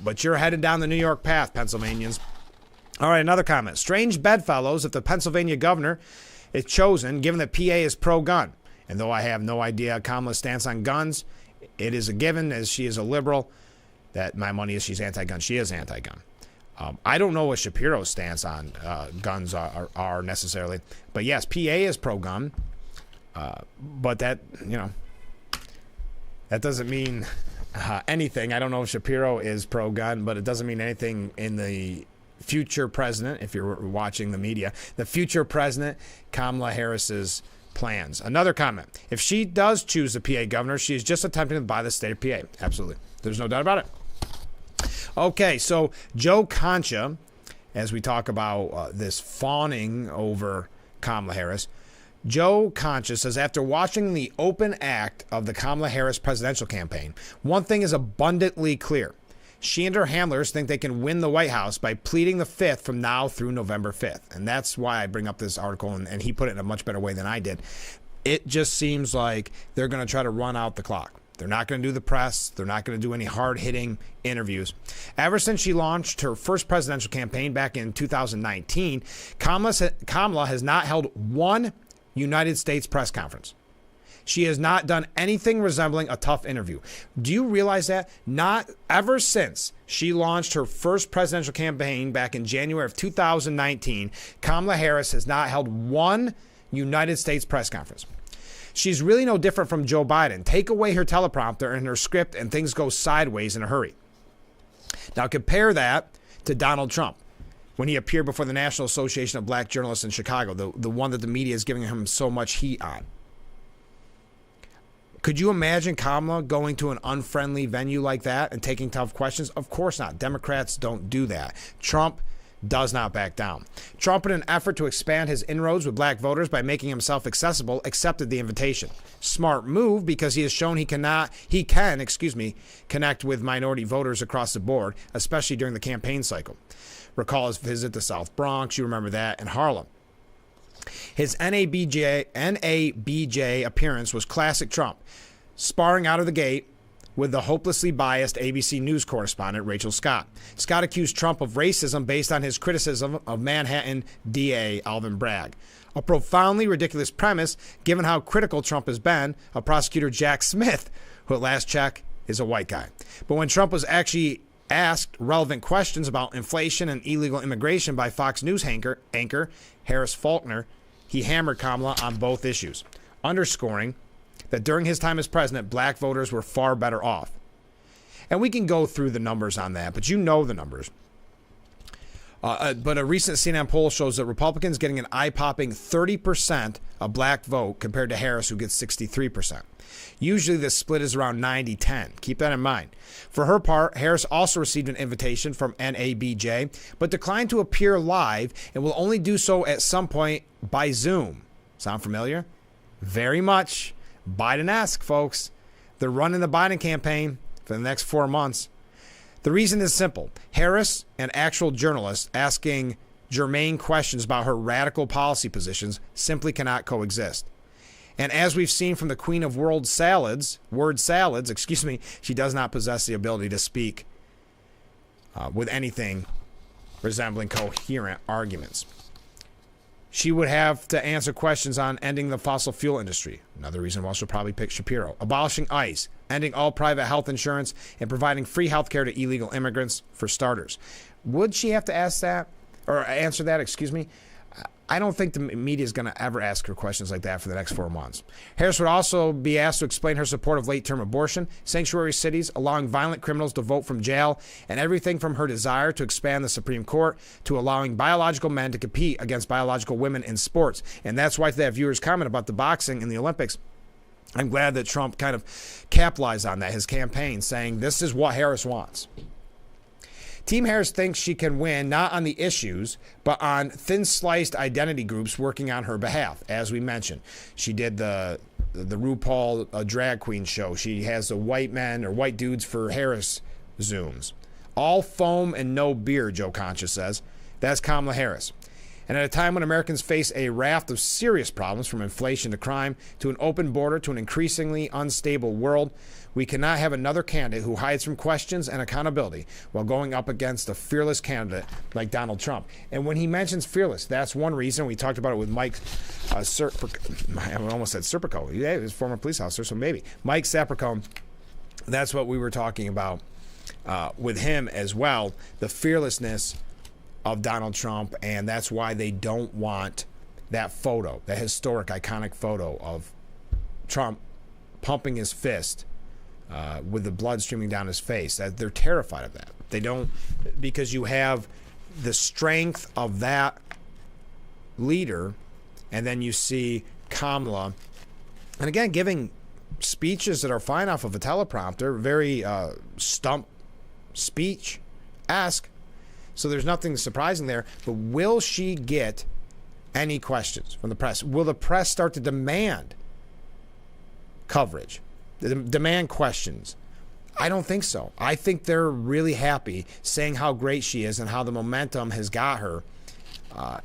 But you're headed down the New York path, Pennsylvanians. All right, another comment. Strange bedfellows if the Pennsylvania governor is chosen, given that PA is pro-gun. And though I have no idea Kamala's stance on guns, it is a given, as she is a liberal, that my money is she's anti-gun. She is anti-gun. I don't know what Shapiro's stance on guns are necessarily. But yes, PA is pro-gun. But that doesn't mean anything. I don't know if Shapiro is pro-gun, but it doesn't mean anything in the future president, if you're watching the media, the future president, Kamala Harris's plans. Another comment. If she does choose the PA governor, she is just attempting to buy the state of PA. Absolutely. There's no doubt about it. Okay, so Joe Concha, as we talk about this fawning over Kamala Harris, Joe Concha says, after watching the open act of the Kamala Harris presidential campaign, one thing is abundantly clear. She and her handlers think they can win the White House by pleading the fifth from now through November 5th. And that's why I bring up this article, and he put it in a much better way than I did. It just seems like they're going to try to run out the clock. They're not going to do the press. They're not going to do any hard-hitting interviews. Ever since she launched her first presidential campaign back in 2019, Kamala has not held one United States press conference. She has not done anything resembling a tough interview. Do you realize that? Not ever since she launched her first presidential campaign back in January of 2019, Kamala Harris has not held one United States press conference. She's really no different from Joe Biden. Take away her teleprompter and her script and things go sideways in a hurry. Now compare that to Donald Trump when he appeared before the National Association of Black Journalists in Chicago, the one that the media is giving him so much heat on. Could you imagine Kamala going to an unfriendly venue like that and taking tough questions? Of course not. Democrats don't do that. Trump does not back down. Trump, in an effort to expand his inroads with black voters by making himself accessible, accepted the invitation. Smart move, because he has shown he can connect with minority voters across the board, especially during the campaign cycle. Recall his visit to South Bronx, you remember that, and Harlem. His NABJ appearance was classic Trump, sparring out of the gate with the hopelessly biased ABC News correspondent Rachel Scott. Scott accused Trump of racism based on his criticism of Manhattan DA Alvin Bragg. A profoundly ridiculous premise, given how critical Trump has been of prosecutor Jack Smith, who at last check is a white guy. But when Trump was actually asked relevant questions about inflation and illegal immigration by Fox News anchor Harris Faulkner, he hammered Kamala on both issues, underscoring that during his time as president, black voters were far better off. And we can go through the numbers on that, but you know the numbers. But a recent CNN poll shows that Republicans getting an eye-popping 30% of black vote compared to Harris, who gets 63%. Usually this split is around 90-10. Keep that in mind. For her part, Harris also received an invitation from NABJ, but declined to appear live and will only do so at some point by Zoom. Sound familiar? Very much. Biden-esque, folks. They're running the Biden campaign for the next 4 months. The reason is simple. Harris, an actual journalist, asking germane questions about her radical policy positions simply cannot coexist. And as we've seen from the queen of word salads, she does not possess the ability to speak with anything resembling coherent arguments. She would have to answer questions on ending the fossil fuel industry. Another reason why she'll probably pick Shapiro. Abolishing ICE, ending all private health insurance, and providing free health care to illegal immigrants, for starters. Would she have to ask that? Or answer that, I don't think the media is going to ever ask her questions like that for the next 4 months. Harris would also be asked to explain her support of late-term abortion, sanctuary cities, allowing violent criminals to vote from jail, and everything from her desire to expand the Supreme Court to allowing biological men to compete against biological women in sports. And that's why, to that viewer's comment about the boxing in the Olympics, I'm glad that Trump kind of capitalized on that, his campaign, saying this is what Harris wants. Team Harris thinks she can win not on the issues, but on thin-sliced identity groups working on her behalf. As we mentioned, she did the RuPaul drag queen show. She has the white men or white dudes for Harris Zooms. All foam and no beer, Joe Concha says. That's Kamala Harris. And at a time when Americans face a raft of serious problems, from inflation to crime to an open border to an increasingly unstable world, we cannot have another candidate who hides from questions and accountability while going up against a fearless candidate like Donald Trump. And when he mentions fearless, that's one reason. We talked about it with Mike I almost said Serpico. Yeah, he was a former police officer, so maybe. Mike Saperco, that's what we were talking about with him as well, the fearlessness of Donald Trump, and that's why they don't want that photo, that historic, iconic photo of Trump pumping his fist with the blood streaming down his face. That they're terrified of that. They don't, because you have the strength of that leader, and then you see Kamala, and again, giving speeches that are fine off of a teleprompter, very stump speech-esque. So there's nothing surprising there. But will she get any questions from the press? Will the press start to demand coverage, demand questions? I don't think so. I think they're really happy saying how great she is and how the momentum has got her,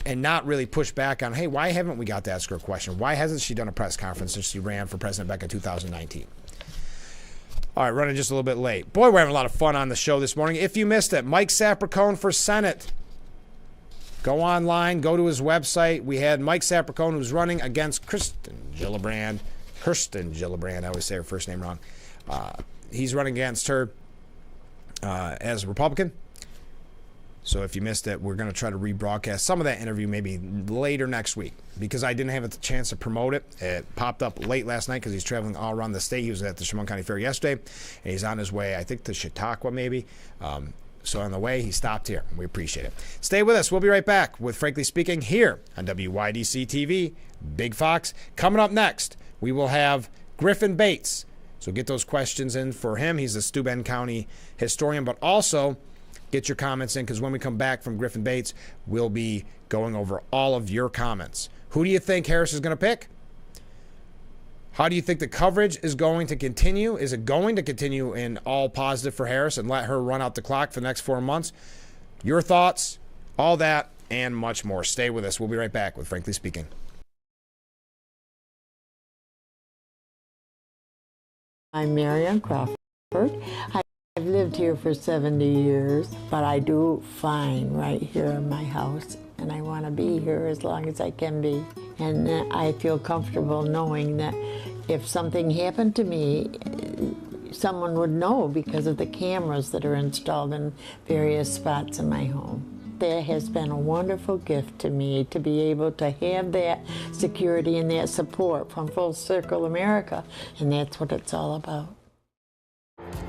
and not really push back on, hey, why haven't we got to ask her a question? Why hasn't she done a press conference since she ran for president back in 2019? All right, running just a little bit late. Boy, we're having a lot of fun on the show this morning. If you missed it, Mike Sapercone for Senate. Go online, go to his website. We had Mike Sapercone, who's running against Kirsten Gillibrand. I always say her first name wrong. He's running against her as a Republican. So if you missed it, we're going to try to rebroadcast some of that interview maybe later next week, because I didn't have a chance to promote it. It popped up late last night because he's traveling all around the state. He was at the Chemung County Fair yesterday, and he's on his way, I think, to Chautauqua maybe. So on the way, he stopped here. We appreciate it. Stay with us. We'll be right back with Frankly Speaking here on WYDC TV. Big Fox. Coming up next, we will have Griffin Bates. So get those questions in for him. He's a Steuben County historian, but also get your comments in because when we come back from Griffin Bates, we'll be going over all of your comments. Who do you think Harris is going to pick? How do you think the coverage is going to continue? Is it going to continue in all positive for Harris and let her run out the clock for the next 4 months? Your thoughts, all that, and much more. Stay with us. We'll be right back with Frankly Speaking. I'm Marion Crawford. I've lived here for 70 years, but I do fine right here in my house, and I want to be here as long as I can be. And I feel comfortable knowing that if something happened to me, someone would know because of the cameras that are installed in various spots in my home. That has been a wonderful gift to me to be able to have that security and that support from Full Circle America, and that's what it's all about.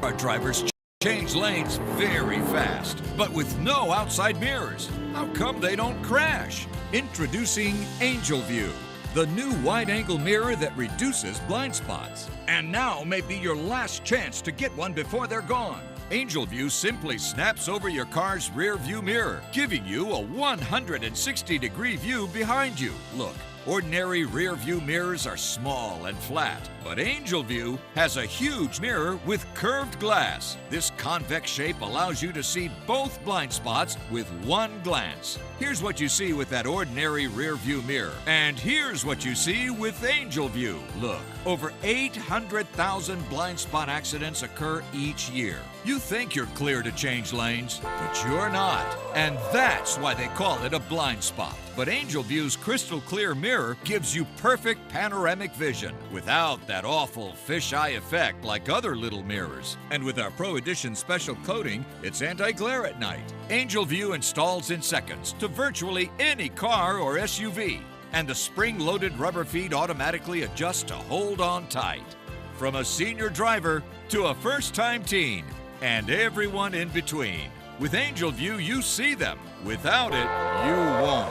Our drivers change lanes very fast, but with no outside mirrors. How come they don't crash? Introducing Angel View, the new wide-angle mirror that reduces blind spots. And now may be your last chance to get one before they're gone. Angel View simply snaps over your car's rear view mirror, giving you a 160-degree view behind you. Look, ordinary rear view mirrors are small and flat, but Angel View has a huge mirror with curved glass. This convex shape allows you to see both blind spots with one glance. Here's what you see with that ordinary rear view mirror, and here's what you see with Angel View. Look, over 800,000 blind spot accidents occur each year. You think you're clear to change lanes, but you're not. And that's why they call it a blind spot. But Angel View's crystal clear mirror gives you perfect panoramic vision without that awful fisheye effect like other little mirrors. And with our Pro Edition special coating, it's anti-glare at night. Angel View installs in seconds to virtually any car or SUV. And the spring-loaded rubber feet automatically adjust to hold on tight. From a senior driver to a first-time teen, and everyone in between. With Angel View, you see them. Without it, you won't.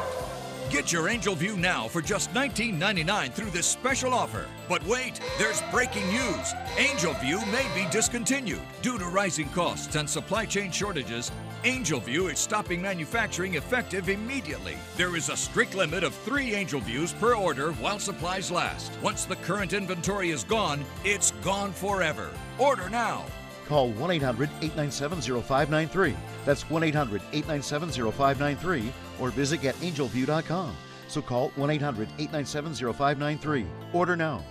Get your Angel View now for just $19.99 through this special offer. But wait, there's breaking news. Angel View may be discontinued. Due to rising costs and supply chain shortages, Angel View is stopping manufacturing effective immediately. There is a strict limit of 3 Angel Views per order while supplies last. Once the current inventory is gone, it's gone forever. Order now. Call 1-800-897-0593. That's 1-800-897-0593 or visit getangelview.com. So call 1-800-897-0593. Order now.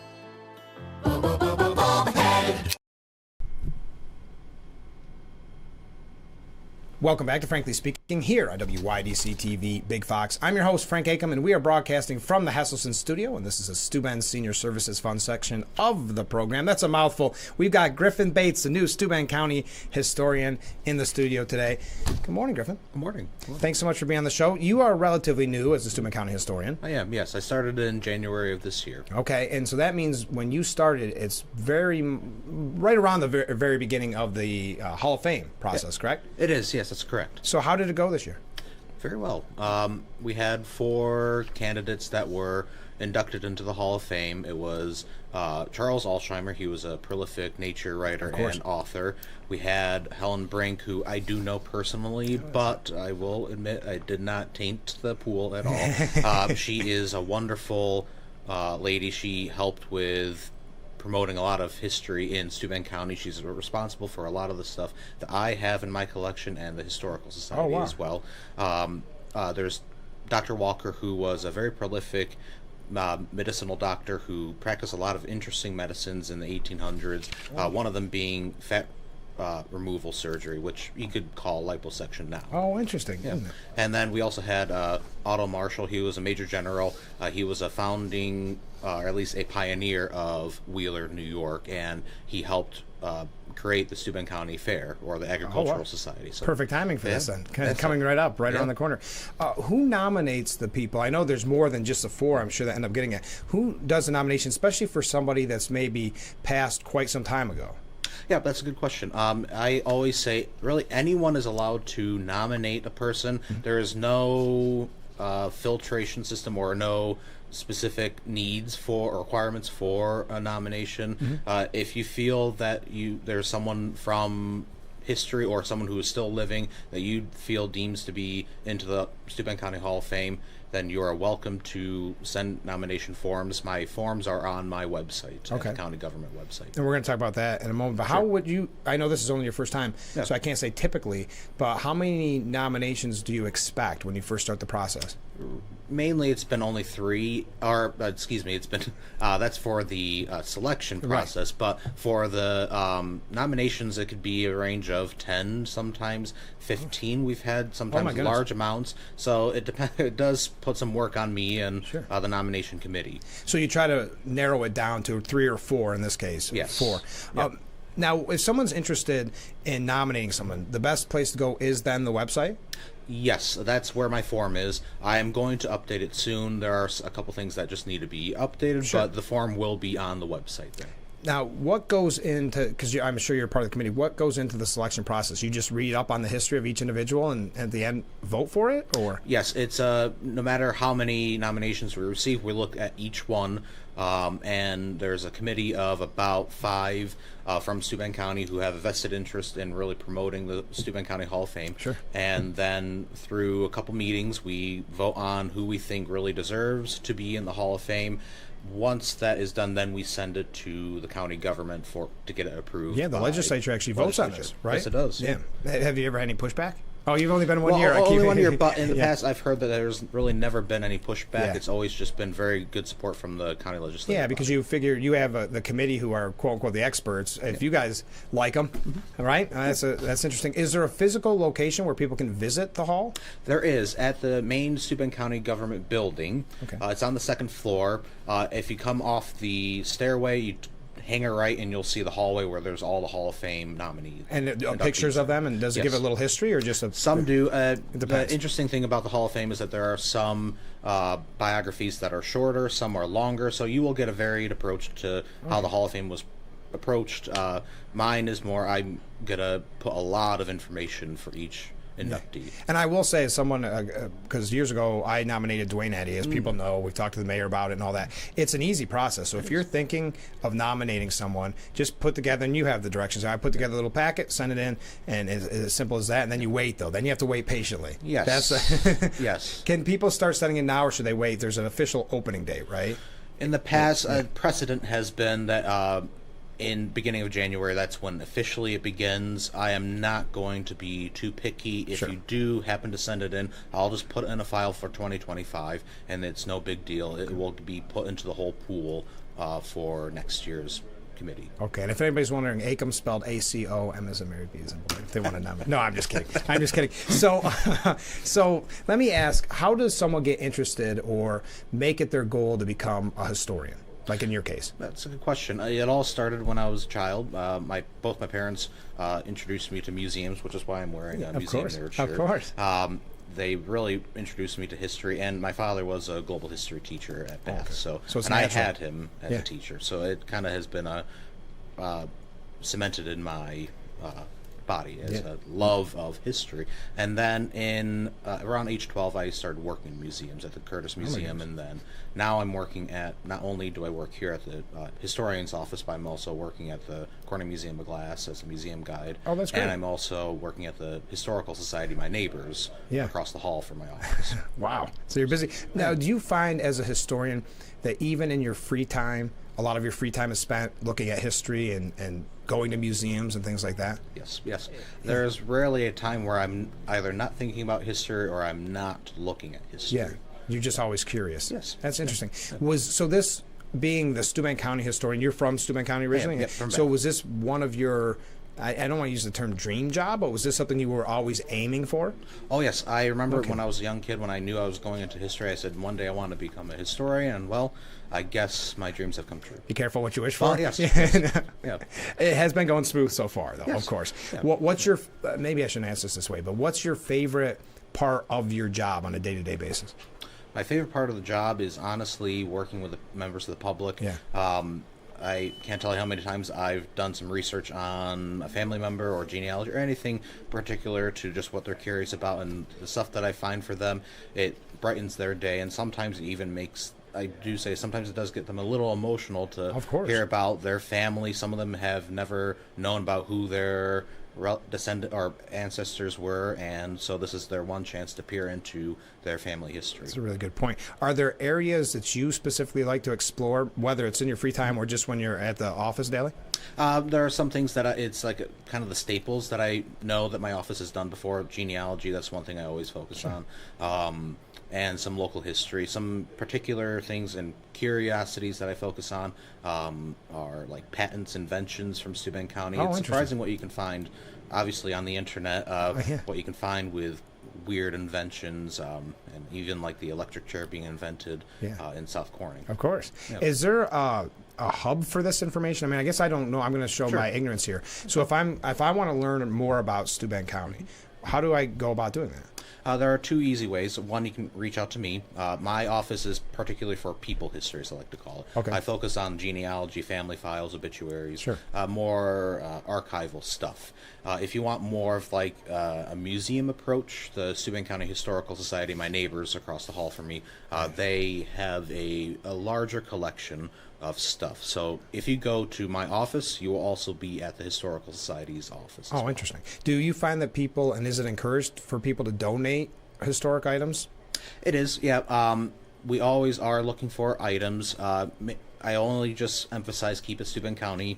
Welcome back to Frankly Speaking here on WYDC TV Big Fox. I'm your host, Frank Acom, and we are broadcasting from the Hesselson studio, and this is a Steuben Senior Services Fund section of the program. That's a mouthful. We've got Griffin Bates, the new Steuben County historian, in the studio today. Good morning, Griffin. Good morning. Thanks so much for being on the show. You are relatively new as a Steuben County historian. I am, yes. I started in January of this year. Okay, and so that means when you started, it's right around the very beginning of the Hall of Fame process, correct? It is, yes. That's correct. So how did it go this year? Very well. We had 4 candidates that were inducted into the Hall of Fame. It was Charles Alsheimer. He was a prolific nature writer and author. We had Helen Brink, who I do know personally, but I will admit I did not taint the pool at all. She is a wonderful lady. She helped with promoting a lot of history in Steuben County. She's responsible for a lot of the stuff that I have in my collection and the Historical Society as well. There's Dr. Walker, who was a very prolific medicinal doctor who practiced a lot of interesting medicines in the 1800s, one of them being fat removal surgery, which you could call liposuction now. Oh, interesting. Yeah. And then we also had Otto Marshall. He was a major general. He was a founding, or at least a pioneer of Wheeler, New York, and he helped create the Steuben County Fair, or the Agricultural Society. So, perfect timing for this then. Kind of coming right up, around the corner. Who nominates the people? I know there's more than just the 4, I'm sure, that end up getting it. Who does the nomination, especially for somebody that's maybe passed quite some time ago? Yeah, that's a good question. I always say, really, anyone is allowed to nominate a person. There is no filtration system or no specific needs for or requirements for a nomination. If you feel that there's someone from history or someone who is still living that you feel deems to be into the Steuben County Hall of Fame, then you are welcome to send nomination forms. My forms are on my website, at the county government website. And we're going to talk about that in a moment. But how would you, I know this is only your first time, so I can't say typically, but how many nominations do you expect when you first start the process? Mainly it's been only 3, or excuse me, it's been that's for the selection process, but for the nominations it could be a range of 10, sometimes 15. We've had sometimes large amounts, so it it does put some work on me and the nomination committee. So you try to narrow it down to 3 or 4 in this case. Yes. 4. Yep. Now, if someone's interested in nominating someone, the best place to go is then the website? Yes, that's where my form is. I am going to update it soon. There are a couple things that just need to be updated, but the form will be on the website there. Now, what goes into, because I'm sure you're part of the committee, what goes into the selection process? You just read up on the history of each individual and at the end vote for it, or? Yes, it's no matter how many nominations we receive, we look at each one, and there's a committee of about 5 from Steuben County who have a vested interest in really promoting the Steuben County Hall of Fame. And then through a couple meetings, we vote on who we think really deserves to be in the Hall of Fame. Once that is done, then we send it to the county government to get it approved. Yeah, the legislature actually votes on this, right? Yes, it does. Yeah. Have you ever had any pushback? Oh, you've only been 1 year. Only 1 year, but in the past, I've heard that there's really never been any pushback. It's always just been very good support from the county legislature. Yeah, because you figure you have the committee who are quote unquote the experts. If you guys like them, all right, that's interesting. Is there a physical location where people can visit the hall? There is at the main Steuben County government building. It's on the 2nd floor. If you come off the stairway, you hang a right and you'll see the hallway where there's all the Hall of Fame nominees. And pictures of them, and does it give a little history or just a... Some do. The interesting thing about the Hall of Fame is that there are some biographies that are shorter, some are longer, so you will get a varied approach to how the Hall of Fame was approached. Mine is more, I'm going to put a lot of information for each inductee. And I will say, as someone, because years ago I nominated Dwayne Eddy, as people know, we've talked to the mayor about it and all that. It's an easy process. So if you're thinking of nominating someone, just put together, and you have the directions. I put together a little packet, send it in, and it's as simple as that. And then you wait, though. Then you have to wait patiently. Yes. Yes. Can people start sending in now, or should they wait? There's an official opening date, right? In the past, precedent has been that in beginning of January, that's when officially it begins. I am not going to be too picky. If you do happen to send it in, I'll just put it in a file for 2025, and it's no big deal. It will be put into the whole pool for next year's committee. Okay, and if anybody's wondering, Acom spelled A-C-O-M as a Mary B as in boy, if they want to nominate. No, I'm just kidding. I'm just kidding. So let me ask, how does someone get interested or make it their goal to become a historian? Like in your case? That's a good question. It all started when I was a child. Both my parents introduced me to museums, which is why I'm wearing a museum nerd shirt. Of course. They really introduced me to history, and my father was a global history teacher at Bath, so it's and I had him as a teacher, so it kind of has been cemented in my body as a love of history. And then in around age 12, I started working in museums at the Curtis Museum, and then now I'm working at, not only do I work here at the historian's office, but I'm also working at the Corning Museum of Glass as a museum guide. Oh, that's great. And I'm also working at the Historical Society, my neighbors, across the hall from my office. Wow. So you're busy. Now, do you find as a historian that even in your free time, a lot of your free time is spent looking at history and going to museums and things like that? Yes. There's rarely a time where I'm either not thinking about history or I'm not looking at history. Yeah. You're just always curious. Yes. That's interesting. So this being the Steuben County historian, you're from Steuben County originally? Yeah, from so was this one of your, I don't want to use the term dream job, but was this something you were always aiming for? Oh, yes. I remember when I was a young kid, when I knew I was going into history, I said, one day I want to become a historian, and well, I guess my dreams have come true. Be careful what you wish for. Yes. Yeah. It has been going smooth so far, though, of course. Yeah. What's your, maybe I shouldn't ask this way, but what's your favorite part of your job on a day-to-day basis? My favorite part of the job is honestly working with the members of the public. Yeah. I can't tell you how many times I've done some research on a family member or genealogy or anything particular to just what they're curious about, and the stuff that I find for them, it brightens their day, and sometimes it even makes, I do say, sometimes it does get them a little emotional to hear about their family. Some of them have never known about who their descendant or ancestors were, and so this is their one chance to peer into their family history. That's a really good point. Are there areas that you specifically like to explore, whether it's in your free time or just when you're at the office daily? There are some things that it's like kind of the staples that I know that my office has done before. Genealogy, that's one thing I always focus on. And some local history. Some particular things and curiosities that I focus on are like patents, inventions from Steuben County. It's surprising what you can find, obviously, on the internet, what you can find with weird inventions, and even like the electric chair being invented in South Corning. Of course. Yeah. Is there a hub for this information? I mean, I guess I don't know. I'm going to show my ignorance here. So if I want to learn more about Steuben County, how do I go about doing that? There are two easy ways. One, you can reach out to me. My office is particularly for people history, as I like to call it. Okay. I focus on genealogy, family files, obituaries, more archival stuff. If you want more of like a museum approach, the Steuben County Historical Society, my neighbors across the hall from me, they have a larger collection of stuff. So if you go to my office, you will also be at the Historical Society's office. Oh, interesting. Do you find that people, and is it encouraged for people to donate historic items? It is, yeah. We always are looking for items. I only just emphasize keep it Steuben County.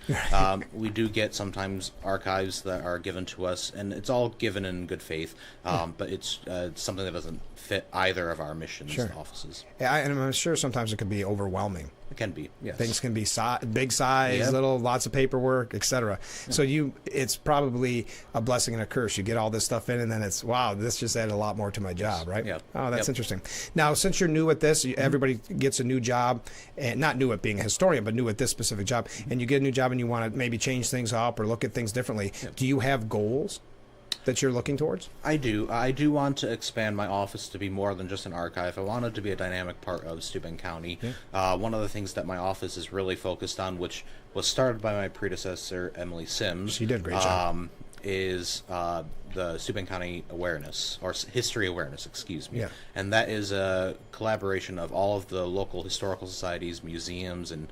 We do get sometimes archives that are given to us, and it's all given in good faith, but it's something that doesn't fit either of our missions offices. Yeah, and I'm sure sometimes it can be overwhelming. It can be, yes. Things can be big size, little, lots of paperwork, etc. So it's probably a blessing and a curse. You get all this stuff in, and then it's, wow, this just added a lot more to my job, right? Yeah. Oh, that's interesting. Now, since you're new at this, everybody gets a new job, and not new at being a historian, but new at this specific job, and you get a new job and you want to maybe change things up or look at things differently. Do you have goals that you're looking towards? I do. I do want to expand my office to be more than just an archive. I want it to be a dynamic part of Steuben County. One of the things that my office is really focused on, which was started by my predecessor, Emily Sims. She did a great job. Is the Steuben County Awareness, or History Awareness, excuse me. Yeah. And that is a collaboration of all of the local historical societies, museums, and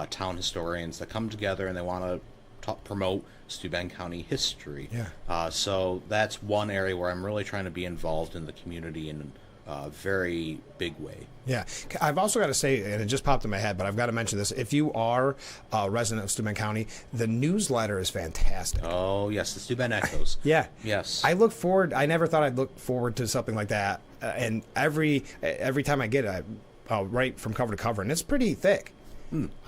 town historians that come together and they want to promote Steuben County history. So that's one area where I'm really trying to be involved in the community in a very big way. Yeah. I've also got to say, and it just popped in my head, but I've got to mention this. If you are a resident of Steuben County, the newsletter is fantastic. Oh, yes, the Steuben Echoes. Yeah. Yes. I never thought I'd look forward to something like that. And every time I get it, I'll write from cover to cover, and it's pretty thick.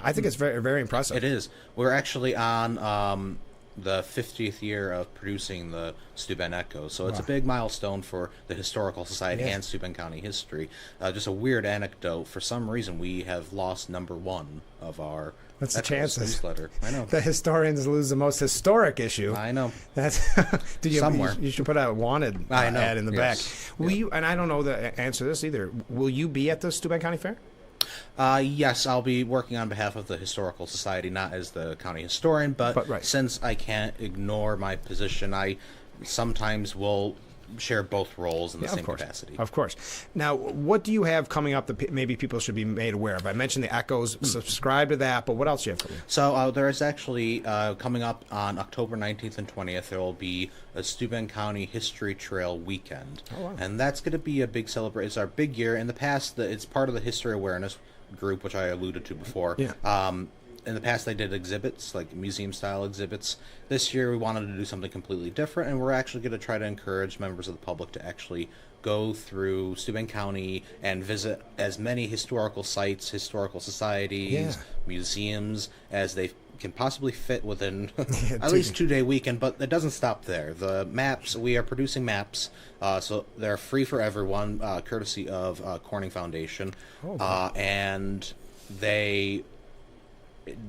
I think it's very, very impressive. It is. We're actually on the 50th year of producing the Steuben Echo, so it's a big milestone for the Historical Society and Steuben County history. Just a weird anecdote. For some reason, we have lost #1 of our That's the chances. newsletter. I know. The historians lose the most historic issue. I know. That's somewhere. You should put a wanted ad in the back. Will you? And I don't know the answer to this either. Will you be at the Steuben County Fair? Yes, I'll be working on behalf of the Historical Society, not as the county historian, but since I can't ignore my position, I sometimes will share both roles in the same capacity. Of course. Now, what do you have coming up that maybe people should be made aware of? I mentioned the Echoes. Subscribe to that, but what else do you have coming? So there is actually, coming up on October 19th and 20th, there will be a Steuben County History Trail weekend. Oh, wow. And that's going to be a big celebration. It's our big year. In the past, it's part of the History Awareness group, which I alluded to before. In the past, they did exhibits, like museum-style exhibits. This year, we wanted to do something completely different, and we're actually going to try to encourage members of the public to actually go through Steuben County and visit as many historical sites, historical societies, museums, as they can possibly fit within at least 2-day weekend, but it doesn't stop there. The maps, we are producing maps, so they're free for everyone, courtesy of Corning Foundation, and they...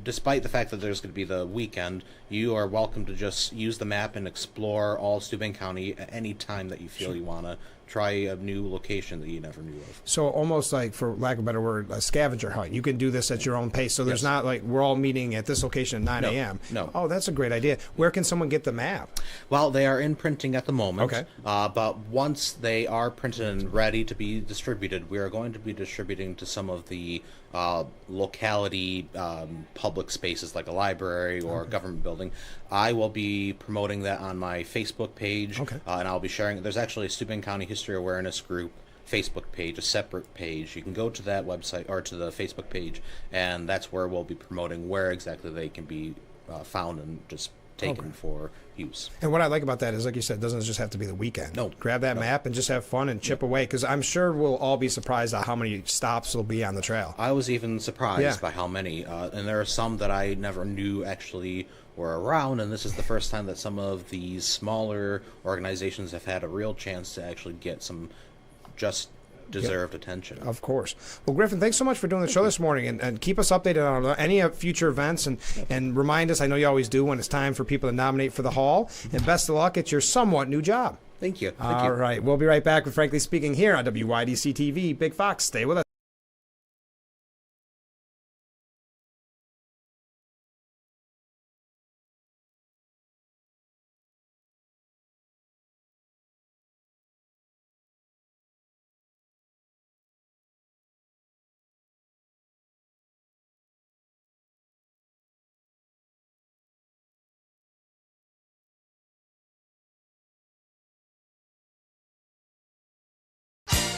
Despite the fact that there's going to be the weekend, you are welcome to just use the map and explore all Steuben County at any time that you feel you want to try a new location that you never knew of. So almost like, for lack of a better word, a scavenger hunt. You can do this at your own pace. So there's not like we're all meeting at this location at 9 a.m. No. Oh, that's a great idea. Where can someone get the map? Well, they are in printing at the moment. Okay. But once they are printed and ready to be distributed, we are going to be distributing to some of the locality public spaces like a library or a government building. I will be promoting that on my Facebook page, and I'll be sharing. There's actually a Steuben County History Awareness Group Facebook page, a separate page. You can go to that website or to the Facebook page, and that's where we'll be promoting where exactly they can be found and just taken for use. And what I like about that is, like you said, it doesn't just have to be the weekend. No. Grab that map and just have fun and chip away, because I'm sure we'll all be surprised at how many stops will be on the trail. I was even surprised by how many, and there are some that I never knew actually were around, and this is the first time that some of these smaller organizations have had a real chance to actually get some just deserved attention. Of course. Well, Griffin, thanks so much for doing the show this morning, and keep us updated on any future events, and remind us, I know you always do, when it's time for people to nominate for the Hall, and best of luck at your somewhat new job. Thank you. All right. We'll be right back with Frankly Speaking here on WYDC TV. Big Fox, stay with us.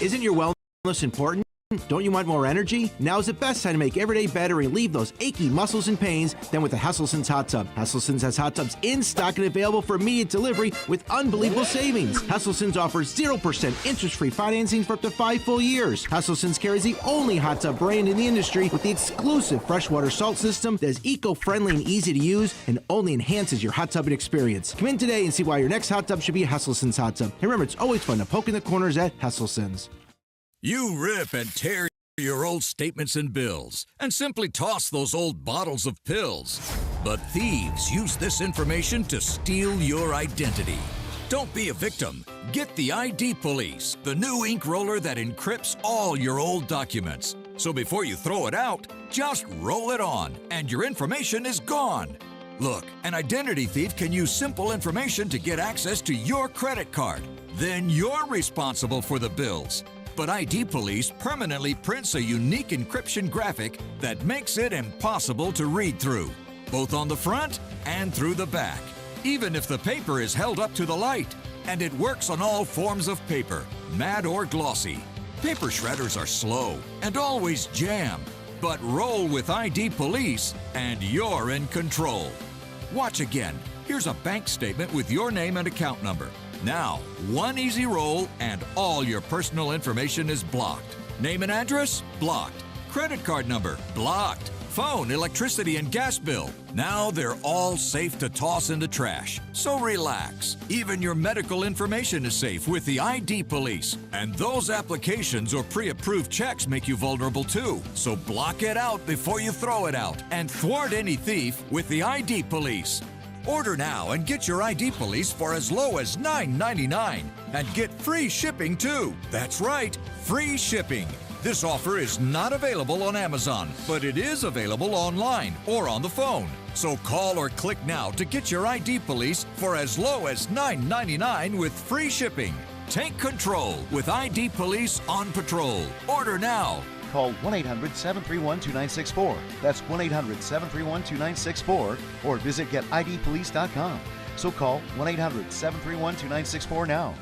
Isn't your wellness important? Don't you want more energy? Now's the best time to make every day better and relieve those achy muscles and pains than with the Hesselson's Hot Tub. Hesselson's has hot tubs in stock and available for immediate delivery with unbelievable savings. Hesselson's offers 0% interest-free financing for up to 5 full years. Hesselson's carries the only hot tub brand in the industry with the exclusive freshwater salt system that is eco-friendly and easy to use and only enhances your hot tubbing experience. Come in today and see why your next hot tub should be a Hesselson's hot tub. And remember, it's always fun to poke in the corners at Hesselson's. You rip and tear your old statements and bills and simply toss those old bottles of pills. But thieves use this information to steal your identity. Don't be a victim. Get the ID Police, the new ink roller that encrypts all your old documents. So before you throw it out, just roll it on and your information is gone. Look, an identity thief can use simple information to get access to your credit card. Then you're responsible for the bills. But ID Police permanently prints a unique encryption graphic that makes it impossible to read through, both on the front and through the back, even if the paper is held up to the light. And it works on all forms of paper, matte or glossy. Paper shredders are slow and always jam, but roll with ID Police and you're in control. Watch again. Here's a bank statement with your name and account number. Now, one easy roll and all your personal information is blocked. Name and address? Blocked. Credit card number? Blocked. Phone, electricity, and gas bill? Now they're all safe to toss in the trash. So relax. Even your medical information is safe with the ID Police. And those applications or pre-approved checks make you vulnerable too. So block it out before you throw it out and thwart any thief with the ID Police. Order now and get your ID Police for as low as $9.99 and get free shipping too. That's right, free shipping. This offer is not available on Amazon, but it is available online or on the phone. So call or click now to get your ID Police for as low as $9.99 with free shipping. Take control with ID Police on patrol. Order now. Call 1-800-731-2964. That's 1-800-731-2964 or visit getidpolice.com. So call 1-800-731-2964 now.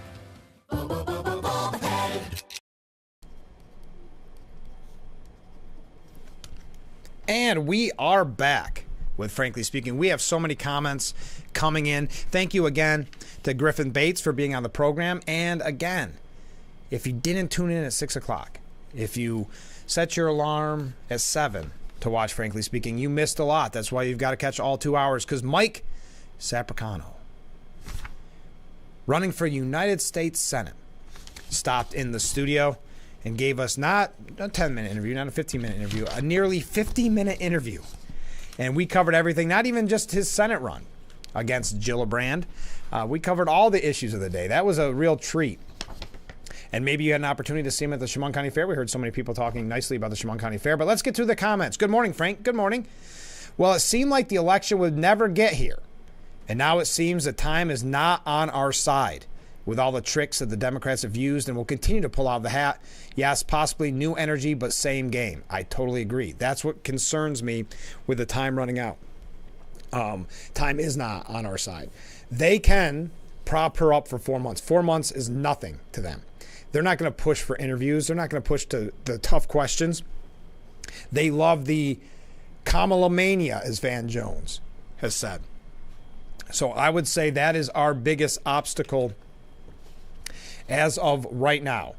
And we are back with Frankly Speaking. We have so many comments coming in. Thank you again to Griffin Bates for being on the program. And again, if you didn't tune in at 6 o'clock, if you set your alarm at 7 to watch Frankly Speaking, you missed a lot. That's why you've got to catch all 2 hours, because Mike Sapricano, running for United States Senate, stopped in the studio and gave us not a 10-minute interview, not a 15-minute interview, a nearly 50-minute interview. And we covered everything, not even just his Senate run against Gillibrand. We covered all the issues of the day. That was a real treat. And maybe you had an opportunity to see him at the Chemung County Fair. We heard so many people talking nicely about the Chemung County Fair. But let's get to the comments. Good morning, Frank. Good morning. Well, it seemed like the election would never get here. And now it seems that time is not on our side with all the tricks that the Democrats have used and will continue to pull out of the hat. Yes, possibly new energy, but same game. I totally agree. That's what concerns me with the time running out. Time is not on our side. They can prop her up for 4 months. 4 months is nothing to them. They're not going to push for interviews. They're not going to push to the tough questions. They love the Kamala mania, as Van Jones has said. So I would say that is our biggest obstacle as of right now.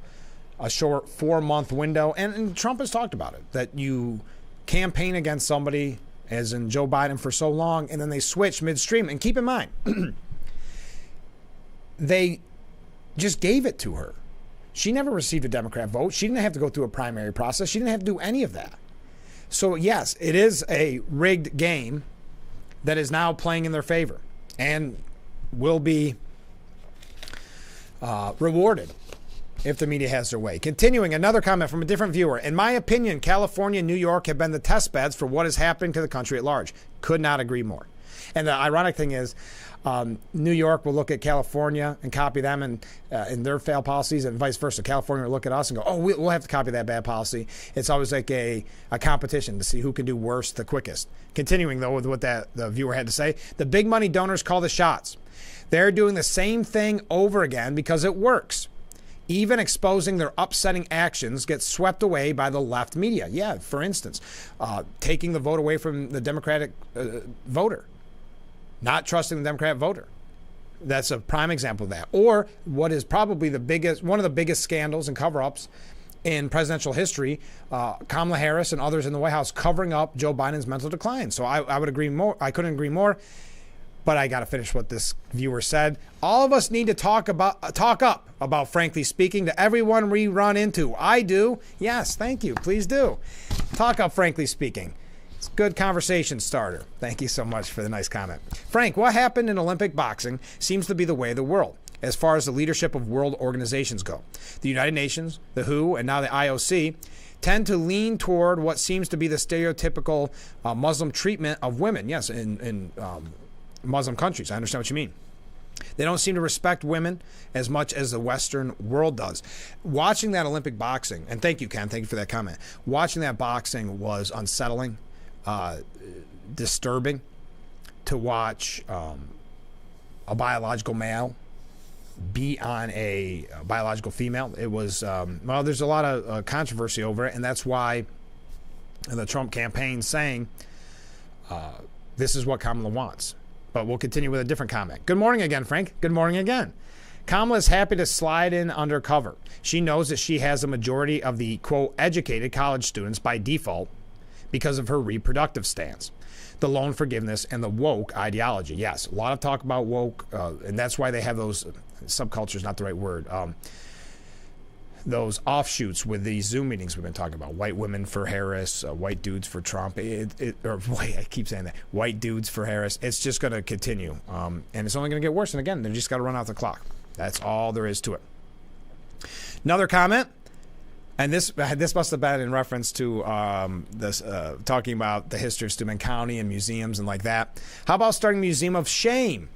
A short 4-month window. And Trump has talked about it, that you campaign against somebody, as in Joe Biden, for so long, and then they switch midstream. And keep in mind, they just gave it to her. She never received a Democrat vote. She didn't have to go through a primary process. She didn't have to do any of that. So, yes, it is a rigged game that is now playing in their favor and will be rewarded if the media has their way. Continuing, another comment from a different viewer. In my opinion, California and New York have been the test beds for what is happening to the country at large. Could not agree more. And the ironic thing is, New York will look at California and copy them and in their failed policies, and vice versa. California will look at us and go, oh, we'll have to copy that bad policy. It's always like a competition to see who can do worse the quickest. Continuing, though, with what the viewer had to say, the big money donors call the shots. They're doing the same thing over again because it works. Even exposing their upsetting actions gets swept away by the left media. Yeah, for instance, taking the vote away from the Democratic voter. Not trusting the Democrat voter. That's a prime example of that. Or what is probably one of the biggest scandals and cover-ups in presidential history, Kamala Harris and others in the White House covering up Joe Biden's mental decline. So I would agree more. I couldn't agree more. But I got to finish what this viewer said. All of us need to talk up about Frankly Speaking to everyone we run into. I do. Yes, thank you. Please do. Talk up Frankly Speaking. It's a good conversation starter. Thank you so much for the nice comment. Frank, what happened in Olympic boxing seems to be the way of the world as far as the leadership of world organizations go. The United Nations, the WHO, and now the IOC tend to lean toward what seems to be the stereotypical Muslim treatment of women. Yes, in Muslim countries. I understand what you mean. They don't seem to respect women as much as the Western world does. Watching that Olympic boxing, and thank you, Ken, thank you for that comment. Watching that boxing was unsettling. Disturbing to watch a biological male beat on a biological female. It was, there's a lot of controversy over it, and that's why the Trump campaign saying this is what Kamala wants. But we'll continue with a different comment. Good morning again, Frank. Good morning again. Kamala is happy to slide in undercover. She knows that she has a majority of the, quote, educated college students by default because of her reproductive stance, the loan forgiveness, and the woke ideology. Yes, a lot of talk about woke, and that's why they have those subcultures, not the right word, those offshoots with these Zoom meetings we've been talking about. White women for Harris, white dudes for Trump. I keep saying that. White dudes for Harris. It's just going to continue, and it's only going to get worse. And again, they just got to run out the clock. That's all there is to it. Another comment. And this must have been in reference to this talking about the history of Steuben County and museums and like that. How about starting a museum of shame?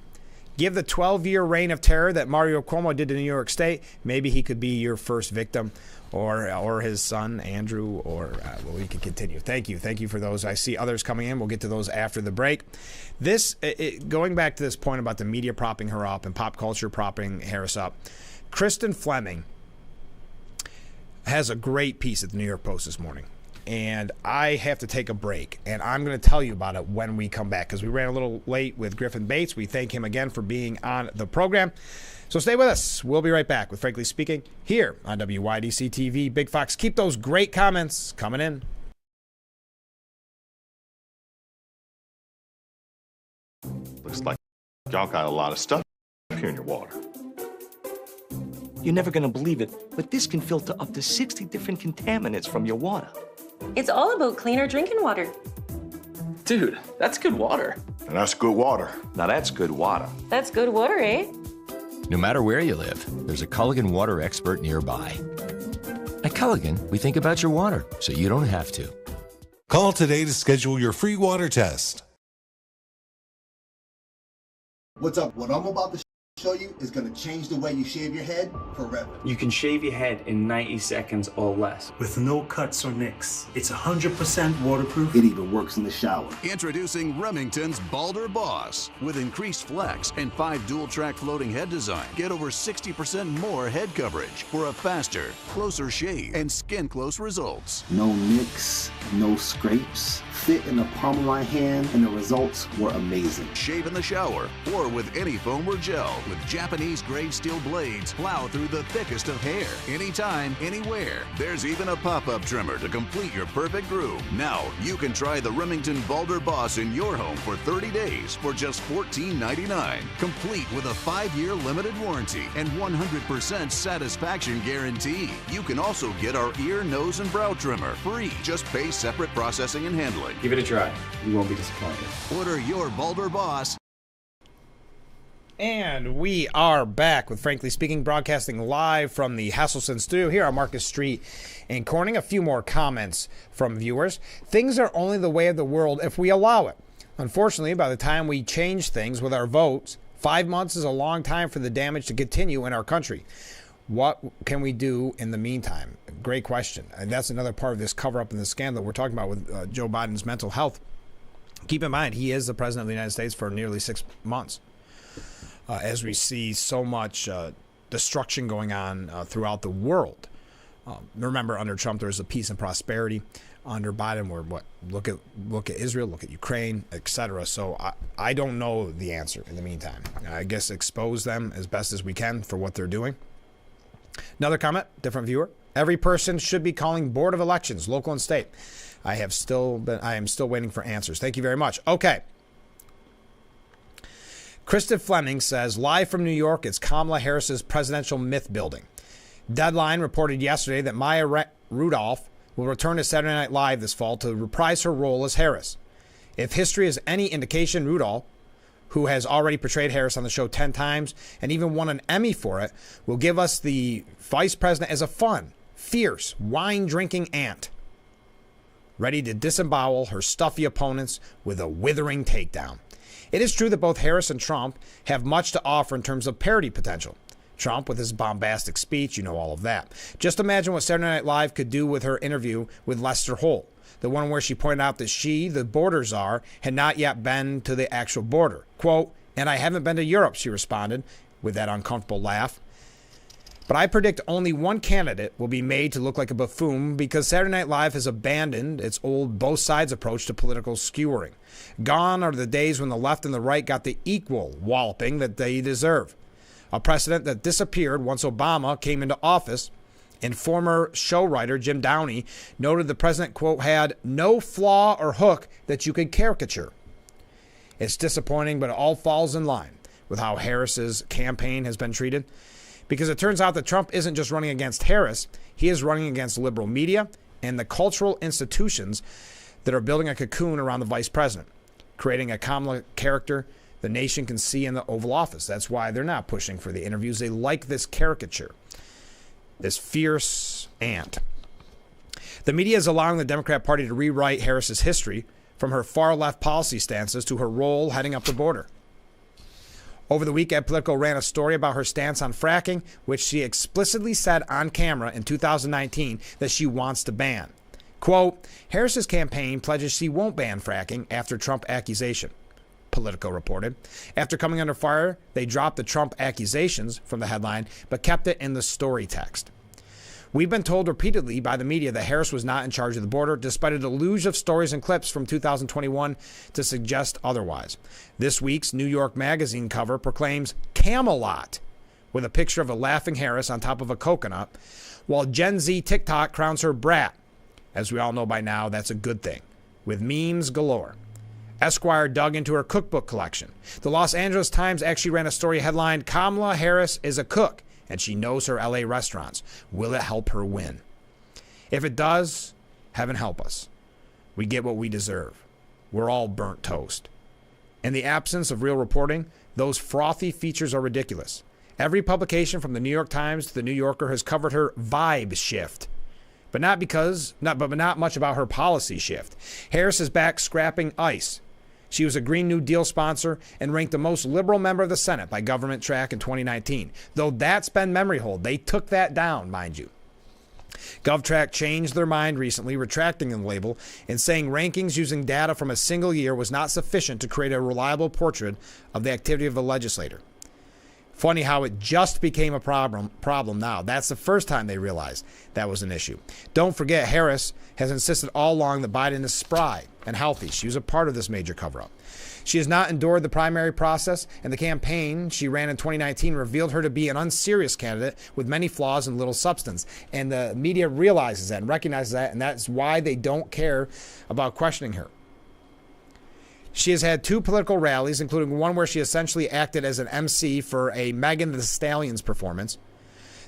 Give the 12-year reign of terror that Mario Cuomo did to New York State. Maybe he could be your first victim, or his son Andrew, or well, we can continue. Thank you for those. I see others coming in. We'll get to those after the break. Going back to this point about the media propping her up and pop culture propping Harris up. Kristen Fleming has a great piece at the New York Post this morning. And I have to take a break. And I'm going to tell you about it when we come back because we ran a little late with Griffin Bates. We thank him again for being on the program. So stay with us. We'll be right back with Frankly Speaking here on WYDC TV. Big Fox, keep those great comments coming in. Looks like y'all got a lot of stuff here in your water. You're never gonna believe it, but this can filter up to 60 different contaminants from your water. It's all about cleaner drinking water. Dude, that's good water. And that's good water. Now that's good water. That's good water, eh? No matter where you live, there's a Culligan water expert nearby. At Culligan, we think about your water, so you don't have to. Call today to schedule your free water test. What's up? What I'm about to show you is going to change the way you shave your head forever. You can shave your head in 90 seconds or less. With no cuts or nicks. It's 100% waterproof. It even works in the shower. Introducing Remington's Balder Boss. With increased flex and 5 dual-track floating head design, get over 60% more head coverage for a faster, closer shave and skin-close results. No nicks, no scrapes. Fit in the palm of my hand, and the results were amazing. Shave in the shower or with any foam or gel. With Japanese-grade steel blades, plow through the thickest of hair. Anytime, anywhere. There's even a pop-up trimmer to complete your perfect groove. Now, you can try the Remington Balder Boss in your home for 30 days for just $14.99. Complete with a 5-year limited warranty and 100% satisfaction guarantee. You can also get our ear, nose, and brow trimmer free. Just pay separate processing and handling. Give it a try. You won't be disappointed. Order your Balder Boss. And we are back with Frankly Speaking, broadcasting live from the Hasselson studio here on Marcus Street in Corning. A few more comments from viewers. Things are only the way of the world if we allow it. Unfortunately, by the time we change things with our votes, 5 months is a long time for the damage to continue in our country. What can we do in the meantime? Great question. And that's another part of this cover-up and the scandal we're talking about with Joe Biden's mental health. Keep in mind, he is the president of the United States for nearly 6 months. As we see so much destruction going on throughout the world. Remember, under Trump, there was a peace and prosperity. Under Biden, we're look at Israel, look at Ukraine, etc. So I don't know the answer in the meantime. I guess expose them as best as we can for what they're doing. Another comment, different viewer. Every person should be calling Board of Elections, local and state. I am still waiting for answers. Thank you very much. Okay. Krista Fleming says, live from New York, it's Kamala Harris's presidential myth building. Deadline reported yesterday that Maya Rudolph will return to Saturday Night Live this fall to reprise her role as Harris. If history is any indication, Rudolph, who has already portrayed Harris on the show 10 times and even won an Emmy for it, will give us the vice president as a fun, fierce, wine-drinking aunt, ready to disembowel her stuffy opponents with a withering takedown. It is true that both Harris and Trump have much to offer in terms of parody potential. Trump with his bombastic speech, you know all of that. Just imagine what Saturday Night Live could do with her interview with Lester Holt, the one where she pointed out that she, the border czar, had not yet been to the actual border. Quote, and I haven't been to Europe, she responded with that uncomfortable laugh. But I predict only one candidate will be made to look like a buffoon because Saturday Night Live has abandoned its old both sides approach to political skewering. Gone are the days when the left and the right got the equal walloping that they deserve. A precedent that disappeared once Obama came into office, and former show writer Jim Downey noted the president, quote, had no flaw or hook that you could caricature. It's disappointing, but it all falls in line with how Harris's campaign has been treated. Because it turns out that Trump isn't just running against Harris, he is running against liberal media and the cultural institutions that are building a cocoon around the vice president, creating a Kamala character the nation can see in the Oval Office. That's why they're not pushing for the interviews. They like this caricature, this fierce aunt. The media is allowing the Democrat Party to rewrite Harris's history from her far-left policy stances to her role heading up the border. Over the weekend, Politico ran a story about her stance on fracking, which she explicitly said on camera in 2019 that she wants to ban. Quote, Harris's campaign pledges she won't ban fracking after Trump accusation, Politico reported. After coming under fire, they dropped the Trump accusations from the headline, but kept it in the story text. We've been told repeatedly by the media that Harris was not in charge of the border, despite a deluge of stories and clips from 2021 to suggest otherwise. This week's New York Magazine cover proclaims Camelot with a picture of a laughing Harris on top of a coconut, while Gen Z TikTok crowns her brat. As we all know by now, that's a good thing, with memes galore. Esquire dug into her cookbook collection. The Los Angeles Times actually ran a story headlined, Kamala Harris is a cook, and she knows her LA restaurants. Will it help her win? If it does, heaven help us. We get what we deserve. We're all burnt toast. In the absence of real reporting, those frothy features are ridiculous. Every publication from the New York Times to the New Yorker has covered her vibe shift, but not much about her policy shift. Harris is back scrapping ICE. She was a Green New Deal sponsor and ranked the most liberal member of the Senate by Government Track in 2019. Though that's been memory hold. They took that down, mind you. GovTrack changed their mind recently, retracting the label and saying rankings using data from a single year was not sufficient to create a reliable portrait of the activity of the legislator. Funny how it just became a problem now. That's the first time they realized that was an issue. Don't forget, Harris has insisted all along that Biden is spry and healthy. She was a part of this major cover-up. She has not endured the primary process, and the campaign she ran in 2019 revealed her to be an unserious candidate with many flaws and little substance. And the media realizes that and recognizes that, and that's why they don't care about questioning her. She has had 2 political rallies, including one where she essentially acted as an MC for a Megan Thee Stallion's performance.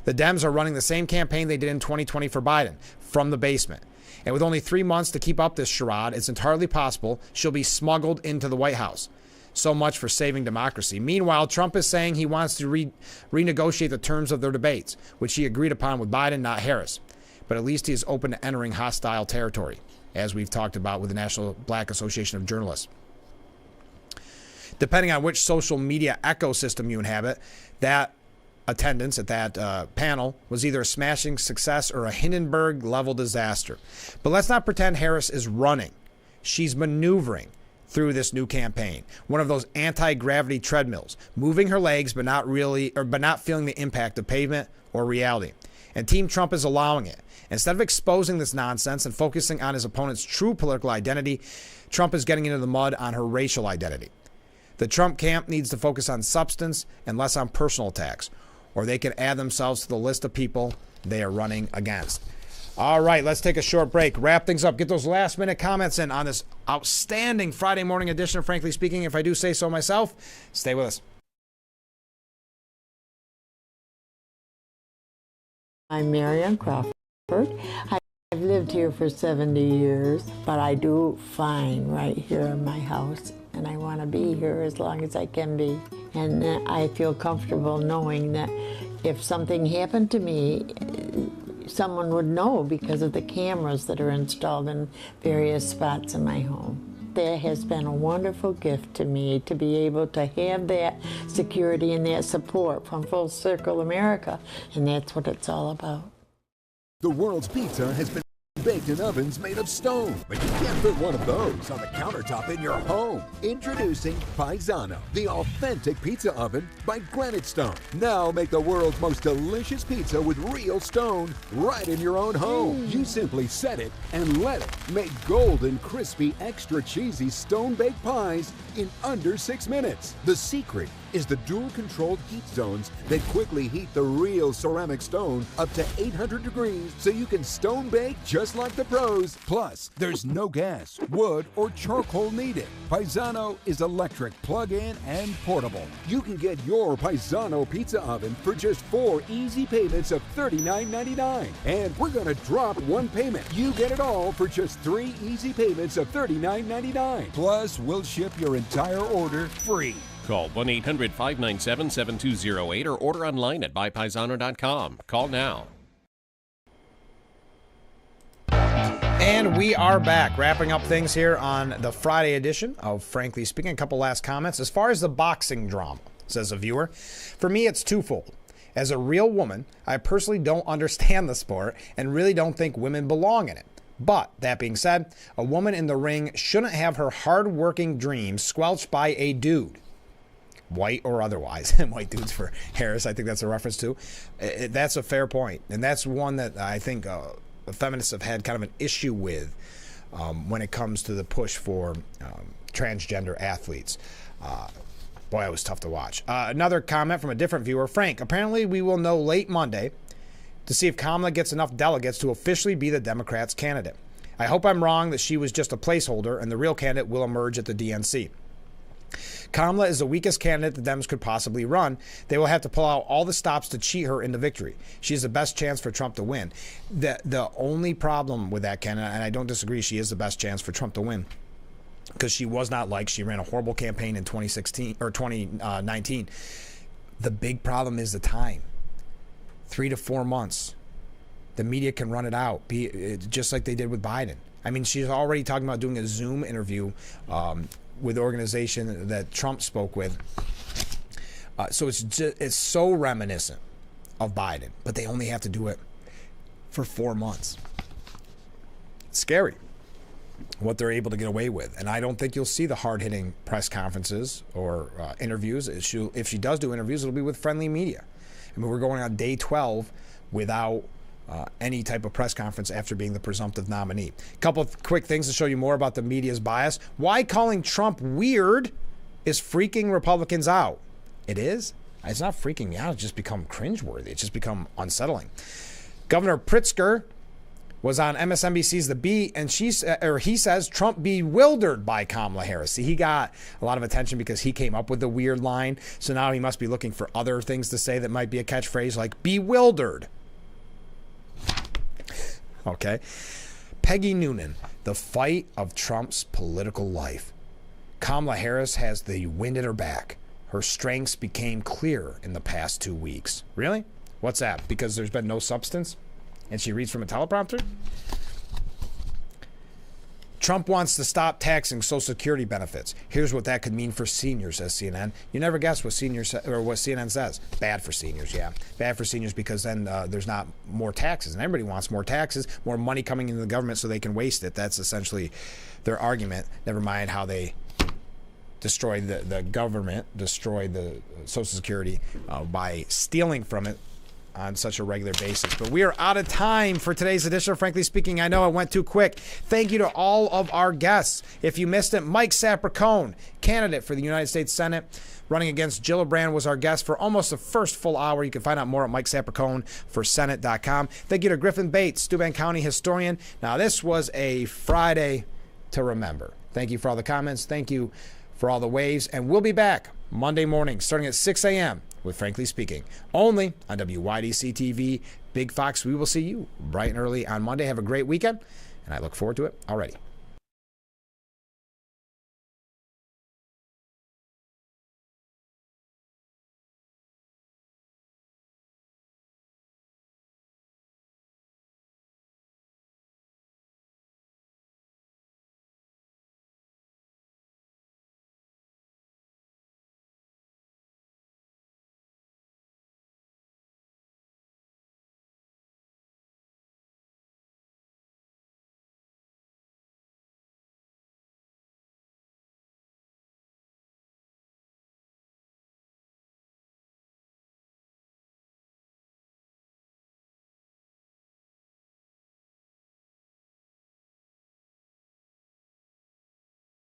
The Dems are running the same campaign they did in 2020 for Biden, from the basement. And with only 3 months to keep up this charade, it's entirely possible she'll be smuggled into the White House. So much for saving democracy. Meanwhile, Trump is saying he wants to renegotiate the terms of their debates, which he agreed upon with Biden, not Harris. But at least he is open to entering hostile territory, as we've talked about with the National Black Association of Journalists. Depending on which social media ecosystem you inhabit, that attendance at that panel was either a smashing success or a Hindenburg-level disaster. But let's not pretend Harris is running. She's maneuvering through this new campaign, one of those anti-gravity treadmills, moving her legs but not feeling the impact of pavement or reality. And Team Trump is allowing it. Instead of exposing this nonsense and focusing on his opponent's true political identity, Trump is getting into the mud on her racial identity. The Trump camp needs to focus on substance and less on personal attacks, or they can add themselves to the list of people they are running against. All right, let's take a short break, wrap things up, get those last-minute comments in on this outstanding Friday morning edition of Frankly Speaking, if I do say so myself. Stay with us. I'm Marion Crawford. I've lived here for 70 years, but I do fine right here in my house, and I want to be here as long as I can be. And I feel comfortable knowing that if something happened to me, someone would know because of the cameras that are installed in various spots in my home. That has been a wonderful gift to me, to be able to have that security and that support from Full Circle America, and that's what it's all about. The world's pizza has been baked in ovens made of stone, but you can't put one of those on the countertop in your home. Introducing Paisano, the authentic pizza oven by Granite Stone. Now make the world's most delicious pizza with real stone right in your own home. You simply set it and let it make golden, crispy, extra cheesy stone-baked pies in under 6 minutes. The secret is the dual-controlled heat zones that quickly heat the real ceramic stone up to 800 degrees so you can stone bake just like the pros. Plus, there's no gas, wood, or charcoal needed. Paisano is electric, plug-in, and portable. You can get your Paisano pizza oven for just 4 easy payments of $39.99. And we're going to drop one payment. You get it all for just 3 easy payments of $39.99. Plus, we'll ship your entire order free. Call 1-800-597-7208 or order online at buypaisano.com. Call now. And we are back, wrapping up things here on the Friday edition of Frankly Speaking. A couple last comments. As far as the boxing drama, says a viewer, for me it's twofold. As a real woman, I personally don't understand the sport and really don't think women belong in it. But, that being said, a woman in the ring shouldn't have her hard-working dreams squelched by a dude. White or otherwise. White dudes for Harris, I think that's a reference to. That's a fair point. And that's one that I think the feminists have had kind of an issue with when it comes to the push for transgender athletes. Boy, it was tough to watch. Another comment from a different viewer. Frank, apparently we will know late Monday to see if Kamala gets enough delegates to officially be the Democrats' candidate. I hope I'm wrong that she was just a placeholder and the real candidate will emerge at the DNC. Kamala is the weakest candidate the Dems could possibly run. They will have to pull out all the stops to cheat her into victory. She has the best chance for Trump to win. The only problem with that candidate, and I don't disagree, she is the best chance for Trump to win, because she was not liked. She ran a horrible campaign in 2016 or 2019. The big problem is the time. 3 to 4 months. The media can run it out, just like they did with Biden. I mean, she's already talking about doing a Zoom interview with the organization that Trump spoke with. So it's so reminiscent of Biden, but they only have to do it for 4 months. It's scary what they're able to get away with. And I don't think you'll see the hard-hitting press conferences or interviews. If she does do interviews, it'll be with friendly media. I mean, we're going on day 12 without any type of press conference after being the presumptive nominee. A couple of quick things to show you more about the media's bias. Why calling Trump weird is freaking Republicans out. It is? It's not freaking me out. It's just become cringeworthy. It's just become unsettling. Governor Pritzker was on MSNBC's The Beat, and he says Trump bewildered by Kamala Harris. See, he got a lot of attention because he came up with the weird line, so now he must be looking for other things to say that might be a catchphrase, like bewildered. Okay. Peggy Noonan, the fight of Trump's political life. Kamala Harris has the wind at her back. Her strengths became clear in the past 2 weeks. Really? What's that? Because there's been no substance? And she reads from a teleprompter? Trump wants to stop taxing Social Security benefits. Here's what that could mean for seniors, says CNN. You never guess what what CNN says. Bad for seniors, yeah. Bad for seniors because then there's not more taxes. And everybody wants more taxes, more money coming into the government so they can waste it. That's essentially their argument. Never mind how they destroy the government, destroy the Social Security by stealing from it on such a regular basis. But we are out of time for today's edition of Frankly Speaking. I know it went too quick. Thank you to all of our guests. If you missed it, Mike Sapricone, candidate for the United States Senate, running against Gillibrand, was our guest for almost the first full hour. You can find out more at Mike Sapricone for Senate.com. Thank you to Griffin Bates, Steuben County historian. Now, this was a Friday to remember. Thank you for all the comments. Thank you for all the waves. And we'll be back Monday morning starting at 6 a.m. with Frankly Speaking, only on WYDC TV, Big Fox. We will see you bright and early on Monday. Have a great weekend, and I look forward to it already.